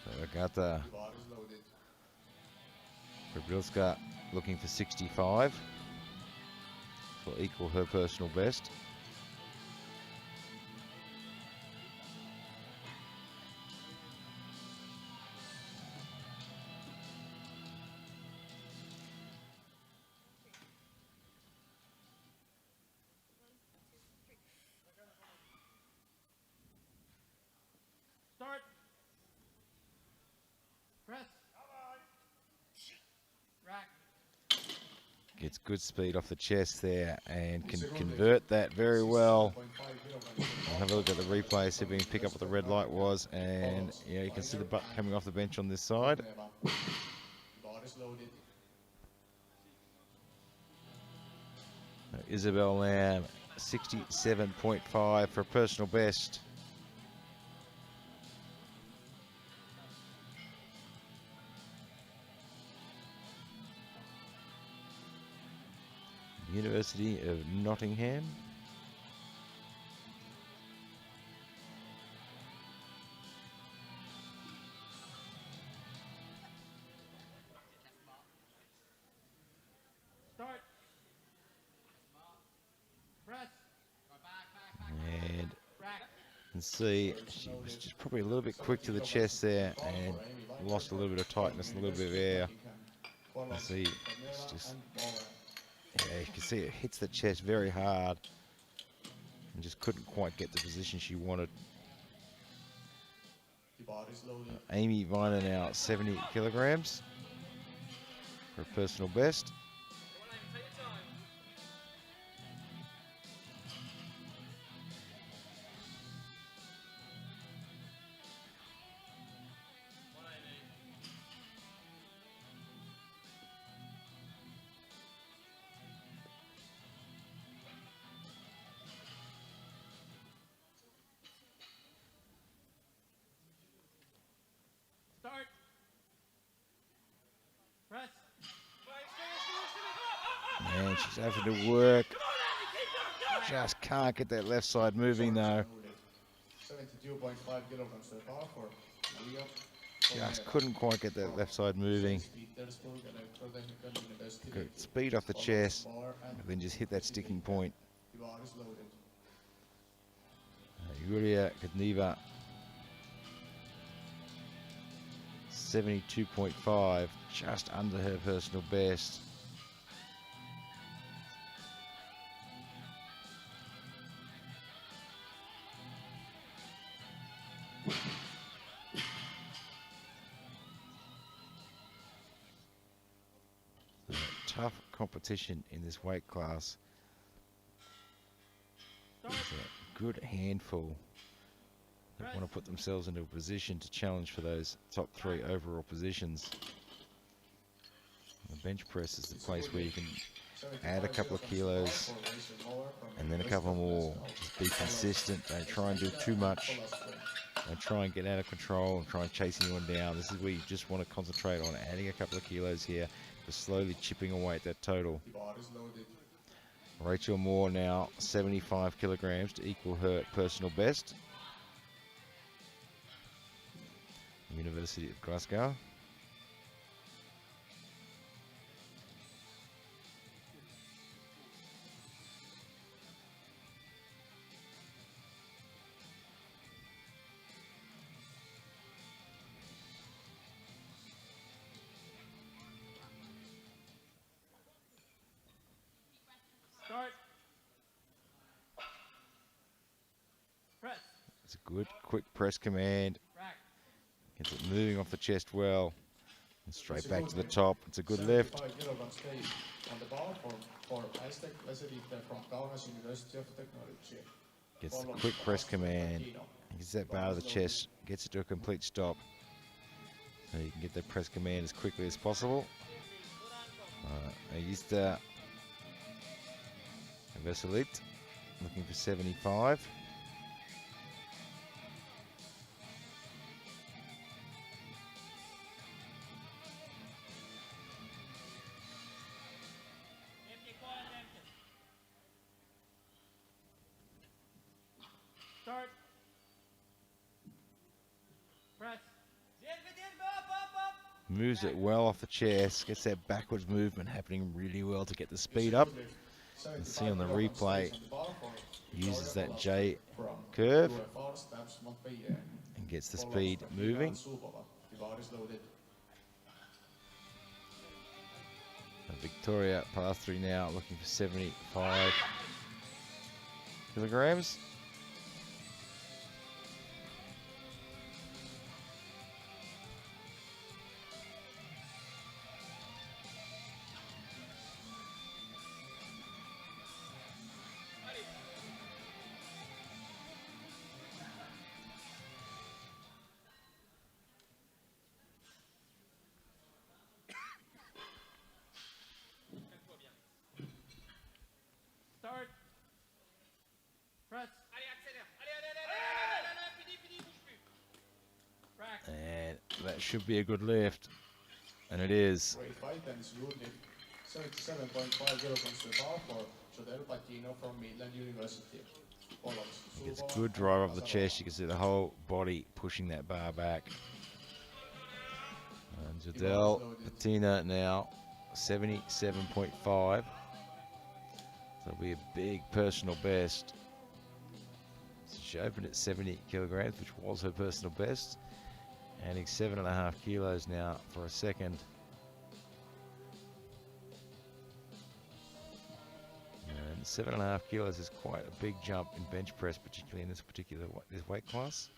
So Agata Brilska looking for 65, will equal her personal best. Start. Press. Rack. Gets good speed off the chest there and can convert that very well. I'll have a look at the replay, see if we can pick up what the red light was. And yeah, you can see the butt coming off the bench on this side. Isabel Lamb, 67.5 for a personal best. University of Nottingham. Start. Press. And Rack. you can see she was just probably a little bit quick to the chest there and lost a little bit of tightness and a little bit of air. You see, it's just, yeah, you can see it hits the chest very hard and just couldn't quite get the position she wanted. Amy Viner now 70 kilograms for a personal best. Start. Press. And she's having to work. Just can't get that left side moving though. 72.5 kilograms per power for Maria. Just couldn't quite get that left side moving. Good speed off the chest, and then just hit that sticking point. bar is loaded. Yulia Kadneva, 72.5, just under her personal best. Tough competition in this weight class. There's a good handful that want to put themselves into a position to challenge for those top 3 overall positions. The bench press is the place where you can add a couple of kilos and then a couple more. Just be consistent. Don't try and do too much. Don't try and get out of control and try and chase anyone down. This is where you just want to concentrate on adding a couple of kilos here, just slowly chipping away at that total. Rachel Moore now 75 kilograms to equal her personal best. University of Glasgow. Start. Press. It's a good, quick press command. Rack. Gets it moving off the chest well. And straight back to the top. It's a good lift. On the bar for Aztec Veselite from Kaunas University of Technology. Gets the quick press command. Gets that bar to the chest. Gets it to a complete stop. So you can get that press command as quickly as possible. Agista Veselite looking for 75. Start. Press. Moves it well off the chest, gets that backwards movement happening really well to get the speed up. You can see on the replay, uses that J curve and gets the speed moving. And Victoria Palastri now looking for 75 kilograms. Start. Press. Allez, accélère. Allez, fini, bouge plus. Rack. And that should be a good lift. And it is. Great fight and smooth lift. 77.5 kilograms to the bar for Jodel Patino from Midland University. Gets good drive off the chest. You can see the whole body pushing that bar back. And Jodel Patina now 77.5. That'll be a big personal best. So she opened at 70 kilograms, which was her personal best. Adding 7.5 kilos now for a second. And 7.5 kilos is quite a big jump in bench press, particularly in this weight class.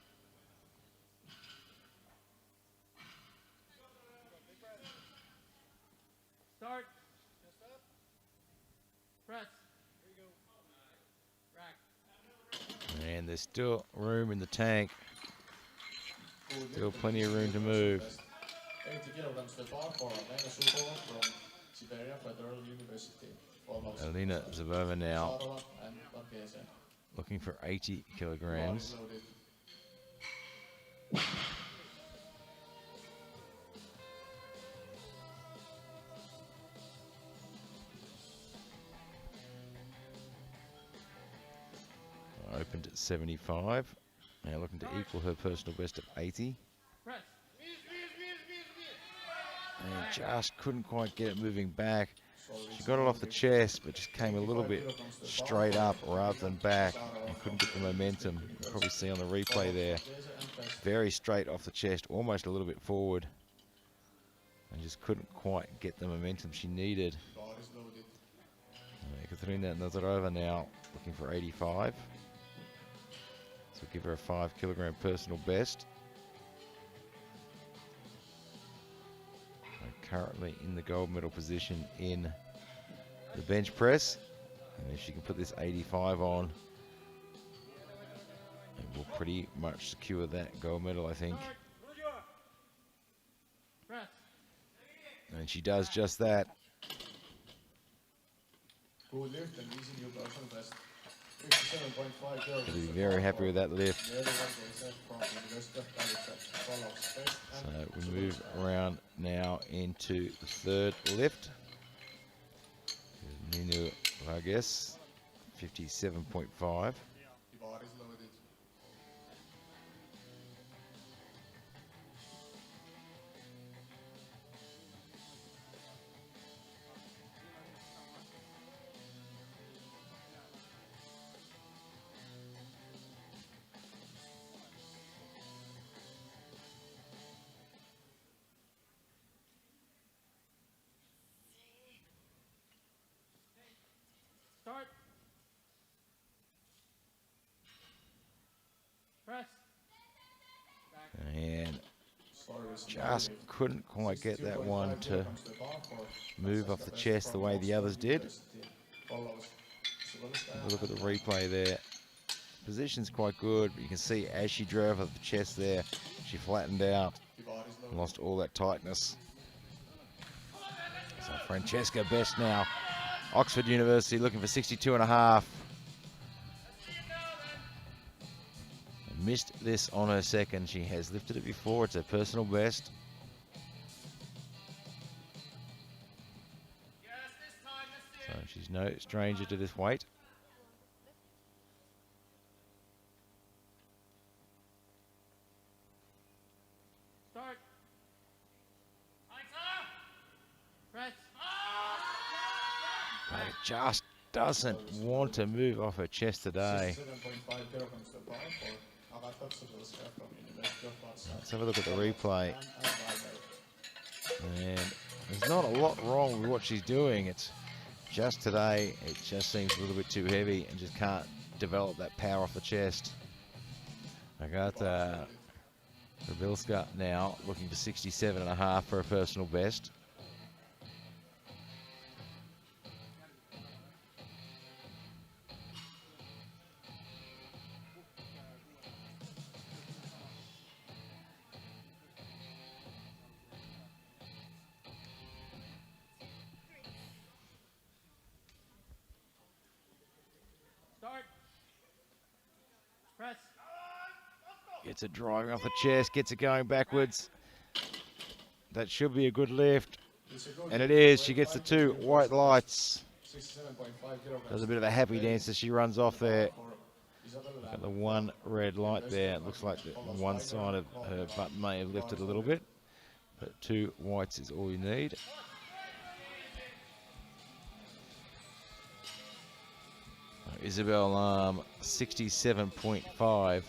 Start. Press. Rack. And there's still room in the tank. Still plenty of room to move. 80 kilograms to the bar for Elena Zubova from Siberia Federal University. Alina Zabova now Sarova and Marquez. looking for 80 kilograms. Opened at 75. Now looking to equal her personal best of 80. Press. And just couldn't quite get it moving back. She got it off the chest, but just came a little bit straight up rather than back and couldn't get the momentum. You can probably see on the replay there. Very straight off the chest, almost a little bit forward. And just couldn't quite get the momentum she needed. Katrina Nazarova now looking for 85. So give her a 5 kilogram personal best. Currently in the gold medal position in the bench press, and if she can put this 85 on, it will pretty much secure that gold medal, I think. And she does just that. Good lift and easy new personal best. 57.5 kilograms. I'll be very happy with that lift. So we move around now into the third lift. Nino Vargas, 57.5. Start. Press. And just couldn't quite get that one to move off the chest the way the others did. Have a look at the replay there. Position's quite good, but you can see as she drove off the chest there, she flattened out and lost all that tightness. So Francesca Best now, Oxford University, looking for 62.5. Missed this on her second. She has lifted it before. It's her personal best. So she's no stranger to this weight. Start. Press. But it just doesn't want to move off her chest today. Let's have a look at the replay. And there's not a lot wrong with what she's doing. It's just today, it just seems a little bit too heavy and just can't develop that power off the chest. I got Rabilska now looking for 67.5 for a personal best. Start. Press. Gets it driving off the chest, gets it going backwards. That should be a good lift. And it is. She gets the 2 white lights. Does a bit of a happy dance as she runs off there. Look at the 1 red light there. It looks like the one side of her butt may have lifted a little bit. But 2 whites is all you need. Isabel 67.5.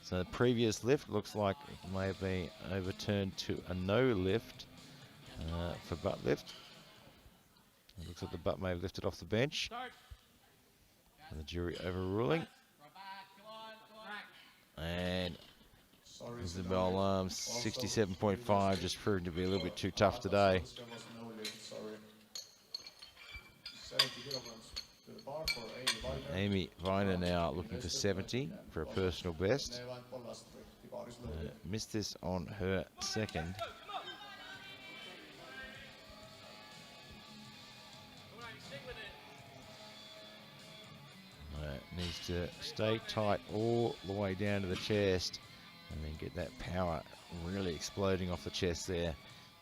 So the previous lift looks like it may have been overturned to a no lift for butt lift. It looks like the butt may have lifted off the bench. Start. And the jury overruling. And Isabel 67.5 just proved to be a little bit too tough today. Amy Viner now looking for 70 for a personal best. Missed this on her second. Needs to stay tight all the way down to the chest and then get that power really exploding off the chest there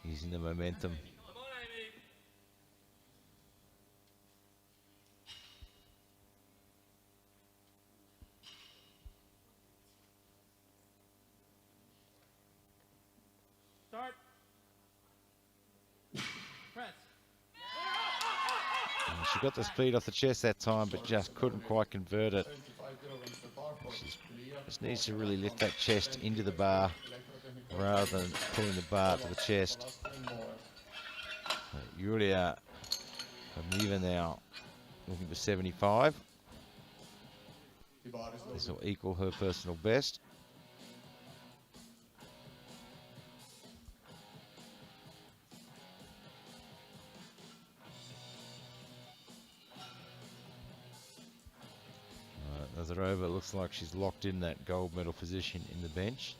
using the momentum. She got the speed off the chest that time, but just couldn't quite convert it. 75 kilograms to bar for She clear. just needs to really lift that chest into the bar rather than pulling the bar to the chest. Last 10 more. Julia Kamiva now looking for 75. The bar is This loaded. will equal her personal best. Nazarova looks like she's locked in that gold medal position in the bench.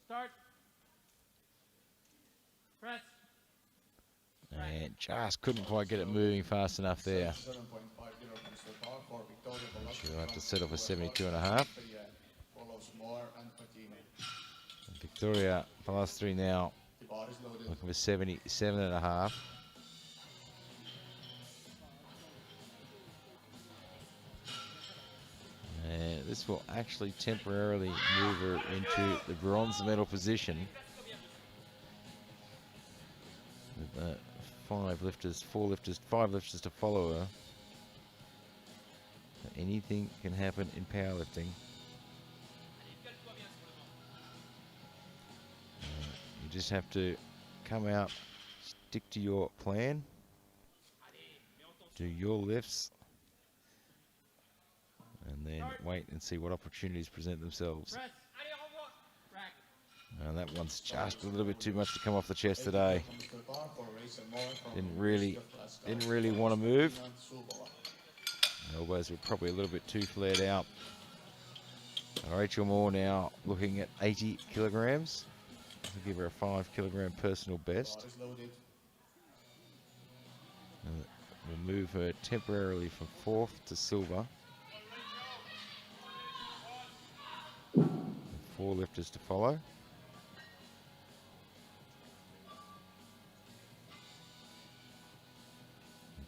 Start. Press. And just couldn't quite get it moving fast enough there. 7.5 kilograms to bar for Victoria Velasquez She'll have to from settle for US 72 and a Powerlifting. half. Follows Moore and Patina. Victoria Palastri now The bar is loaded. looking for 77 and a half. And this will actually temporarily move her into the bronze medal position. With five lifters to follow her. Anything can happen in powerlifting. You just have to come out, stick to your plan, do your lifts, and then wait and see what opportunities present themselves. Press. Allez, renvoie. Rack. And that one's just a little bit too much to come off the chest today. Didn't really want to move. Elbows were probably a little bit too flared out. Rachel Moore now looking at 80 kilograms. We'll give her a 5 kilogram personal best. And we'll move her temporarily from fourth to silver. And 4 lifters to follow.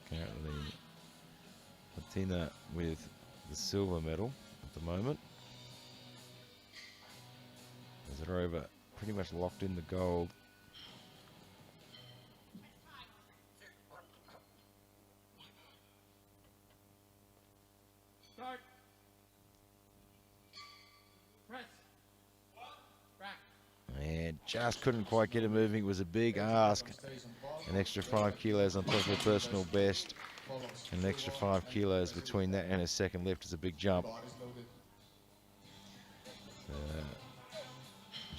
Currently, Patina with the silver medal at the moment. Nazarova pretty much locked in the gold. Start. Press. Rack. And just couldn't quite get it moving. It was a big ask. An extra 5 kilos on top of her personal best. An extra 5 kilos between that and her second lift is a big jump.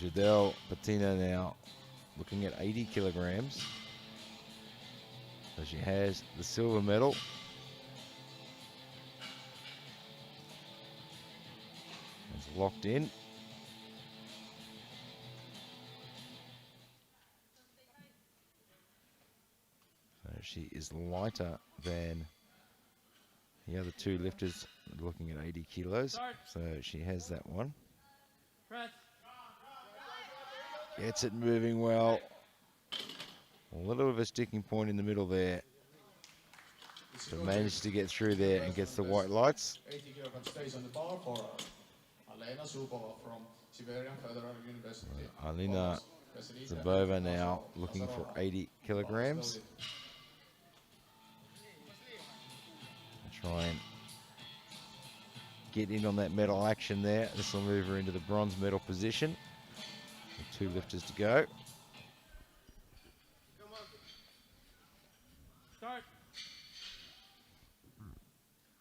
Jadelle Patina now looking at 80 kilograms. So she has the silver medal. It's locked in. So she is lighter than the other 2 lifters looking at 80 kilos. So she has that one. Press. Gets it moving well. A little of a sticking point in the middle there. So manages to get through there and gets the white lights. 80 kilograms stays on the bar for Alena Zubova from Siberian Federal University. Alina Zubova now looking for 80 kilograms. Try and get in on that medal action there. This will move her into the bronze medal position. With 2 lifters to go. Start.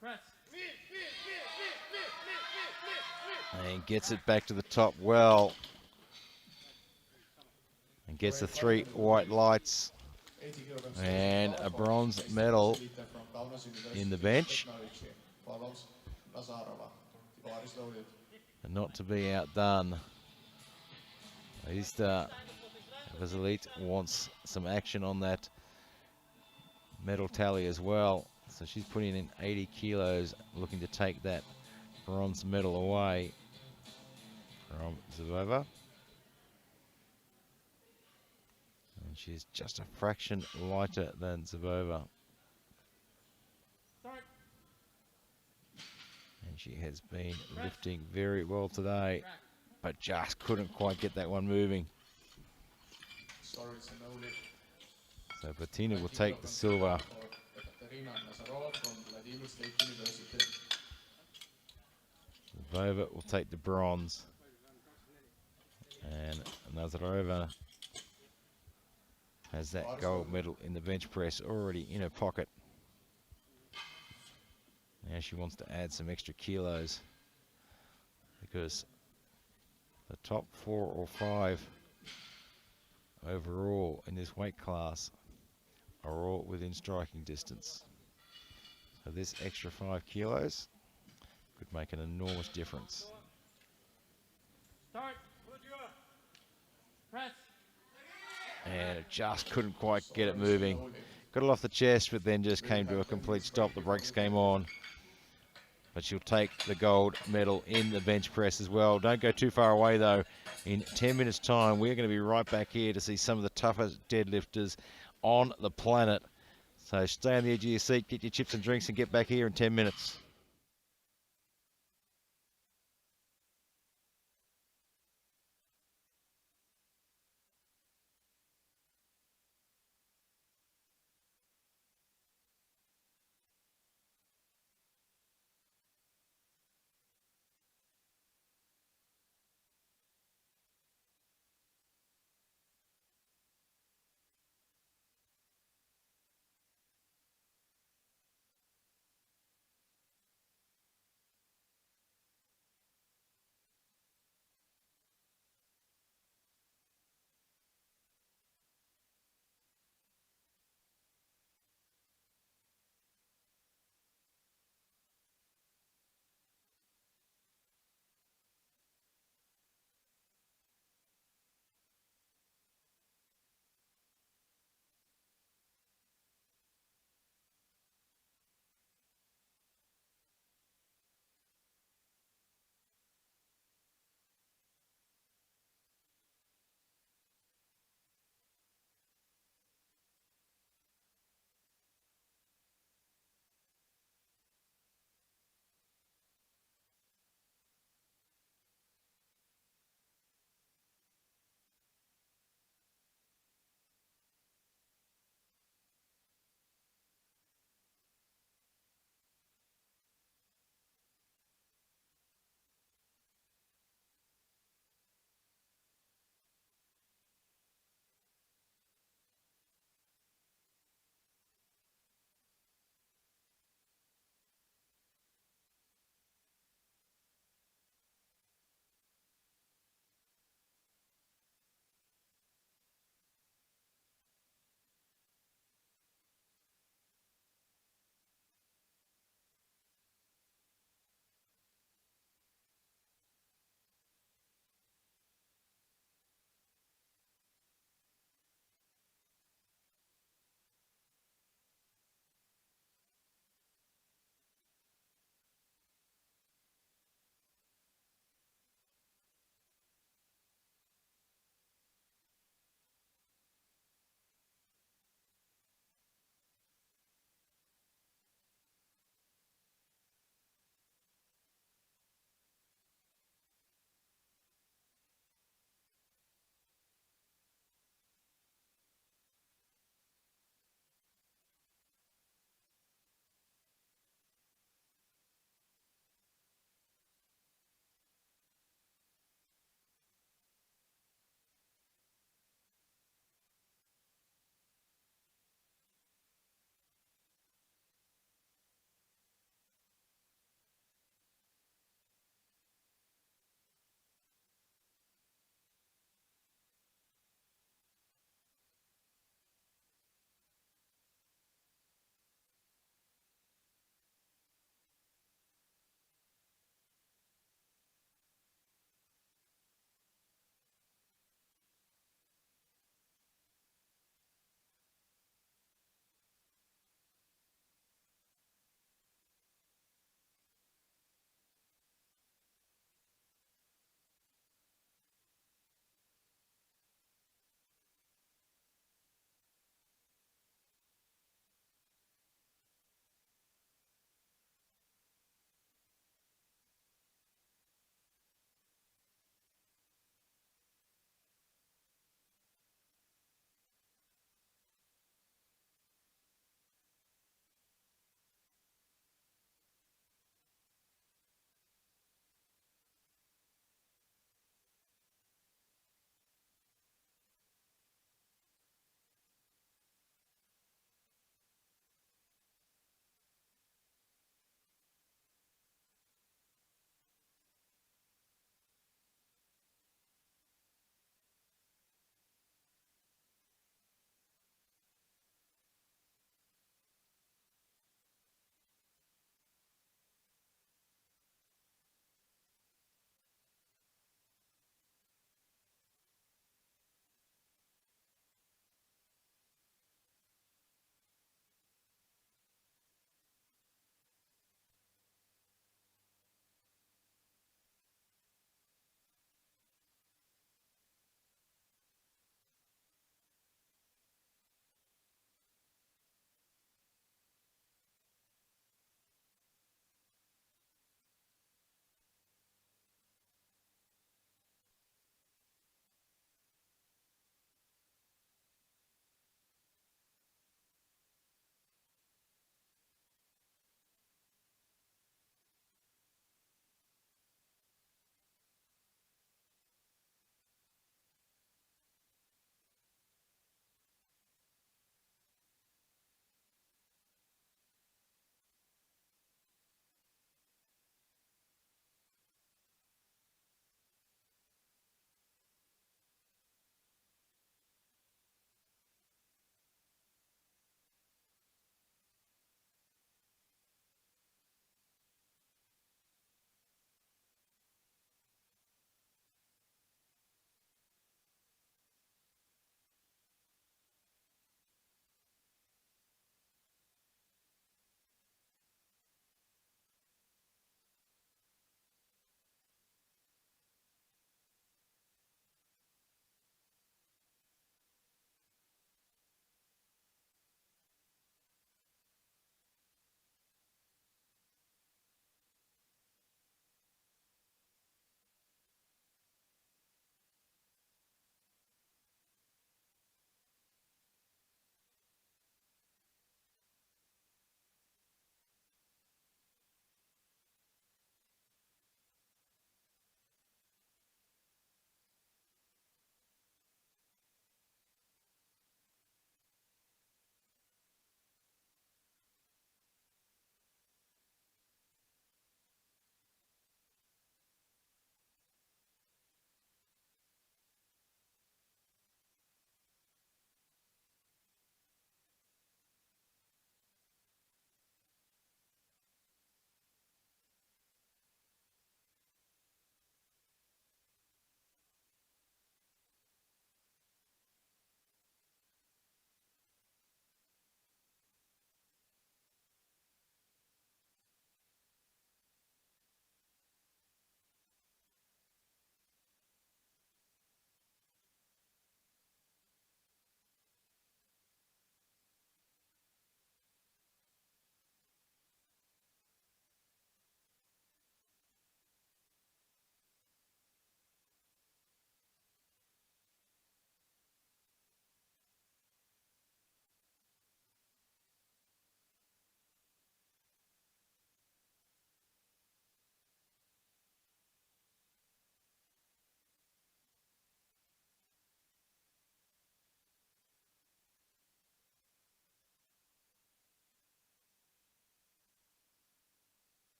Press. And gets it back to the top well. And gets the 3 white lights. And a bronze medal in the bench. And not to be outdone, Aista Vasilite wants some action on that medal tally as well. So she's putting in 80 kilos, looking to take that bronze medal away from Zubova. And she's just a fraction lighter than Zubova. Start. And She has been lifting very well today, but just couldn't quite get that one moving. Sorry, it's a no lift. So Bettina will take the silver. For Ekaterina Nazarova from Vladimir State University. Vova will take the bronze. And Nazarova has that gold medal in the bench press already in her pocket. Now she wants to add some extra kilos because the top 4 or 5 overall in this weight class are all within striking distance. So this extra 5 kilos could make an enormous difference. Start. Press. And it just couldn't quite get it moving. Got it off the chest, but then just came to a complete stop. The brakes came on. But she'll take the gold medal in the bench press as well. Don't go too far away, though. In 10 minutes' time, we're going to be right back here to see some of the toughest deadlifters on the planet. So stay on the edge of your seat, get your chips and drinks, and get back here in 10 minutes.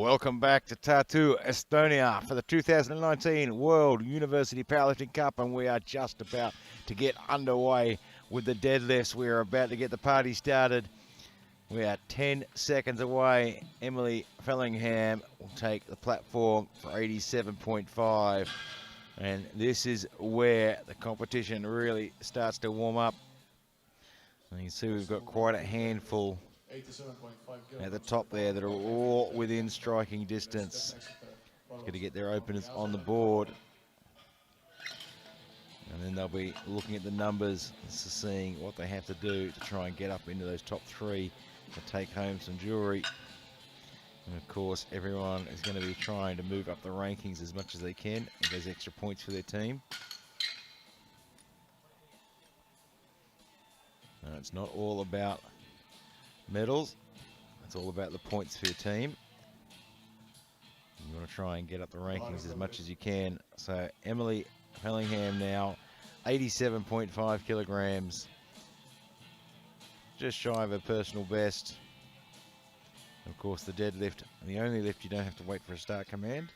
Welcome back to Tartu, Estonia for the 2019 World University Powerlifting Cup, and we are just about to get underway with the deadlifts. We are about to get the party started. We are 10 seconds away. Emily Fellingham will take the platform for 87.5, and this is where the competition really starts to warm up. And you can see we've got quite a handful at the top there that are all within striking distance. Got to get their openers on the board, and then they'll be looking at the numbers, seeing what they have to do to try and get up into those top three to take home some jewelry. And of course, everyone is going to be trying to move up the rankings as much as they can and those extra points for their team. And it's not all about medals. It's all about the points for your team. You want to try and get up the rankings as much as you can. So Emily Fellingham now, 87.5 kilograms. Just shy of her personal best. Of course, the deadlift, the only lift you don't have to wait for a start command.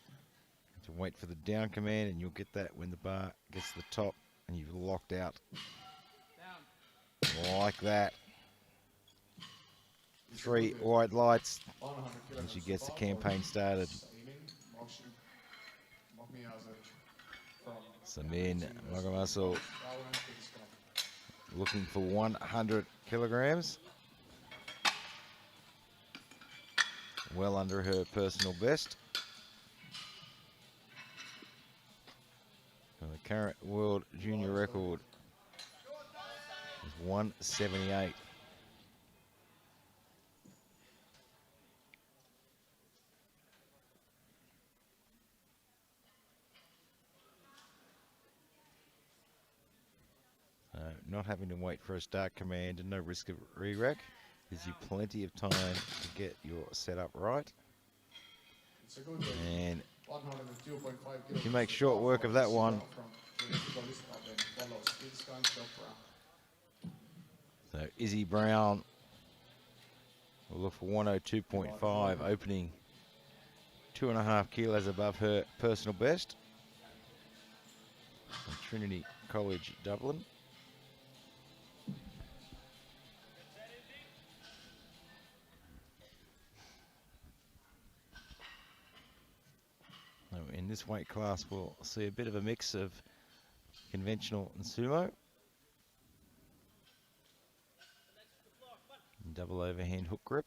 You have to wait for the down command, and you'll get that when the bar gets to the top and you've locked out. Down. Like that. 3 white lights and she gets the campaign started. Samin Magamasel looking for 100 kilograms. Well under her personal best. And the current world junior record is 178. Not having to wait for a start command and no risk of re-rack gives you plenty of time to get your setup right. And if you make short work of that one, so Izzy Brown will look for 102.5, opening 2.5 kilos above her personal best from Trinity College, Dublin. In this weight class, we'll see a bit of a mix of conventional and sumo. Double overhand hook grip.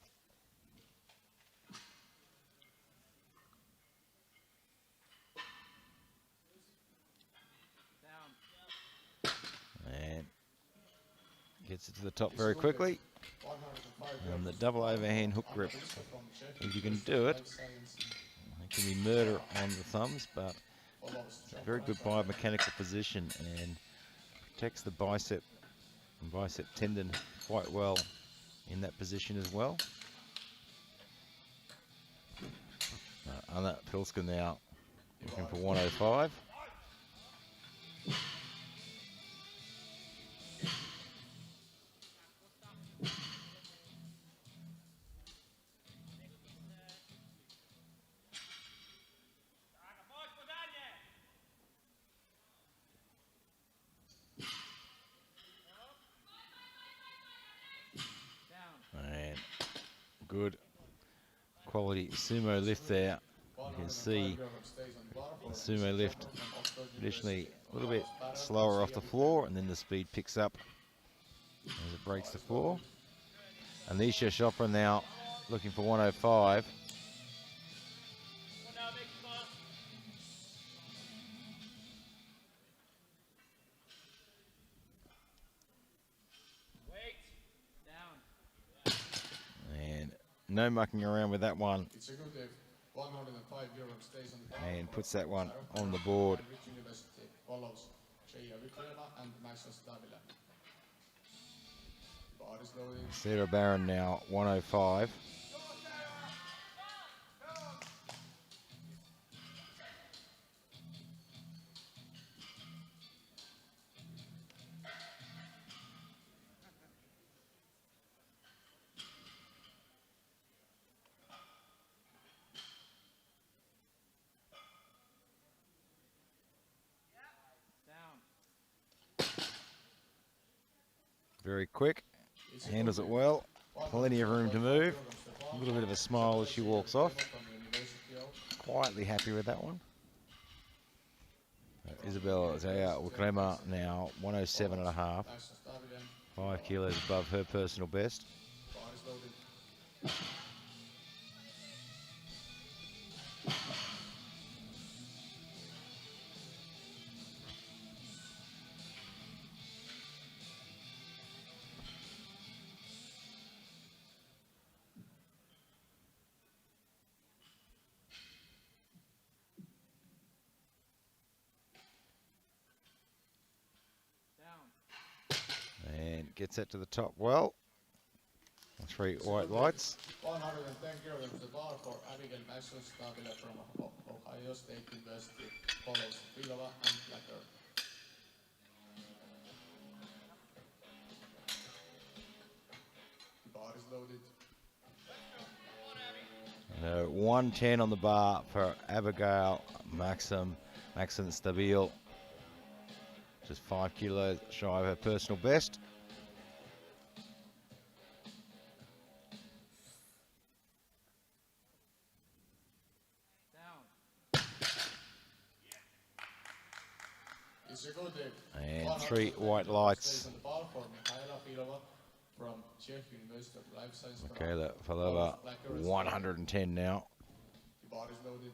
And gets it to the top very quickly. And the double overhand hook grip, if you can do it, it can be murder on the thumbs, but a very good biomechanical position and protects the bicep and bicep tendon quite well in that position as well. Anna Pilska now looking for 105. And good quality sumo lift there. You can see the sumo lift traditionally a little bit slower off the floor, and then the speed picks up as it breaks the floor. Anisha Chopra now looking for 105. And no mucking around with that one. And puts that one on the board. Sarah Barron now 105. very quick, It's a handles good it lift. well, plenty of room to 100.5 move. kilograms to A bar. little bit of a smile as she walks off. From University of Quietly happy with that one. Isabella is out. Ukrema now 107 and a half. Nice and start again. 5 kilos above her personal best. Bar is loaded. And gets that to the top well. 3 white lights. 110 kilograms to bar for Abigail Maxwell-Stabile from Ohio State University. Follows Vilova and Blacker. The bar is loaded. 110 on the bar for Abigail Maxwell-Stabile. Just 5 kilos shy of her personal best. It's a good lift. And 3 white lights. Stays on the bar for Mikhaila Vilova from Czech University of Life Science. Mikhaila Vilova, 110 now. The bar is loaded.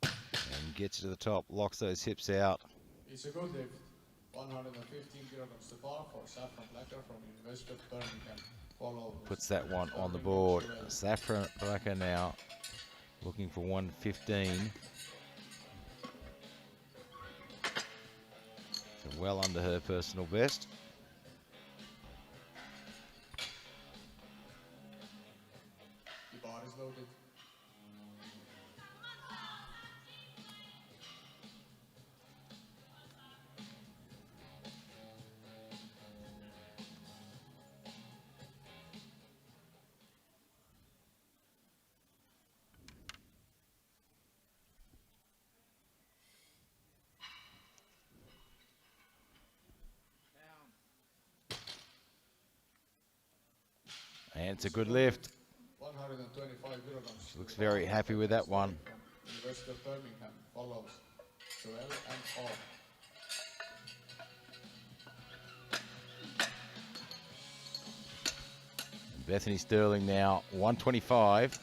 And gets to the top, locks those hips out. It's a good lift. 115 kilograms to bar for Saffron Blacker from University of Birmingham. Follows. Puts that one on the board. Saffron Blacker now looking for 115. So well under her personal best. The bar is loaded. And it's a good lift. 125 kilograms. She looks very happy with that one. University of Birmingham follows. Joel and all. Bethany Sterling now 125.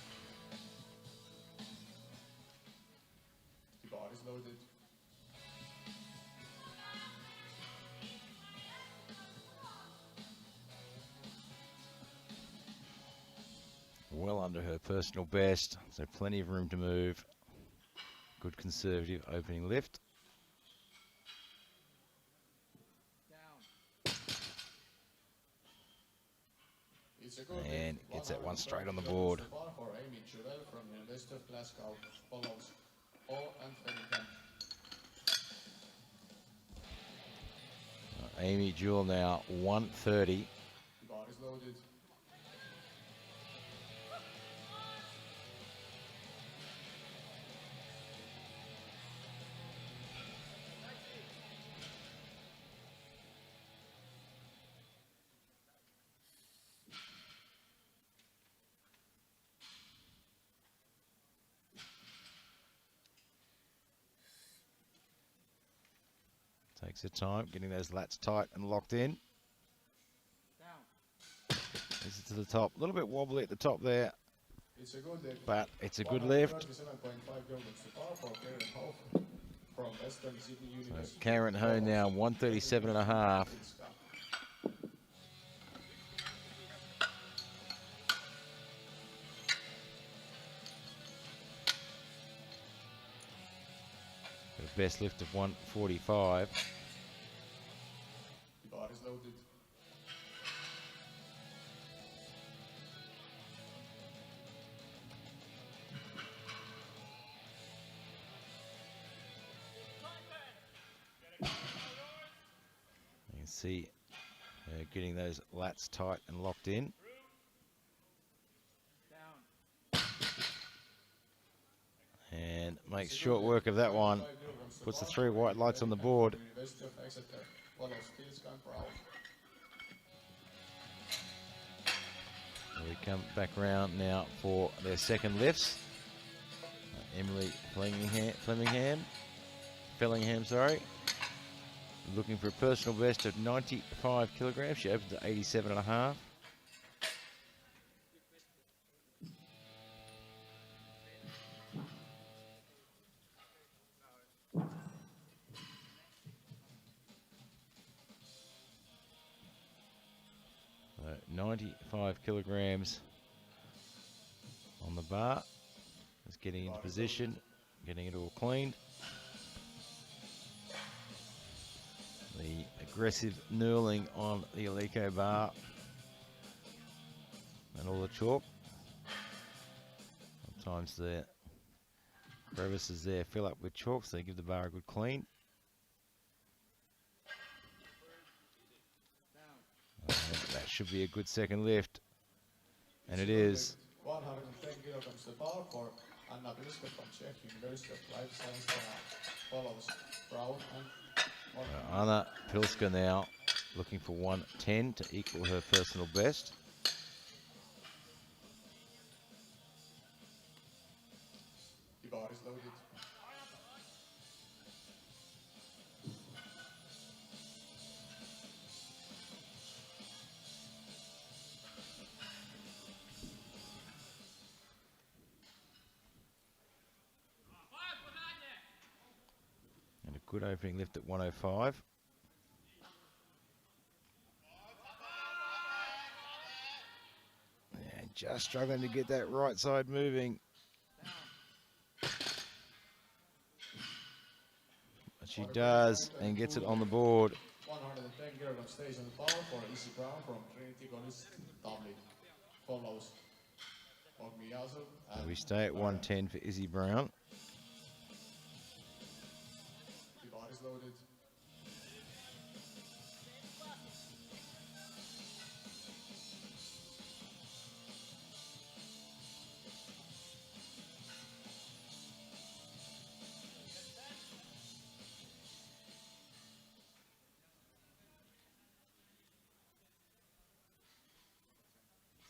The bar is loaded. Well under her personal best, so plenty of room to move. Good conservative opening lift. It's a good And lift. gets that one straight on the 112 board. kilograms to bar for Amy Joel from University of Glasgow. Follows. All and Birmingham. Amy Jewell now 130. The bar is loaded. Takes her time getting those lats tight and locked in. This is to the top. A little bit wobbly at the top there, It's a good lift. but it's a good lift. 37.5 kilograms to bar for Karen Hoff from Western Sydney So University. Karen Ho now 137 and a half. The best lift of 145. The bar is loaded. see getting those lats tight and locked in. And makes short work of that one. Puts the 3 white lights on the board. We come back around now for their second lifts. Emily Fellingham, sorry. Looking for a personal best of 95 kilograms. She opens at 87.5. So 95 kilograms on the bar. Just getting into position, getting it all cleaned. The aggressive knurling on the Eleiko bar and all the chalk. Sometimes the crevices there fill up with chalk, so they give the bar a good clean. That should be a good second lift, and it is. 110 kilograms the bar for Anna Pilska from Czech University of Life Science follows Brown and Anna Pilska now looking for 110 to equal her personal best. The bar is loaded. And a good opening lift at 105. And just struggling to get that right side moving. But she does and gets it on the board. 110 kilograms stays on the bar for Izzy Brown from Trinity College Dublin. Follows Ogmiyazo. So we stay at 110 for Izzy Brown. The bar is loaded.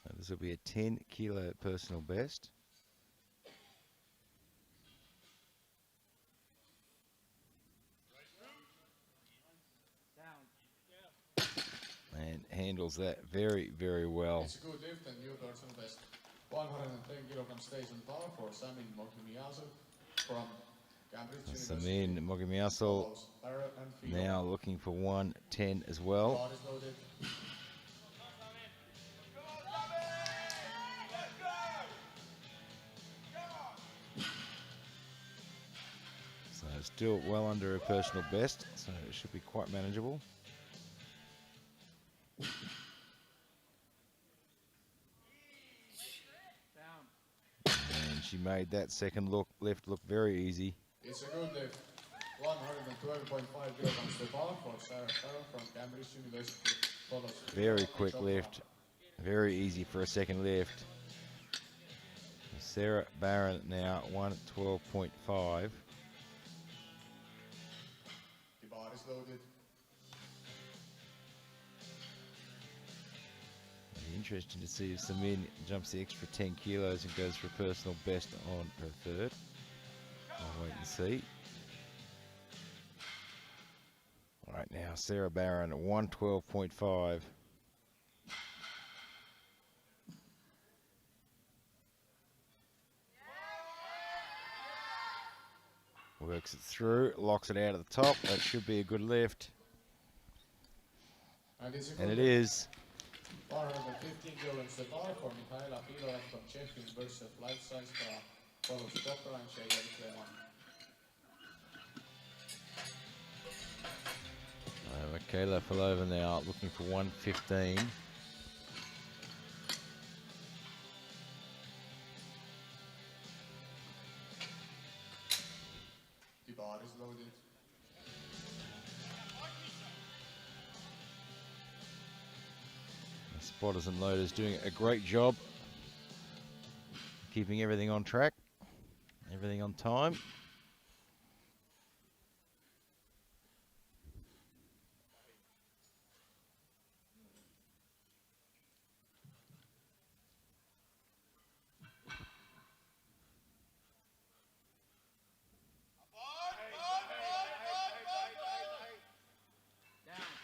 So this will be a 10 kilo personal best. And handles that very, very well. It's a good lift and new personal best. 110 kilograms stays on bar for Samin Mogimiyazo from Cambridge University. Samin Mogimiyaso Follows Barra and Field. now looking for 110 as The well. bar is loaded. So still well under her personal best, so it should be quite manageable. And she made that second lift look very easy. It's a good lift. 112.5 kilograms the bar for Sarah Farrell from Cambridge University. Follows Very quick lift, very easy for a second lift. Sarah Barron now 112.5. The bar is loaded. Interesting to see if Samin jumps the extra 10 kilos and goes for a personal best on her third. I'll wait and see. All right, now Sarah Barron at 112.5. Works it through, locks it out at the top. That should be a good lift. And it's a And good it lift. is. 115 kilograms the bar for Mihaela Filova from Czech University of Life Science. Follows Dr. and Shaya Kleman. Michaela Filova now looking for 115. The bar is loaded. spotters and loaders doing a great job keeping everything on track, everything on time.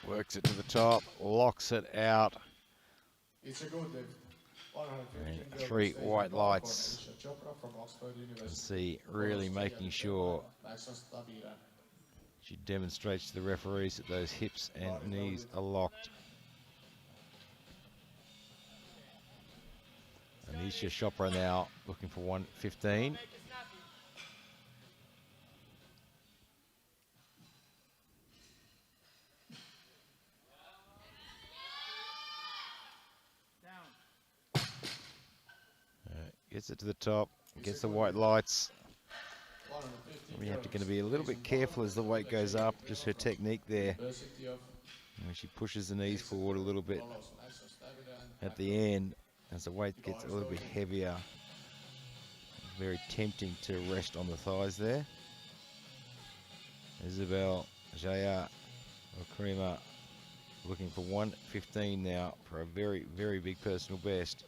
Works it to the top, locks it out. It's a good lift. 115 And 3 kilograms, white bar for lights. Alicia Chopra from Oxford You University. can see really making sure Stabila. she demonstrates to the referees that those hips and knees are locked. Anisha Chopra now looking for 115. Gets it to the top, gets the white lights. We have to going to be a little bit careful as the weight goes up, just her technique there. When she pushes the knees forward a little bit at the end, as the weight gets a little bit heavier. It's very tempting to rest on the thighs there. Isabel Jaya Okrima looking for 115 now for a very, very big personal best.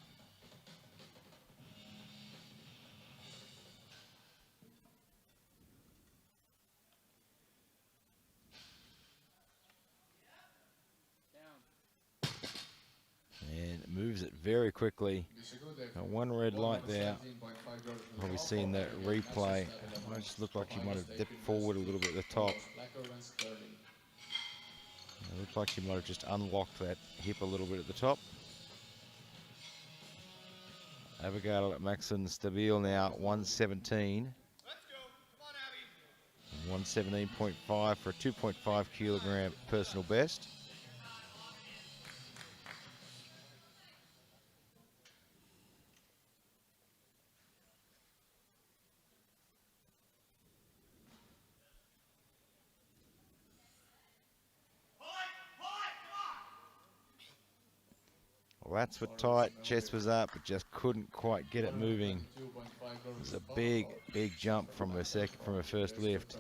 And moves it very quickly. One red light there. Probably seeing that replay. It just looked like she might have dipped forward a little bit at the top. It looked like she might have just unlocked that hip a little bit at the top. Abigail Maxon Stabile now 117. 117.5 for a 2.5 kilogram personal best. Lats were tight, chest was up, but just couldn't quite get it moving. It was a big, big jump from her first lift.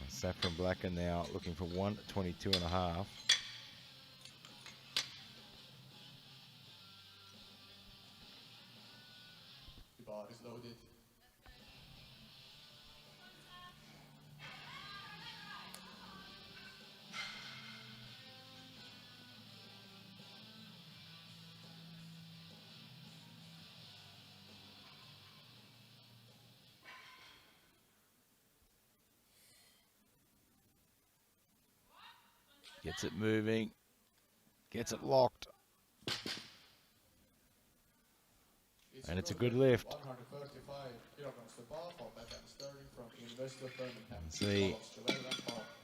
Saffron Blacker now looking for 122.5. The bar is loaded. Gets it moving, gets it locked. And it's a good lift. 135 kilograms the bar for Beth Sterling from University of Birmingham. See,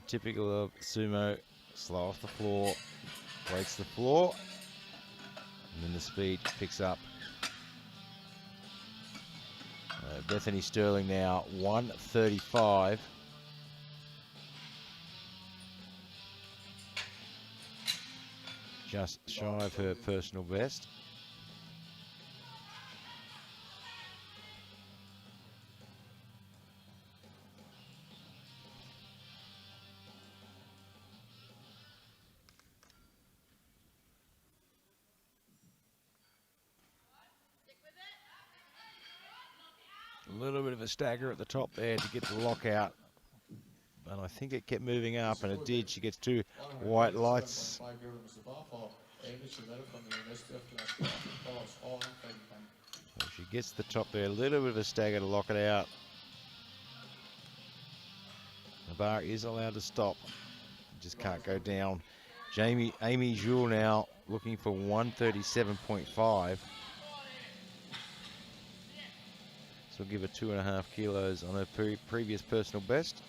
typical of sumo, slow off the floor, breaks the floor, and then the speed picks up. Bethany Sterling now 135. Just shy of her personal best. A little bit of a stagger at the top there to get the lockout. And I think it kept moving up, and it did. She gets 2 white lights. So she gets to the top there, a little bit of a stagger to lock it out. The bar is allowed to stop. Just can't go down. Amy Jules now looking for 137.5. So we'll give her 2.5 kilos on her previous personal best.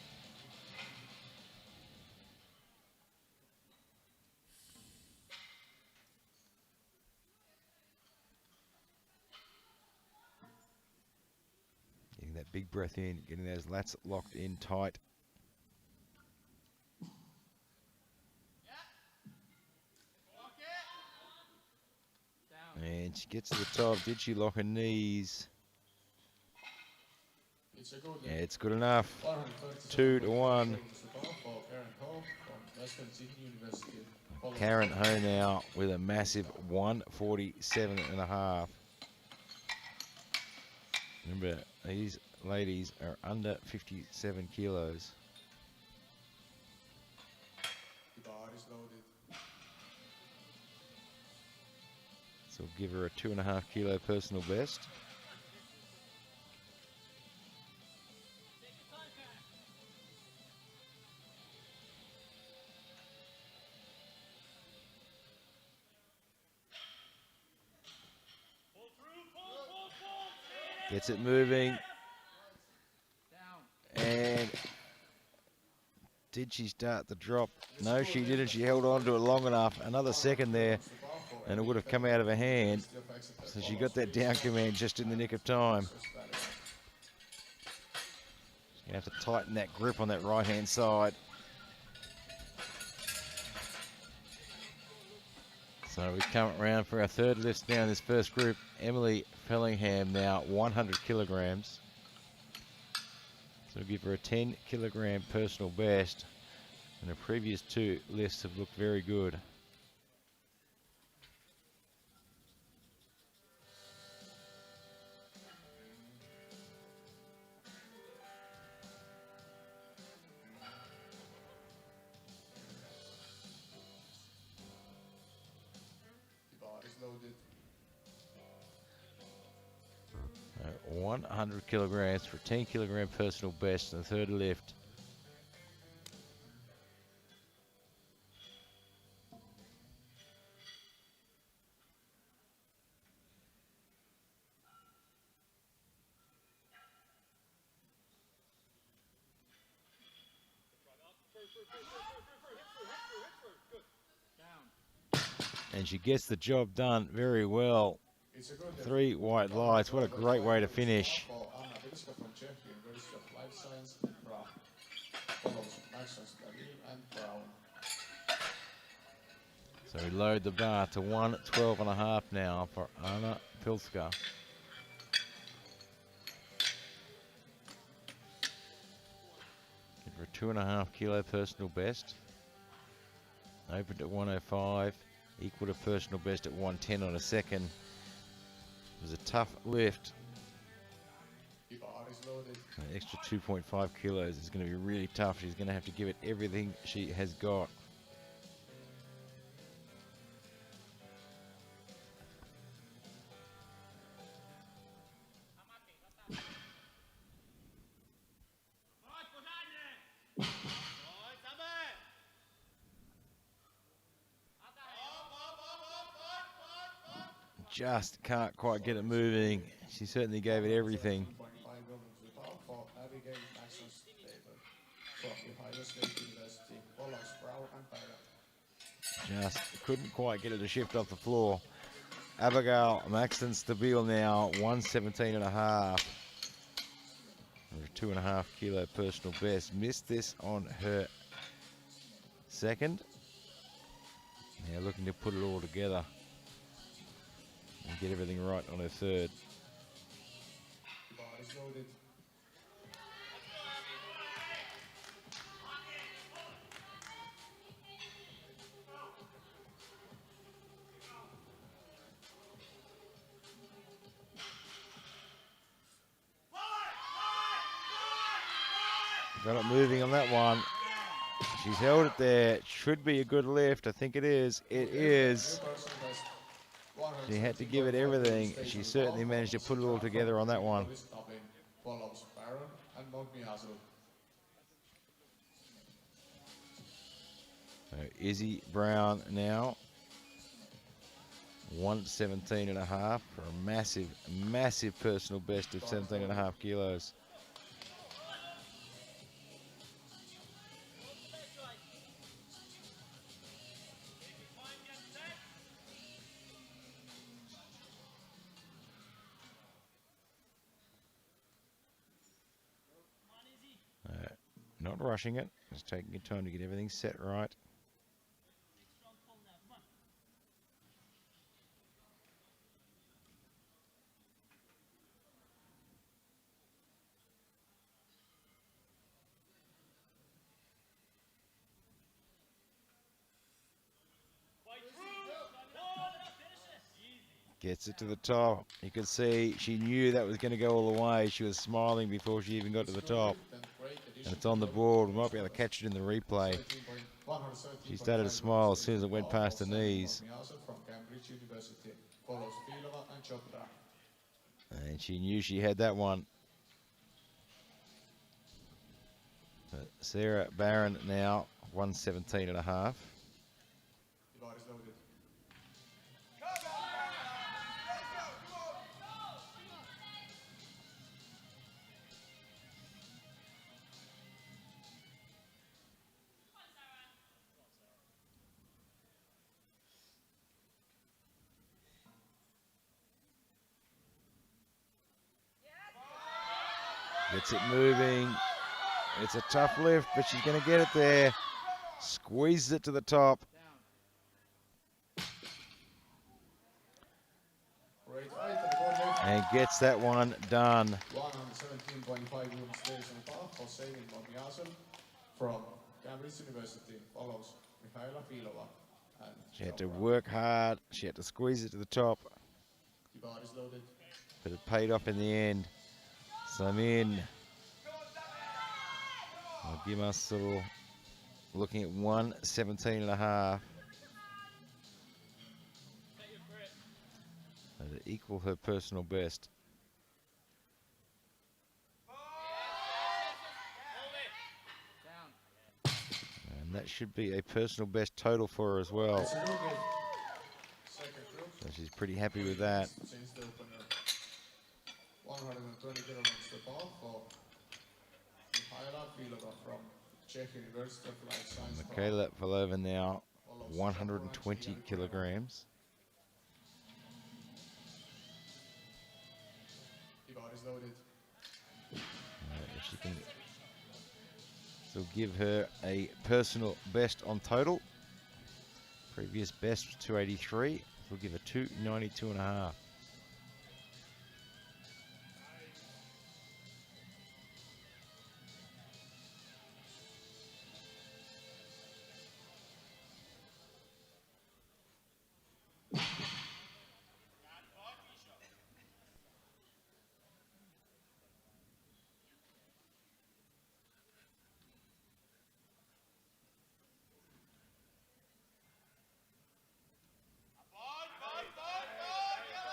Getting that big breath in, getting those lats locked in tight. And she gets to the top. Did she lock her knees? It's a good Yeah, it's good enough. 137 2 to 1. for Karen Ho from Western Sydney University. Follows Karen Ho now with a massive 147.5. Remember, these ladies are under 57 kilos. the bar is loaded. So we'll give her a 2.5 kilo personal best. Gets it moving. And did she start the drop? No, she didn't. She held on to it long enough. Another second there, and it would have come out of her hand. So she got that down command just in the nick of time. She's going to have to tighten that grip on that right-hand side. So we come around for our third lift now in this first group. Emily Fellingham now 100 kilograms. So we'll give her a 10 kilogram personal best. And the previous 2 lifts have looked very good. The bar is loaded. 100 kilograms for 10 kilogram personal best in the third lift. And she gets the job done very well. It's a good 3 white lights. What a great way to finish. for Anna Vilska from Czech University of Life Science in Prague. Follows Maxon Stavil and Brown. So we load the bar to 112.5 now for Anna Vilska. Give her a 2.5 kilo personal best. Opened at 105. Equal to personal best at 110 on a second. It was a tough lift. The bar is loaded. An extra 2.5 kilos is going to be really tough. She's going to have to give it everything she has got. Just can't quite get it moving. She certainly gave it everything. 1.5 going to the bar for Abigail Maxon Stavil from Ohio State University. Follows Brown and Barrett. Just couldn't quite get it to shift off the floor. Abigail Maxton Stabile now 117.5. 2.5 kilo personal best. Missed this on her second. Now looking to put it all together and get everything right on her third. The bar is loaded. Got it moving on that one. She's held it there. It should be a good lift. I think it is. It is. She had to give it everything. She certainly managed to put it all together on that one. Follows Baron and Mogniazzo. So Izzy Brown now 117.5 for a massive, massive personal best of 17.5 kilos. Not rushing it, just taking your time to get everything set right. Gets it to the top. You can see she knew that was going to go all the way. She was smiling before she even got to the top. And it's on the board. We might be able to catch it in the replay. She started to smile as soon as it went past her knees. And she knew she had that one. But Sarah Barron now, 117.5. Gets it moving. It's a tough lift, but she's going to get it there. Squeezes it to the top. And gets that one done. 117.5 from Cambridge University follows Mihaela Filova. She had to work hard. She had to squeeze it to the top. But it paid off in the end. So I'm in. I'll give us looking at 117.5. To equal her personal best. And that should be a personal best total for her as well. So she's pretty happy with that. 120 kilograms to bar for Mihaela Filova from Czech University of Life Science. Mihaela Filova now 120 kilograms. Loaded. If she can still give her a personal best on total. Previous best was 283. We'll give her 292.5.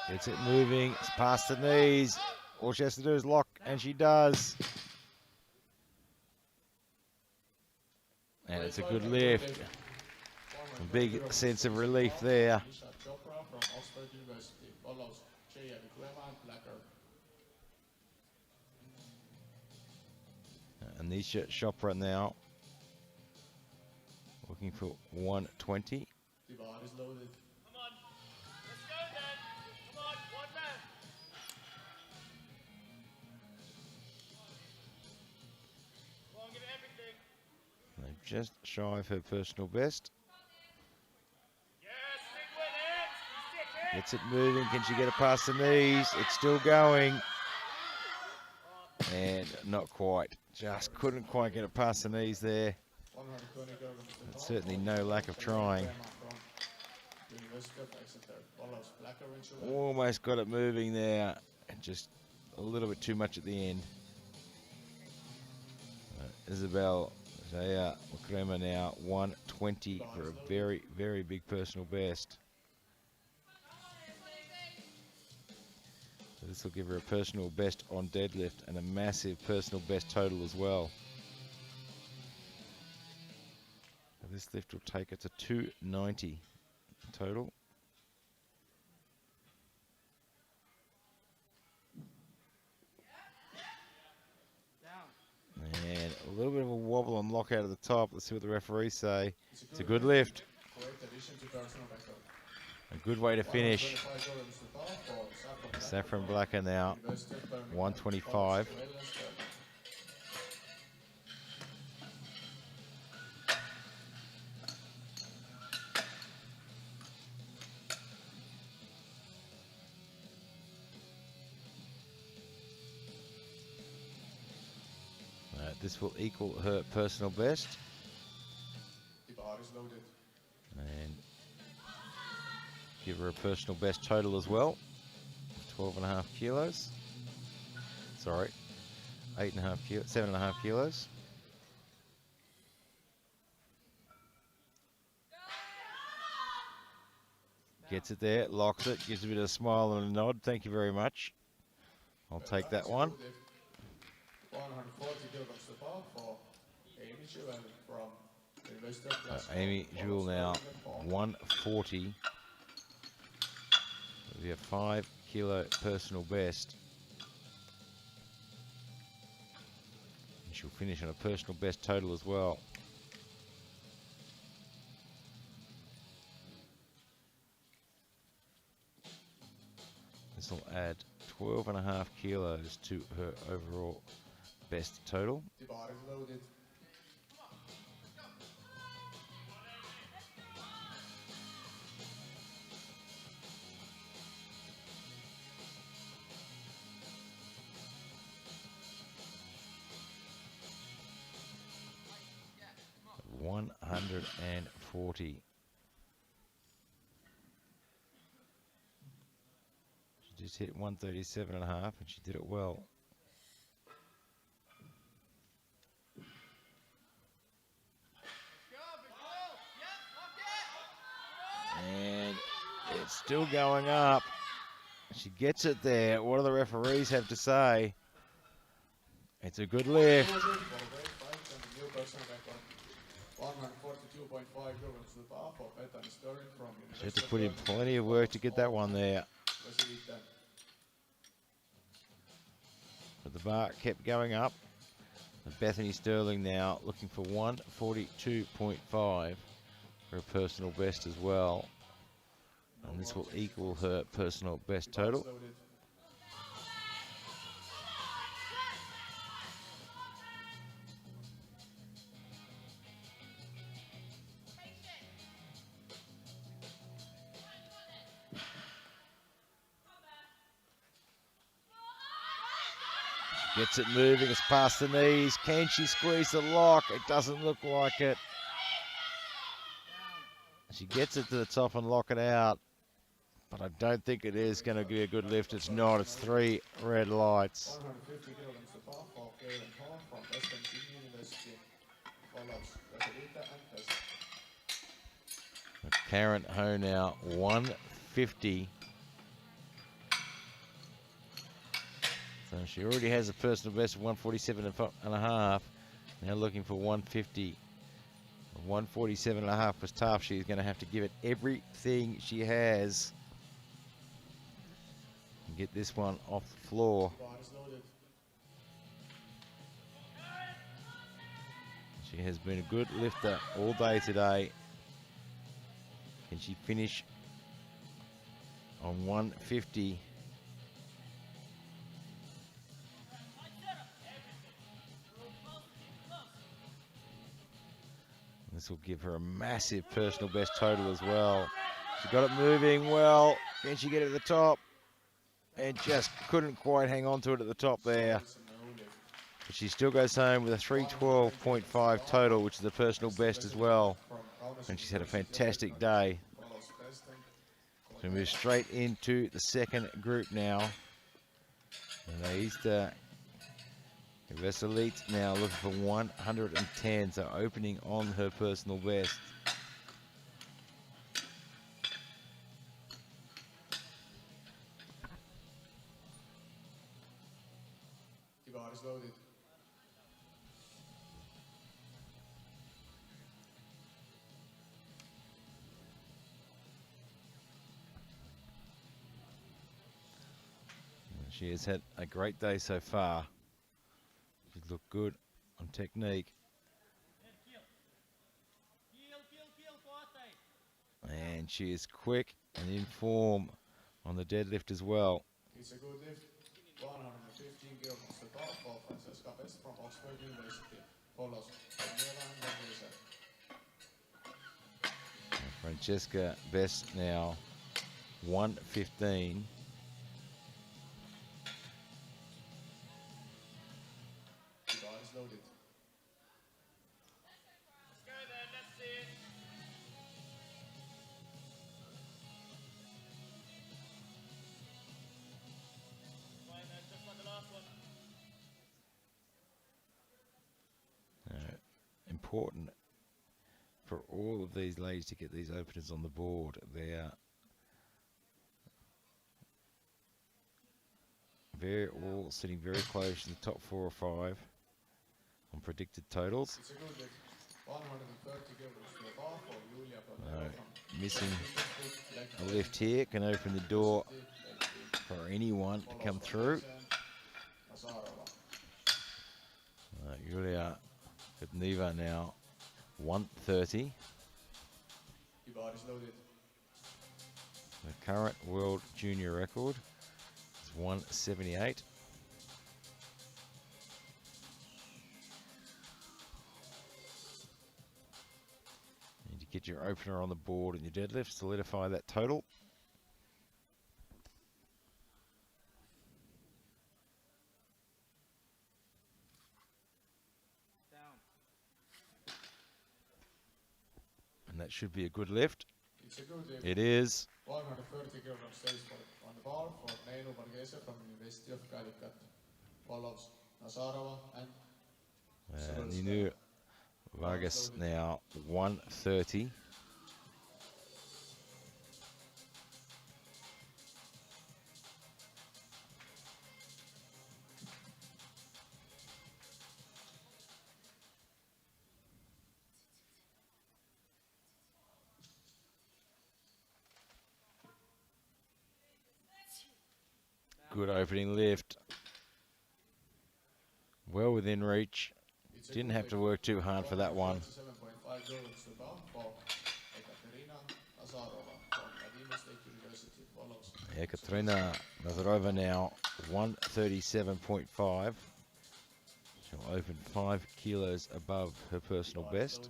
Gets it moving, it's past the knees. All she has to do is lock, and she does. And it's a good lift. A big sense of relief there. Anisha Chopra now looking for 120. Just shy of her personal best. Gets it moving. Can she get it past the knees? It's still going. And not quite. Just couldn't quite get it past the knees there. But certainly no lack of trying. Almost got it moving there. And just a little bit too much at the end. Isabel Zaya Mukrema now 120 for a very, very big personal best. So this will give her a personal best on deadlift and a massive personal best total as well. So this lift will take her to 290 total. And a little bit of a wobble and lock out of the top. Let's see what the referees say. It's a good lift. A good way to finish. Saffron Blacker now, 125. This will equal her personal best. And give her a personal best total as well. 12.5 kilos. Sorry, 8.5 kilos, 7.5 kilos. Gets it there, locks it, gives a bit of a smile and a nod. Thank you very much. I'll take that one. 140 kilograms to bar for Amy Jewell from the University of Glasgow. Amy Jewell now 140. It'll be a 5 kilo personal best. And she'll finish on a personal best total as well. This will add 12.5 kilos to her overall best total. The bar is loaded. Yeah. 140. She just hit 137.5 and she did it well. And it's still going up. She gets it there. What do the referees have to say? It's a good lift. 142.5 kilograms to the bar for Bethany Sterling from She had to put in plenty of work to get that one there. But the bar kept going up. And Bethany Sterling now looking for 142.5 for a personal best as well. And this will equal her personal best total. Gets it moving, it's past the knees. Can she squeeze the lock? It doesn't look like it. She gets it to the top and lock it out. But I don't think it is going to be a good lift. It's not. It's 3 red lights. 150 kilograms to bar for Karen Hall from Western University. Follows Rosarita and Tess. Karen Ho now 150. So she already has a personal best of 147.5. Now looking for 150. 147.5 was tough. She's going to have to give it everything she has and get this one off the floor. She has been a good lifter all day today. Can she finish on 150? This will give her a massive personal best total as well. She got it moving well. Can she get it at the top? And just couldn't quite hang on to it at the top there. But she still goes home with a 312.5 total, which is a personal best as well. And she's had a fantastic day. So we move straight into the second group now. And these Veselite now looking for 110, so opening on her personal best. The bar is loaded. She has had a great day so far. She's looked good on technique. And she is quick and in form on the deadlift as well. It's a good lift. 115 kilograms to bar for Francesca Best from Oxford University. Follows Daniela and Francesca Best now 115. The bar is loaded. Let's go then, let's see it. important for all of these ladies to get these openers on the board. They're all sitting very close to the top 4 or 5 on predicted totals. It's a good lift. 130 kilograms to the bar for Julia from Missing a lift here can open the door for anyone to come through. Julia Petneva now 130. The current world junior record is 178. Need to get your opener on the board and your deadlift, solidify that total. And that should be a good lift. It's a good lift. It is. 130 kilograms stays on the bar for Neinu Varghese from University of Calicut. Follows Nazarova and Ninu Vargas now 130. Good opening lift. Well within reach. Didn't have to work too hard for that one. Ekaterina Nazarova now 137.5. She'll open 5 kilos above her personal best.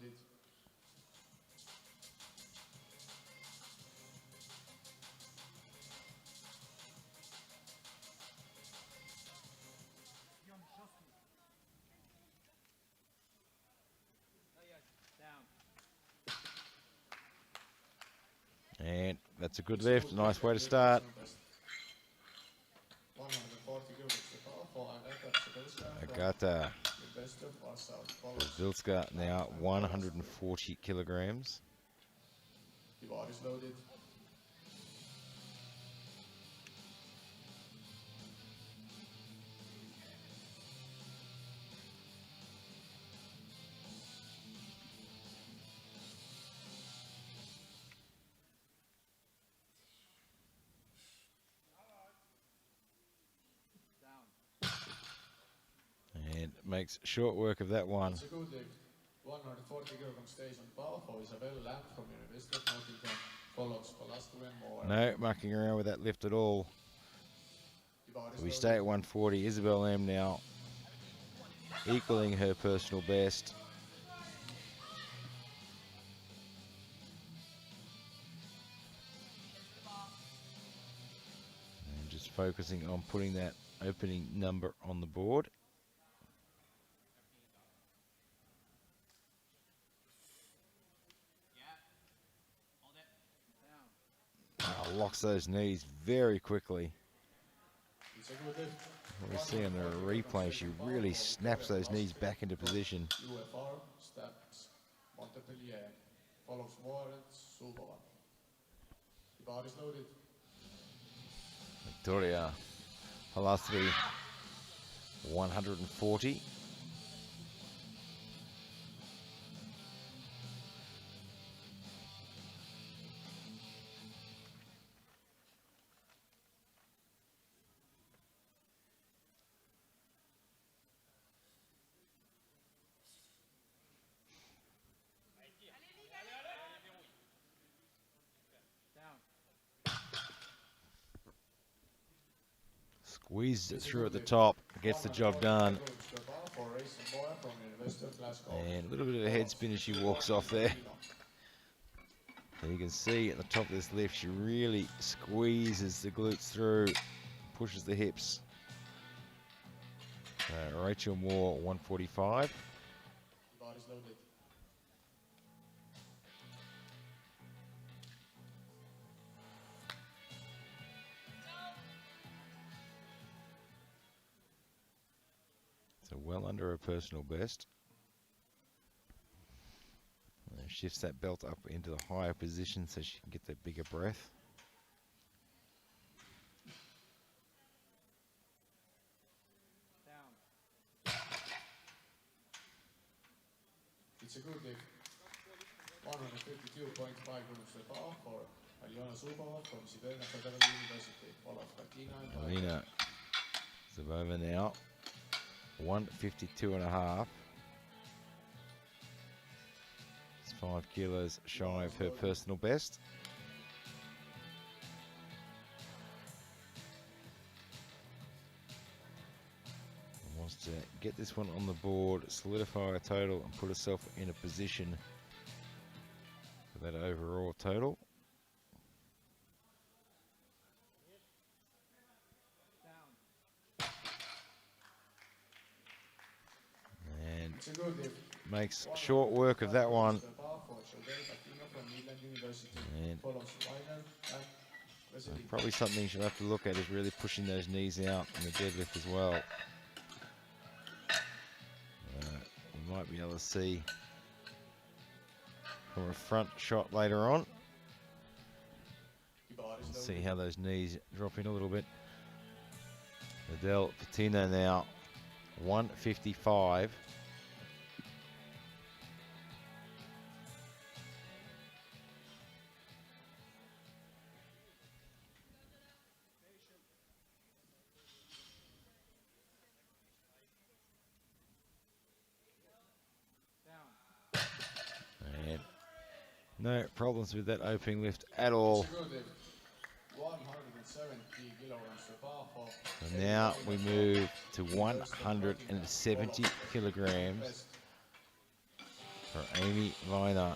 And that's a good lift. Nice way to start. Agata Vilska now 140 kilograms. And makes short work of that one. It's a good lift. 140 kilograms stays on the bar for Isabel Lamb from University of Nottingham. Follows Palastuin more. No mucking around with that lift at all. So we stay at 140. Isabel Lamb now equaling her personal best. And just focusing on putting that opening number on the board. Locks those knees very quickly. We see on the replay, she really snaps those knees back into position. UFR steps Montpellier. Follows Moritz Subova. The bar is loaded. Victoria Palastri 140. Squeezes it through at the top, gets the job done. And a little bit of a head spin as she walks off there. And you can see at the top of this lift, she really squeezes the glutes through, pushes the hips. Rachel Moore, 145. So well under her personal best. Shifts that belt up into the higher position so she can get that bigger breath. It's a good lift. 152.5 grams per bar for Aljona Zubova from Siberian Federal University, followed by Tina. Alina Zubova now, 152.5. It's 5 kilos shy of her personal best. Wants to get this one on the board, solidify a total, and put herself in a position for that overall total. And makes short work of that one. And probably something she'll have to look at is really pushing those knees out in the deadlift as well. We might be able to see from a front shot later on. Let's see how those knees drop in a little bit. Adele Patino now, 155. And no problems with that opening lift at all. And now we move to 170 kilograms for Amy Viner.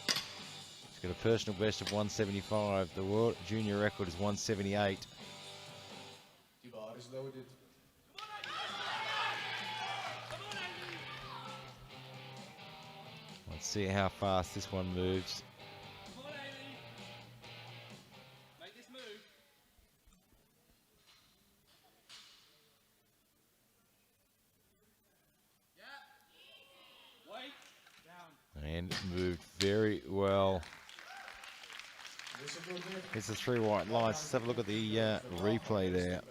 She's got a personal best of 175. The world junior record is 178. The bar is loaded. Let's see how fast this one moves. Come on, Amy. Make this move. Yeah. Wait. Down. And moved very well. It's the 3 white lines. Let's have a look at the replay there.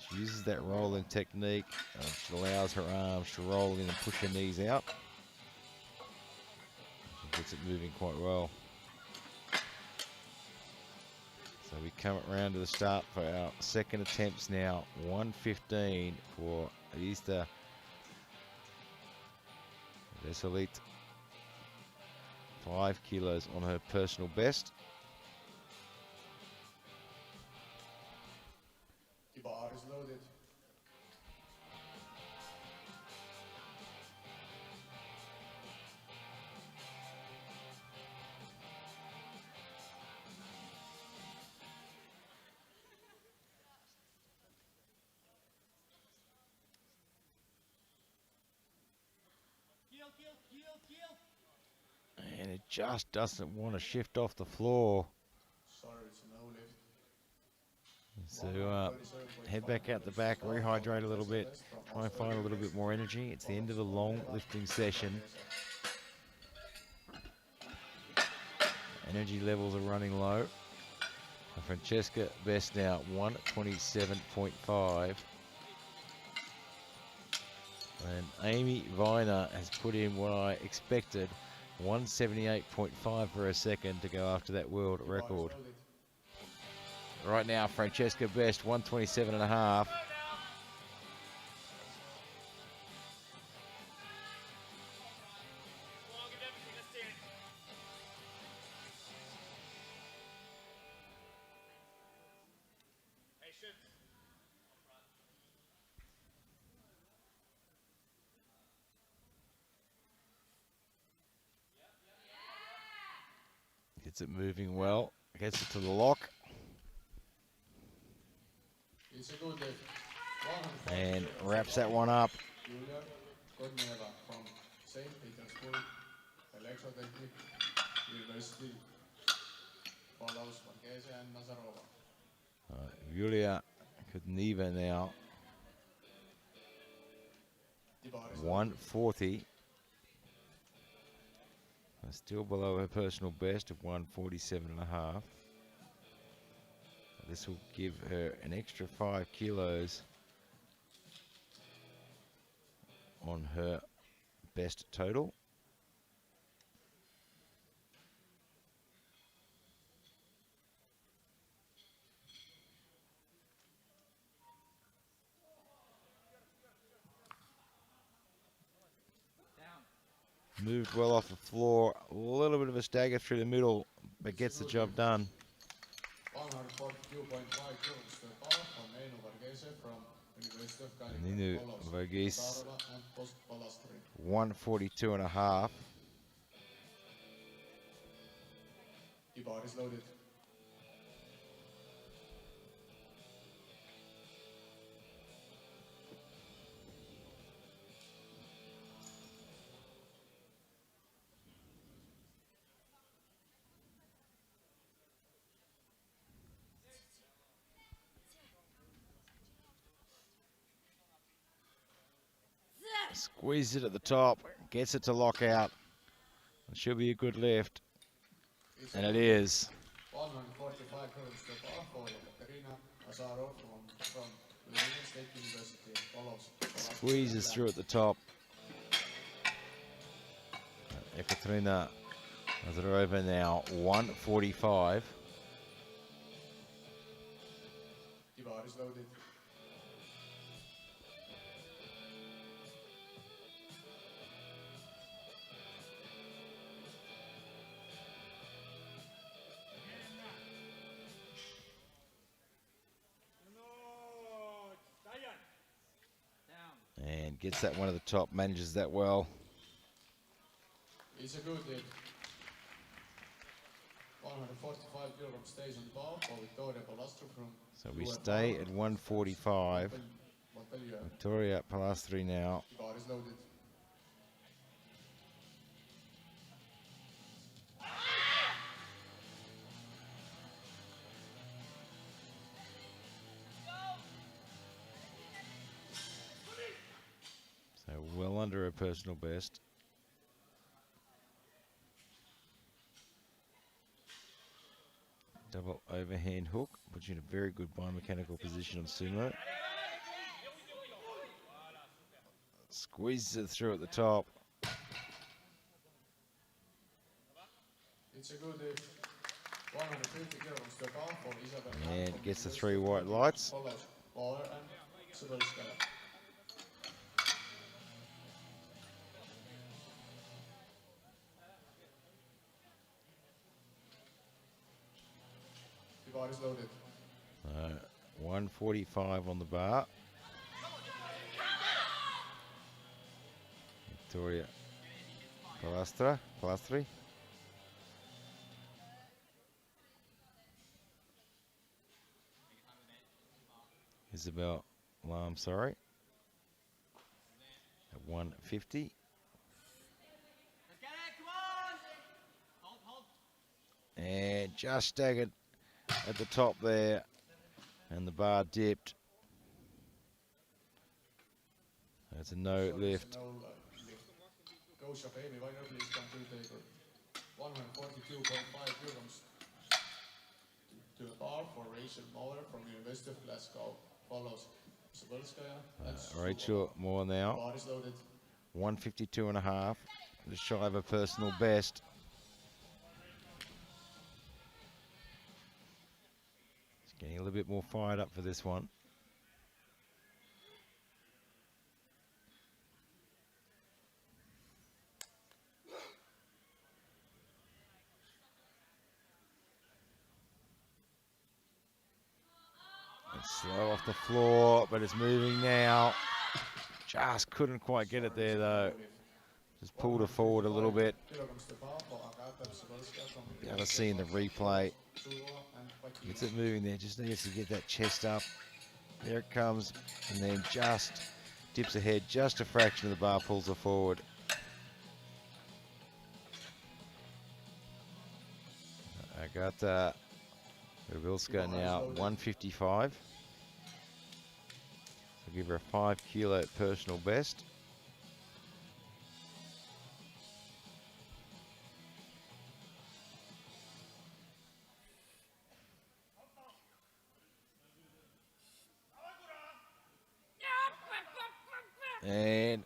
She uses that rolling technique, which allows her arms to roll in and push her knees out. She gets it moving quite well. So we come around to the start for our second attempts now. 1:15 for Easter Veselit. 5 kilos on her personal best. The bar is loaded. And it just doesn't want to shift off the floor. Sorry, it's a no lift. So head back out the back, rehydrate a little bit, try and find a little bit more energy. It's the end of the long lifting session. Energy levels are running low. And Francesca Best now 127.5. And Amy Viner has put in what I expected, 178.5 for a second to go after that world record. Right now, Francesca Best, 127.5. Gets it moving well, gets it to the lock. It's a good lift. And wraps that one up. Julia Korneva from St. Petersburg Electrotechnic University follows Marquesa and Nazarova. Yulia Kudneva now. 140. Still below her personal best of 147.5. This will give her an extra 5 kilos on her best total. Moved well off the floor, a little bit of a stagger through the middle, but gets the job done. 142.5 kilograms to the bar from Neinu Varghese from University of California. Ninu Follows Varghese, Tatarova and Post-Palastri. 142.5. The bar is loaded. Squeezes it at the top, gets it to lock out. It should be a good lift, and it is. 145 kilograms to the bar for Katerina Azarov from Lenin State University. Follows Squeezes through at the top. Ekaterina Azarova now 145. The bar is loaded. And gets that one at the top, manages that well. It's a good hit. 145 kilograms stays on the bar for Victoria Palastri from. So we stay at 145. Montpellier. Victoria Palastri now. The bar is loaded. So well under her personal best. Double overhand hook, puts you in a very good biomechanical position on sumo. Squeezes it through at the top. It's a good hit. 150 kilograms to the bar for Isabel. And gets the 3 white lights. Follows Bauer and Sibelskaya. The bar is loaded. 145 on the bar. Victoria Palastri. Isabel Lam, sorry. At 150. And just staggered at the top there, and the bar dipped. That's a no lift. No lift. Coach of Amy Weiner, please come to the table. 142.5 kilograms to the bar for Rachel Moller from University of Glasgow. Follows Sibelskaya and Rachel Moore now. Bar is loaded. 152.5, just shy of a personal best. Just getting a little bit more fired up for this one. It's slow off the floor, but it's moving now. Just couldn't quite get it there though. Just pulled her forward a little bit. Be able to see in the replay. Gets it moving there, just needs to get that chest up. There it comes, and then just dips ahead, just a fraction of the bar, pulls her forward. Agata Rubilska now 155. So give her a 5 kilo personal best. And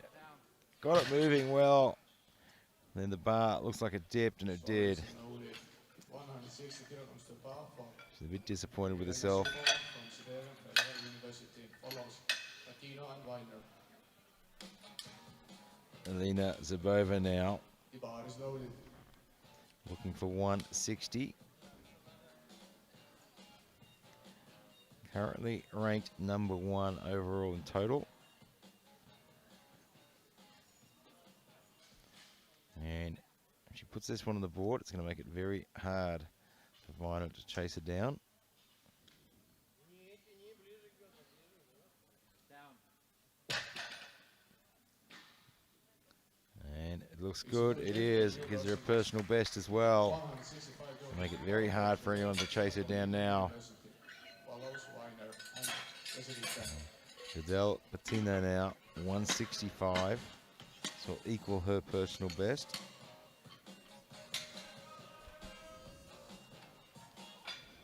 got it moving well. Then the bar looks like it dipped, and it did. 160 kilograms to bar for She's a bit disappointed with herself. from University follows Latino and Weiner. Alina Zabova now The bar is loaded. looking for 160. Currently ranked number 1 overall in total. And if she puts this one on the board, it's going to make it very hard for Viner to chase her down. And it looks good. It is. It gives her a personal best as well. It'll make it very hard for anyone to chase her down now. Fidel Patino now, 165. So equal her personal best.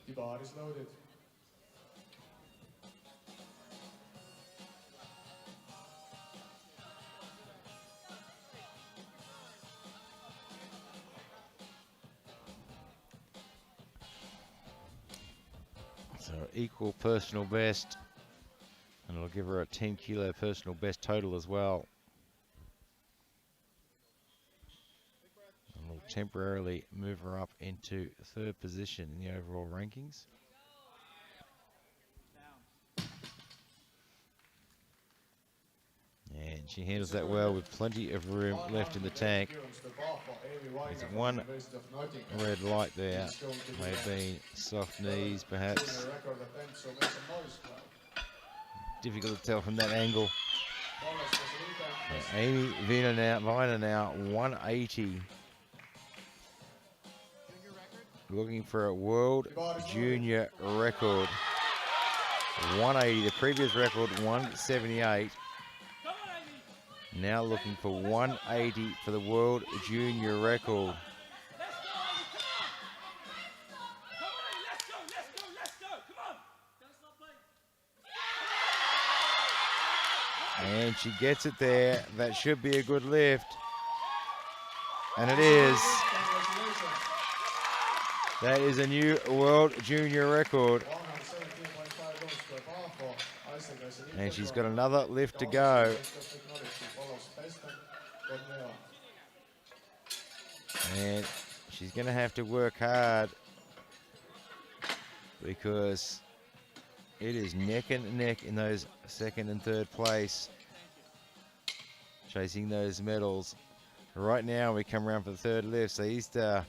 The bar is loaded. So equal personal best. And it'll give her a 10 kilo personal best total as well. And will temporarily move her up into 3rd position in the overall rankings. And she handles that well with plenty of room left in the tank. There's one red light there. May have been soft knees perhaps. Difficult to tell from that angle. Amy Viner now 180. Looking for a world junior record. 180, the previous record 178. Now looking for 180 for the world junior record. And she gets it there. That should be a good lift. And it is. That is a new world junior record. And she's got another lift to go. And she's going to have to work hard because it is neck and neck in those 2nd and 3rd place, chasing those medals. Right now, we come around for the 3rd lift. So Easter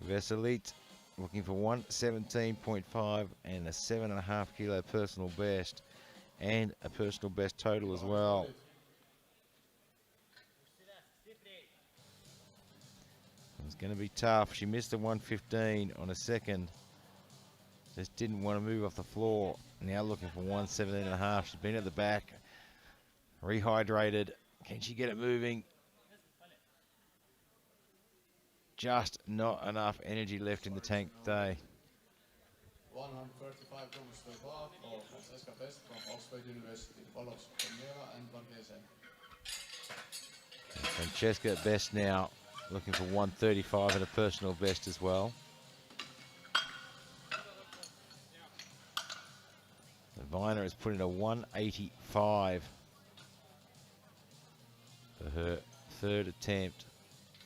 Veselit looking for 117.5 and a 7.5 kilo personal best, and a personal best total as well. It's going to be tough. She missed the 115 on a 2nd. Just didn't want to move off the floor. Now looking for 117.5. She's been at the back, rehydrated. Can she get it moving? Just not enough energy left in the tank today. 135 grams per bar for Francesca Best from Oxford University. Follows Cornera and Varghese. Francesca Best now looking for 135 and a personal best as well. Viner has put in a 185 for her 3rd attempt,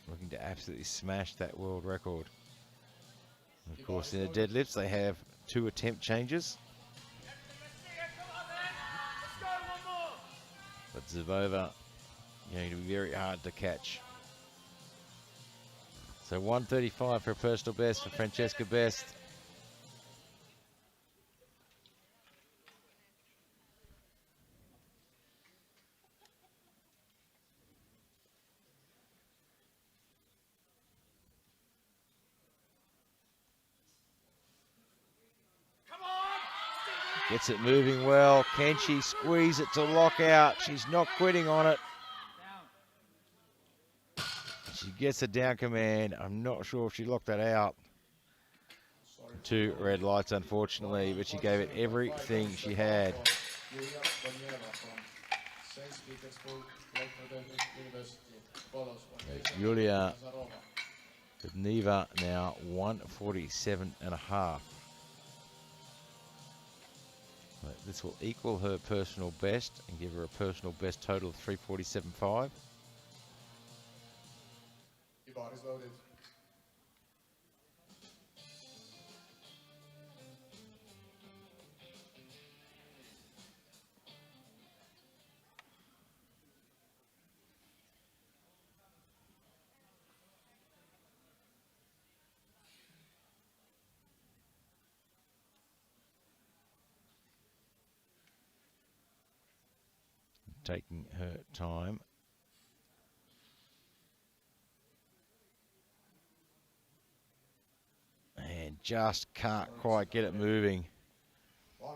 looking to absolutely smash that world record. And of course, in the deadlifts, they have 2 attempt changes. But Zabova going to be very hard to catch. So 135 for a personal best for Francesca Best. Gets it moving well. Can she squeeze it to lock out? She's not quitting on it. She gets a down command. I'm not sure if she locked that out. 2 red lights, unfortunately, but she gave it everything she had. Petersburg, University. Follows Yulia Nazarova. Neva now 147.5. This will equal her personal best and give her a personal best total of 347.5. The bar is loaded. Taking her time. And just can't quite get it moving. 147.5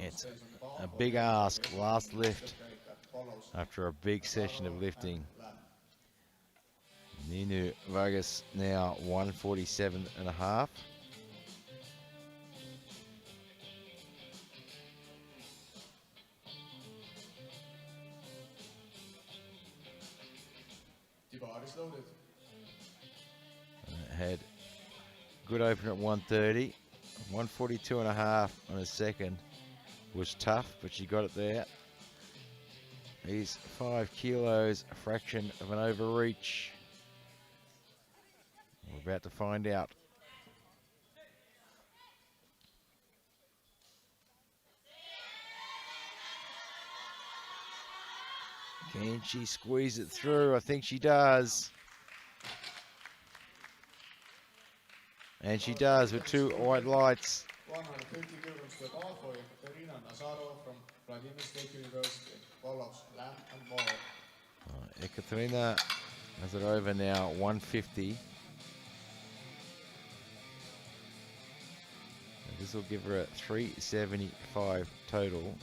It's stays on the bar. a big ask, last lift after a big session of lifting. Ninu Vargas now 147.5. The bar is loaded. Had good opener at 130. 142.5 on a second was tough, but she got it there. He's 5 kilos, a fraction of an overreach. We're about to find out. Can she squeeze it through? I think she does. And she does with 2 white lights. 150 kilograms to the bar for Ekaterina Nazarova from Vladimir State University. Follows Lamb and Moore. Ekaterina Nazarova now 150. And this will give her a 375 total,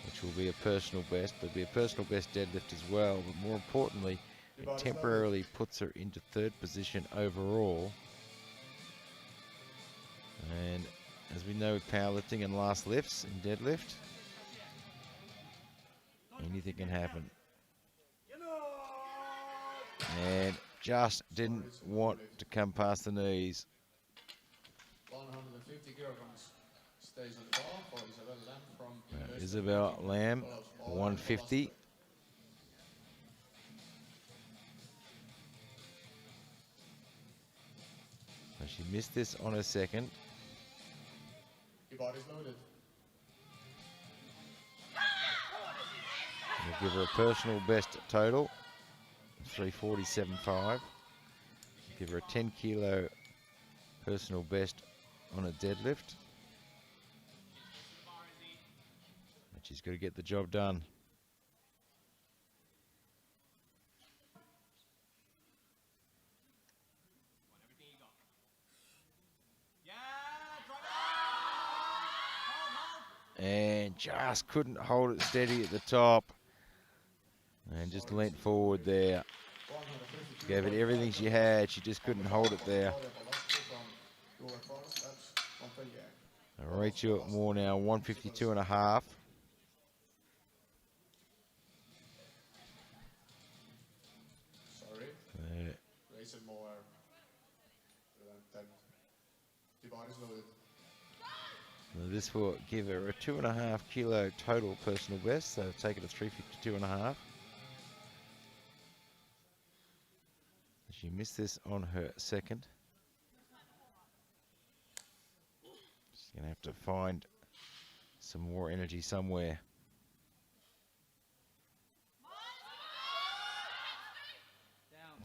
which will be a personal best. There'll be a personal best deadlift as well, but more importantly, it temporarily puts her into 3rd position overall. And as we know with powerlifting and last lifts and deadlift, anything can happen. And just didn't want to come past the knees. 150 kilograms stays on the bar for Isabel Lamb from Isabel Lamb, 150. So she missed this on her second. The bar is loaded. We'll give her a personal best total, 347.5. Give her a 10 kilo personal best on a deadlift. But she's got to get the job done. And just couldn't hold it steady at the top. And just leant forward there. Gave it everything she had. She just couldn't hold it there. Rachel Moore now 152.5. Sorry. Rachel Moore. The bar is loaded. This will give her a 2.5 kilo total personal best, so take it to 352.5. She missed this on her second. She's going to have to find some more energy somewhere.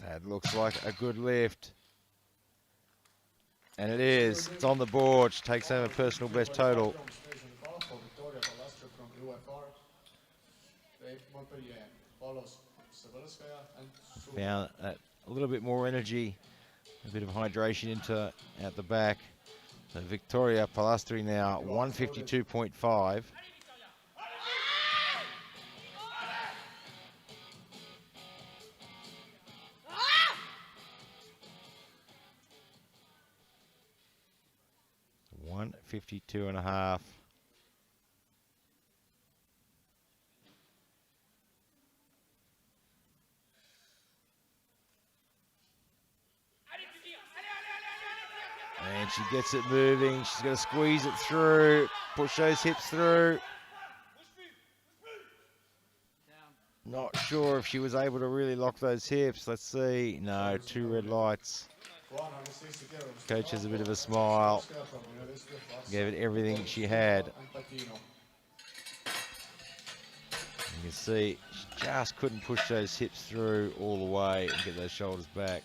That looks like a good lift. And it is. It's on the board. She takes home a personal best total. Found a little bit more energy, a bit of hydration into at the back. So Victoria Palastri now 152.5. $152.5. And she gets it moving. She's going to squeeze it through, push those hips through. Not sure if she was able to really lock those hips. Let's see. No, 2 red lights. Coach has a bit of a smile. Gave it everything she had. You can see she just couldn't push those hips through all the way and get those shoulders back.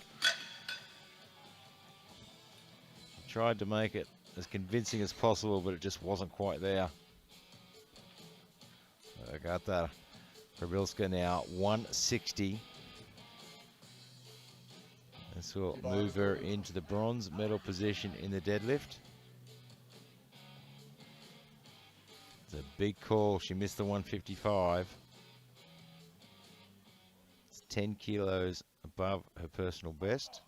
She tried to make it as convincing as possible, but it just wasn't quite there. I got that. Prabilska now 160. This will move her into the bronze medal position in the deadlift. It's a big call. She missed the 155. It's 10 kilos above her personal best.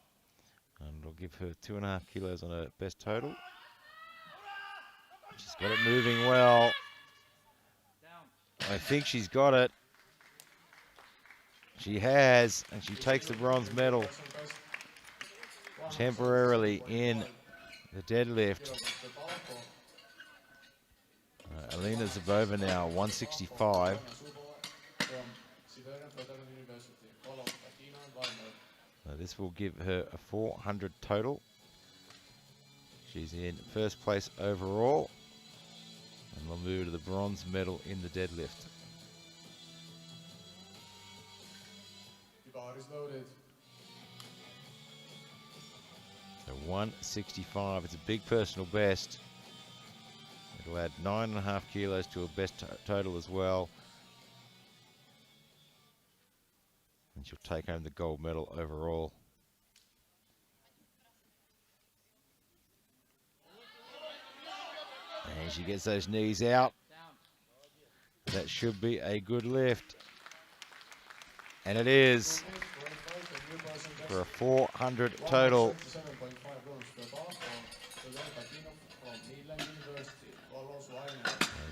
And it'll give her 2.5 kilos on her best total. She's got it moving well. I think she's got it. She has, and she takes the bronze medal temporarily in the deadlift. Alina Zabova now 165. This will give her a 400 total. She's in first place overall, and we'll move to the bronze medal in the deadlift. So 165, it's a big personal best. It'll add 9.5 kilos to her best total as well. And she'll take home the gold medal overall. And she gets those knees out. That should be a good lift. And it is. For a 400 total.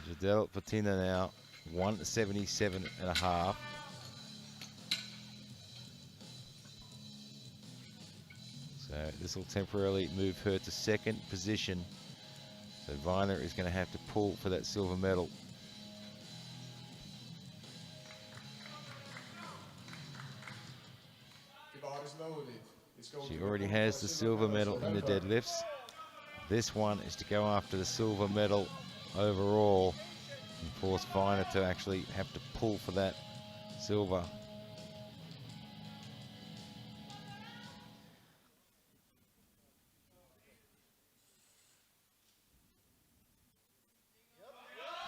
Jadel Patina now 177.5. So this will temporarily move her to second position. So Viner is going to have to pull for that silver medal. She already has the silver medal in the deadlifts. This one is to go after the silver medal overall and force Viner to actually have to pull for that silver.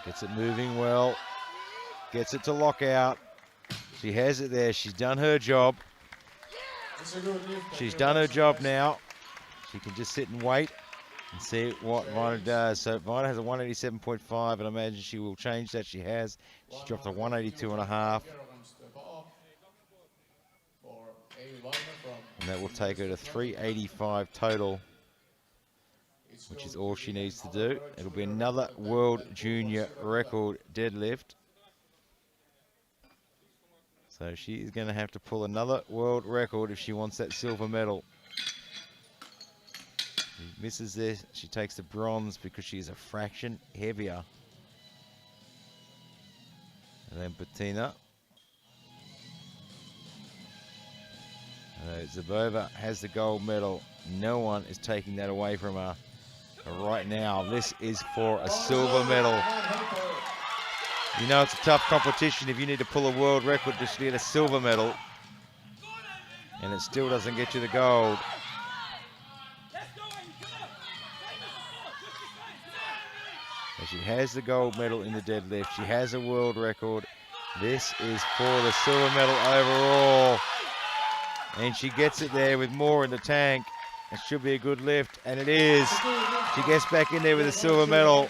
Gets it moving well. Gets it to lock out. She has it there. She's done her job. She's done her job now. She can just sit and wait and see what Viner does. So Viner has a 187.5, and I imagine she will change that. She has. She dropped a 182.5. And that will take her to 385 total, which is all she needs to do. It'll be another world junior record deadlift. So she is going to have to pull another world record if she wants that silver medal. She misses this. She takes the bronze because she's a fraction heavier. And then Patina. Zabova has the gold medal. No one is taking that away from her. But right now, this is for a silver medal. You know it's a tough competition if you need to pull a world record just to get a silver medal. And it still doesn't get you the gold. So she has the gold medal in the deadlift. She has a world record. This is for the silver medal overall. And she gets it there with more in the tank. It should be a good lift, and it is. She gets back in there with a silver medal.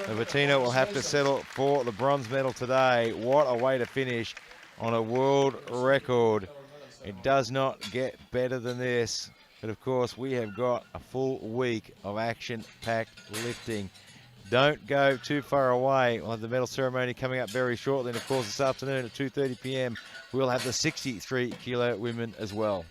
And Bettina will have to settle for the bronze medal today. What a way to finish on a world record. It does not get better than this. But of course, we have got a full week of action-packed lifting. Don't go too far away. We'll have the medal ceremony coming up very shortly. And of course, this afternoon at 2:30 p.m., we'll have the 63 kilo women as well.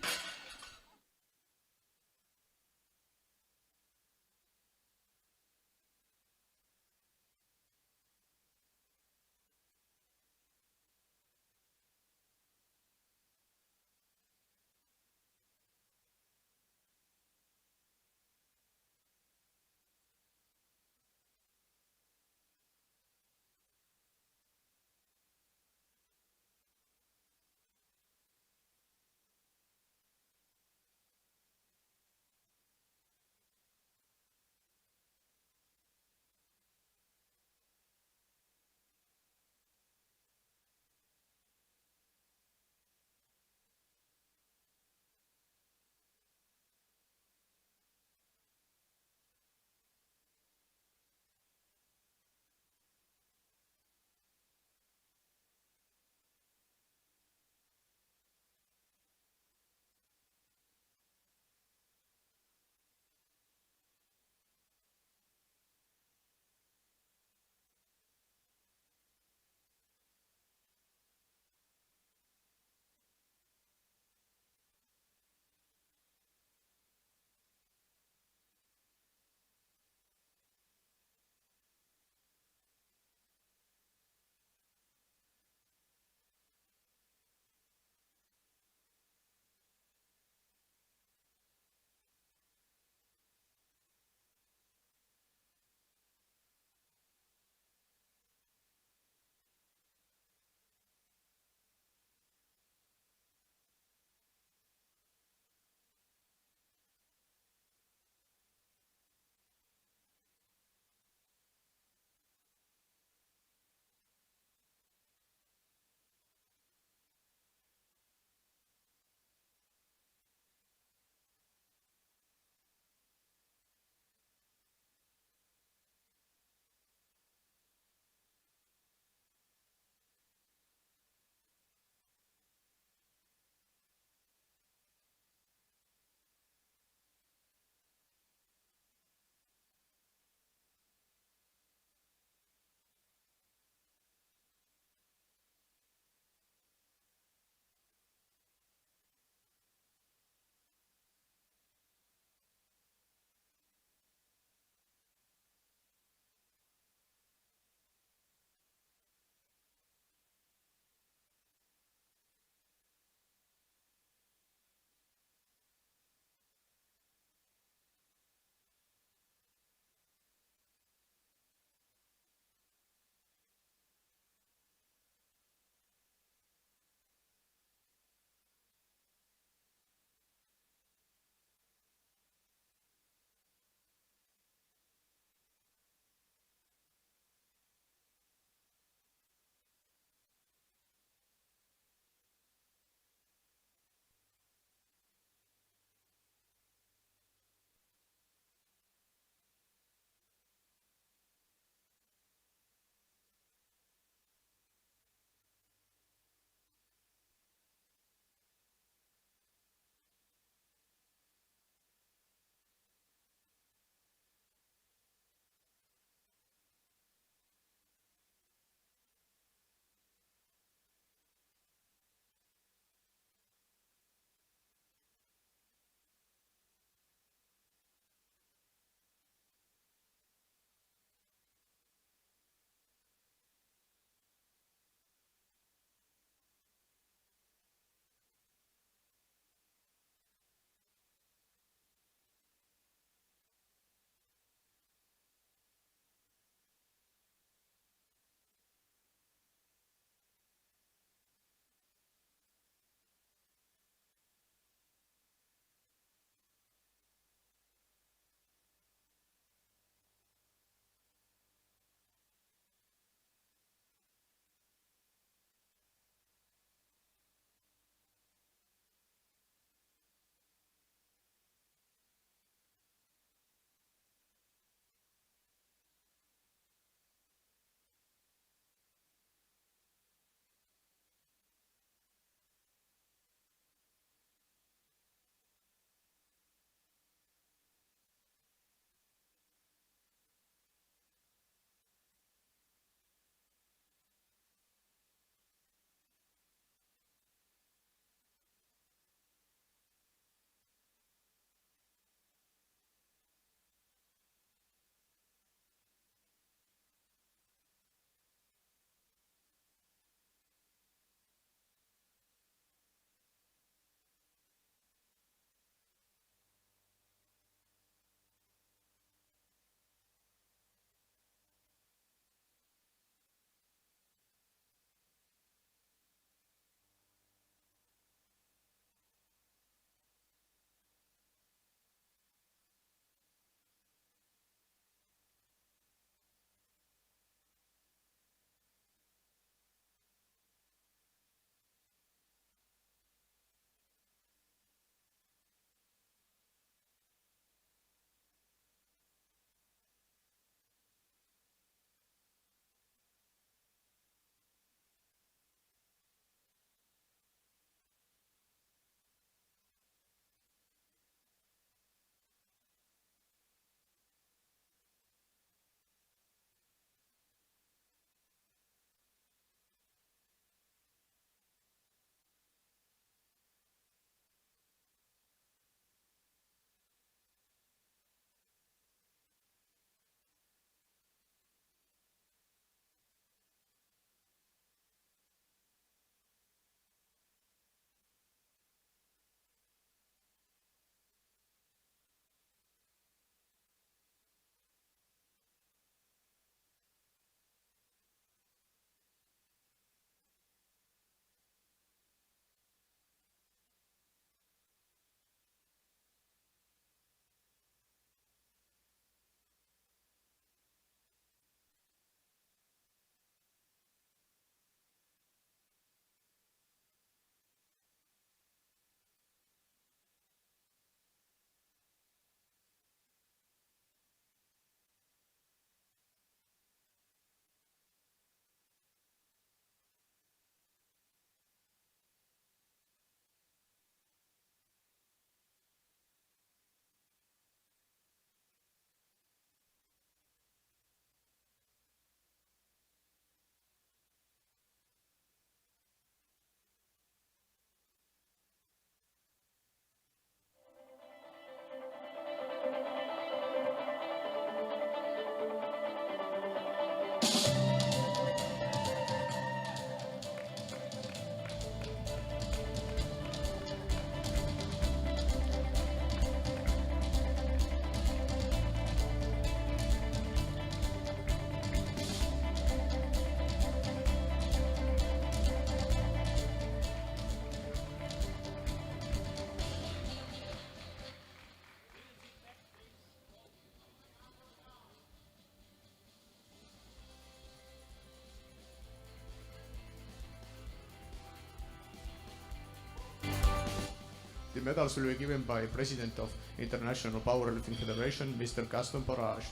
The medals will be given by President of International Powerlifting Federation, Mr. Gaston Barrage.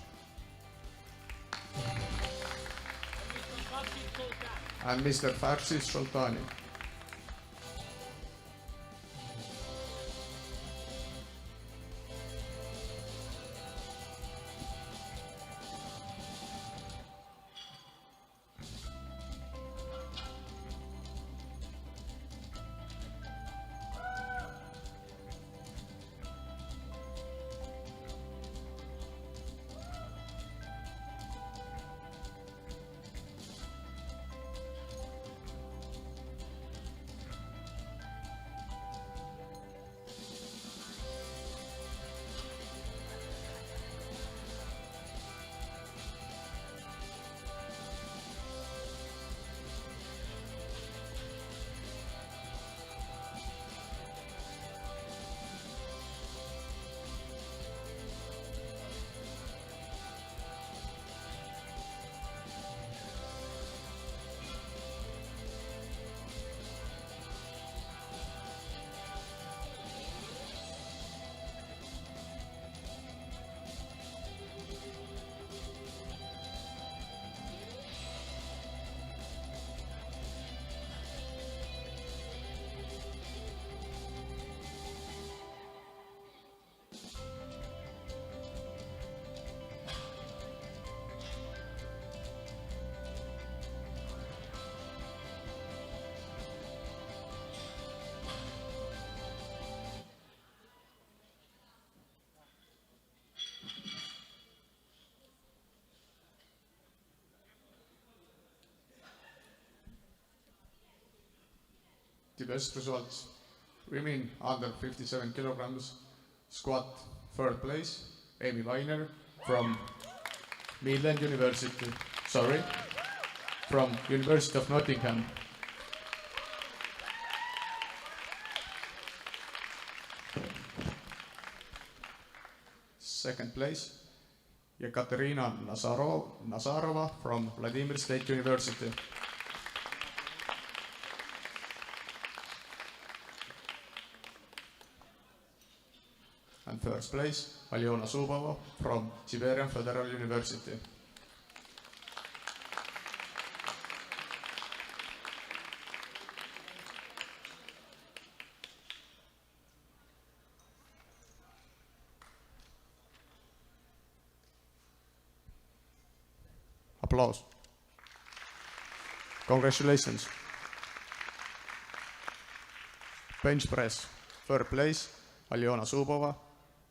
And Mr. Farsis Soltani. The best results: women under 57 kilograms, squat, third place, Amy Weiner from Midland University, from University of Nottingham. Second place, Ekaterina Nazarova from Vladimir State University. And first place, Alyona Zubova from Siberian Federal University. Applause. Congratulations. Bench press, third place, Alyona Zubova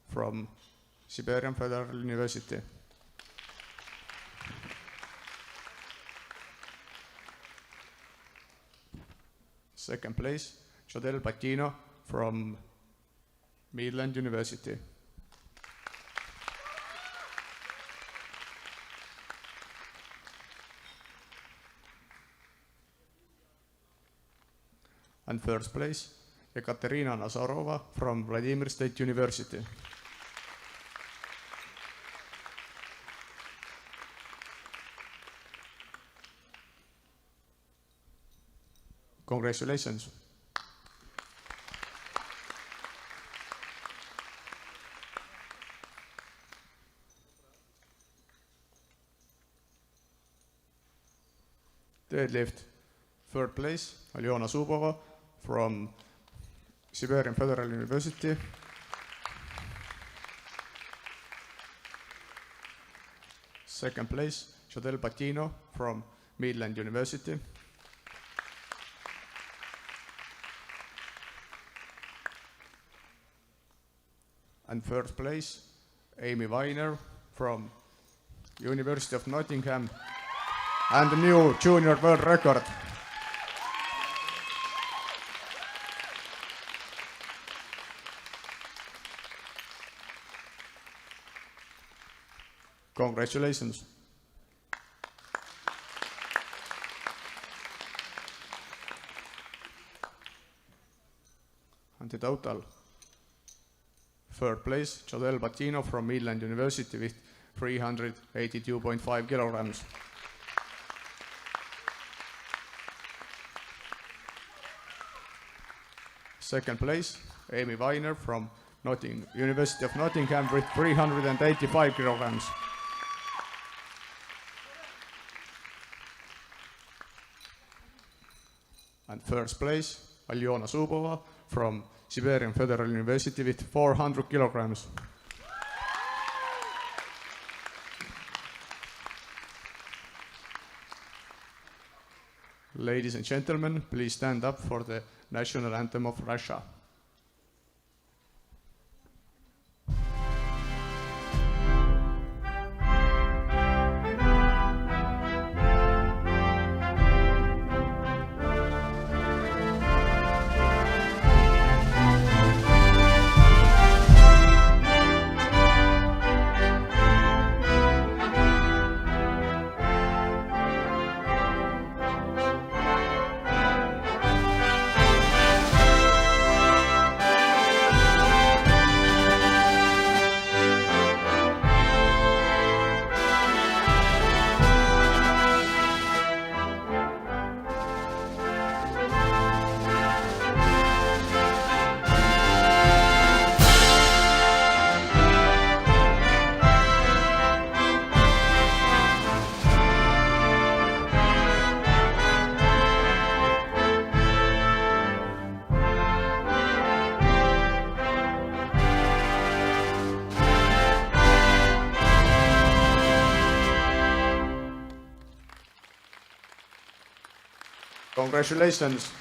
from Siberian Federal University. Second place, Jodel Patino from Midland University. And first place, Ekaterina Nazarova from Vladimir State University. Congratulations. Deadlift, third place, Alyona Zubova from Siberian Federal University. Second place, Jodel Patino from Midland University. And third place, Amy Weiner from University of Nottingham, and the new junior world record. Congratulations. And the total: third place, Jodel Patino from Midland University with 382.5 kilograms. Second place, Amy Weiner from University of Nottingham with 385 kilograms. And first place, Alyona Zubova from Siberian Federal University with 400 kilograms. Ladies and gentlemen, please stand up for the national anthem of Russia. Congratulations.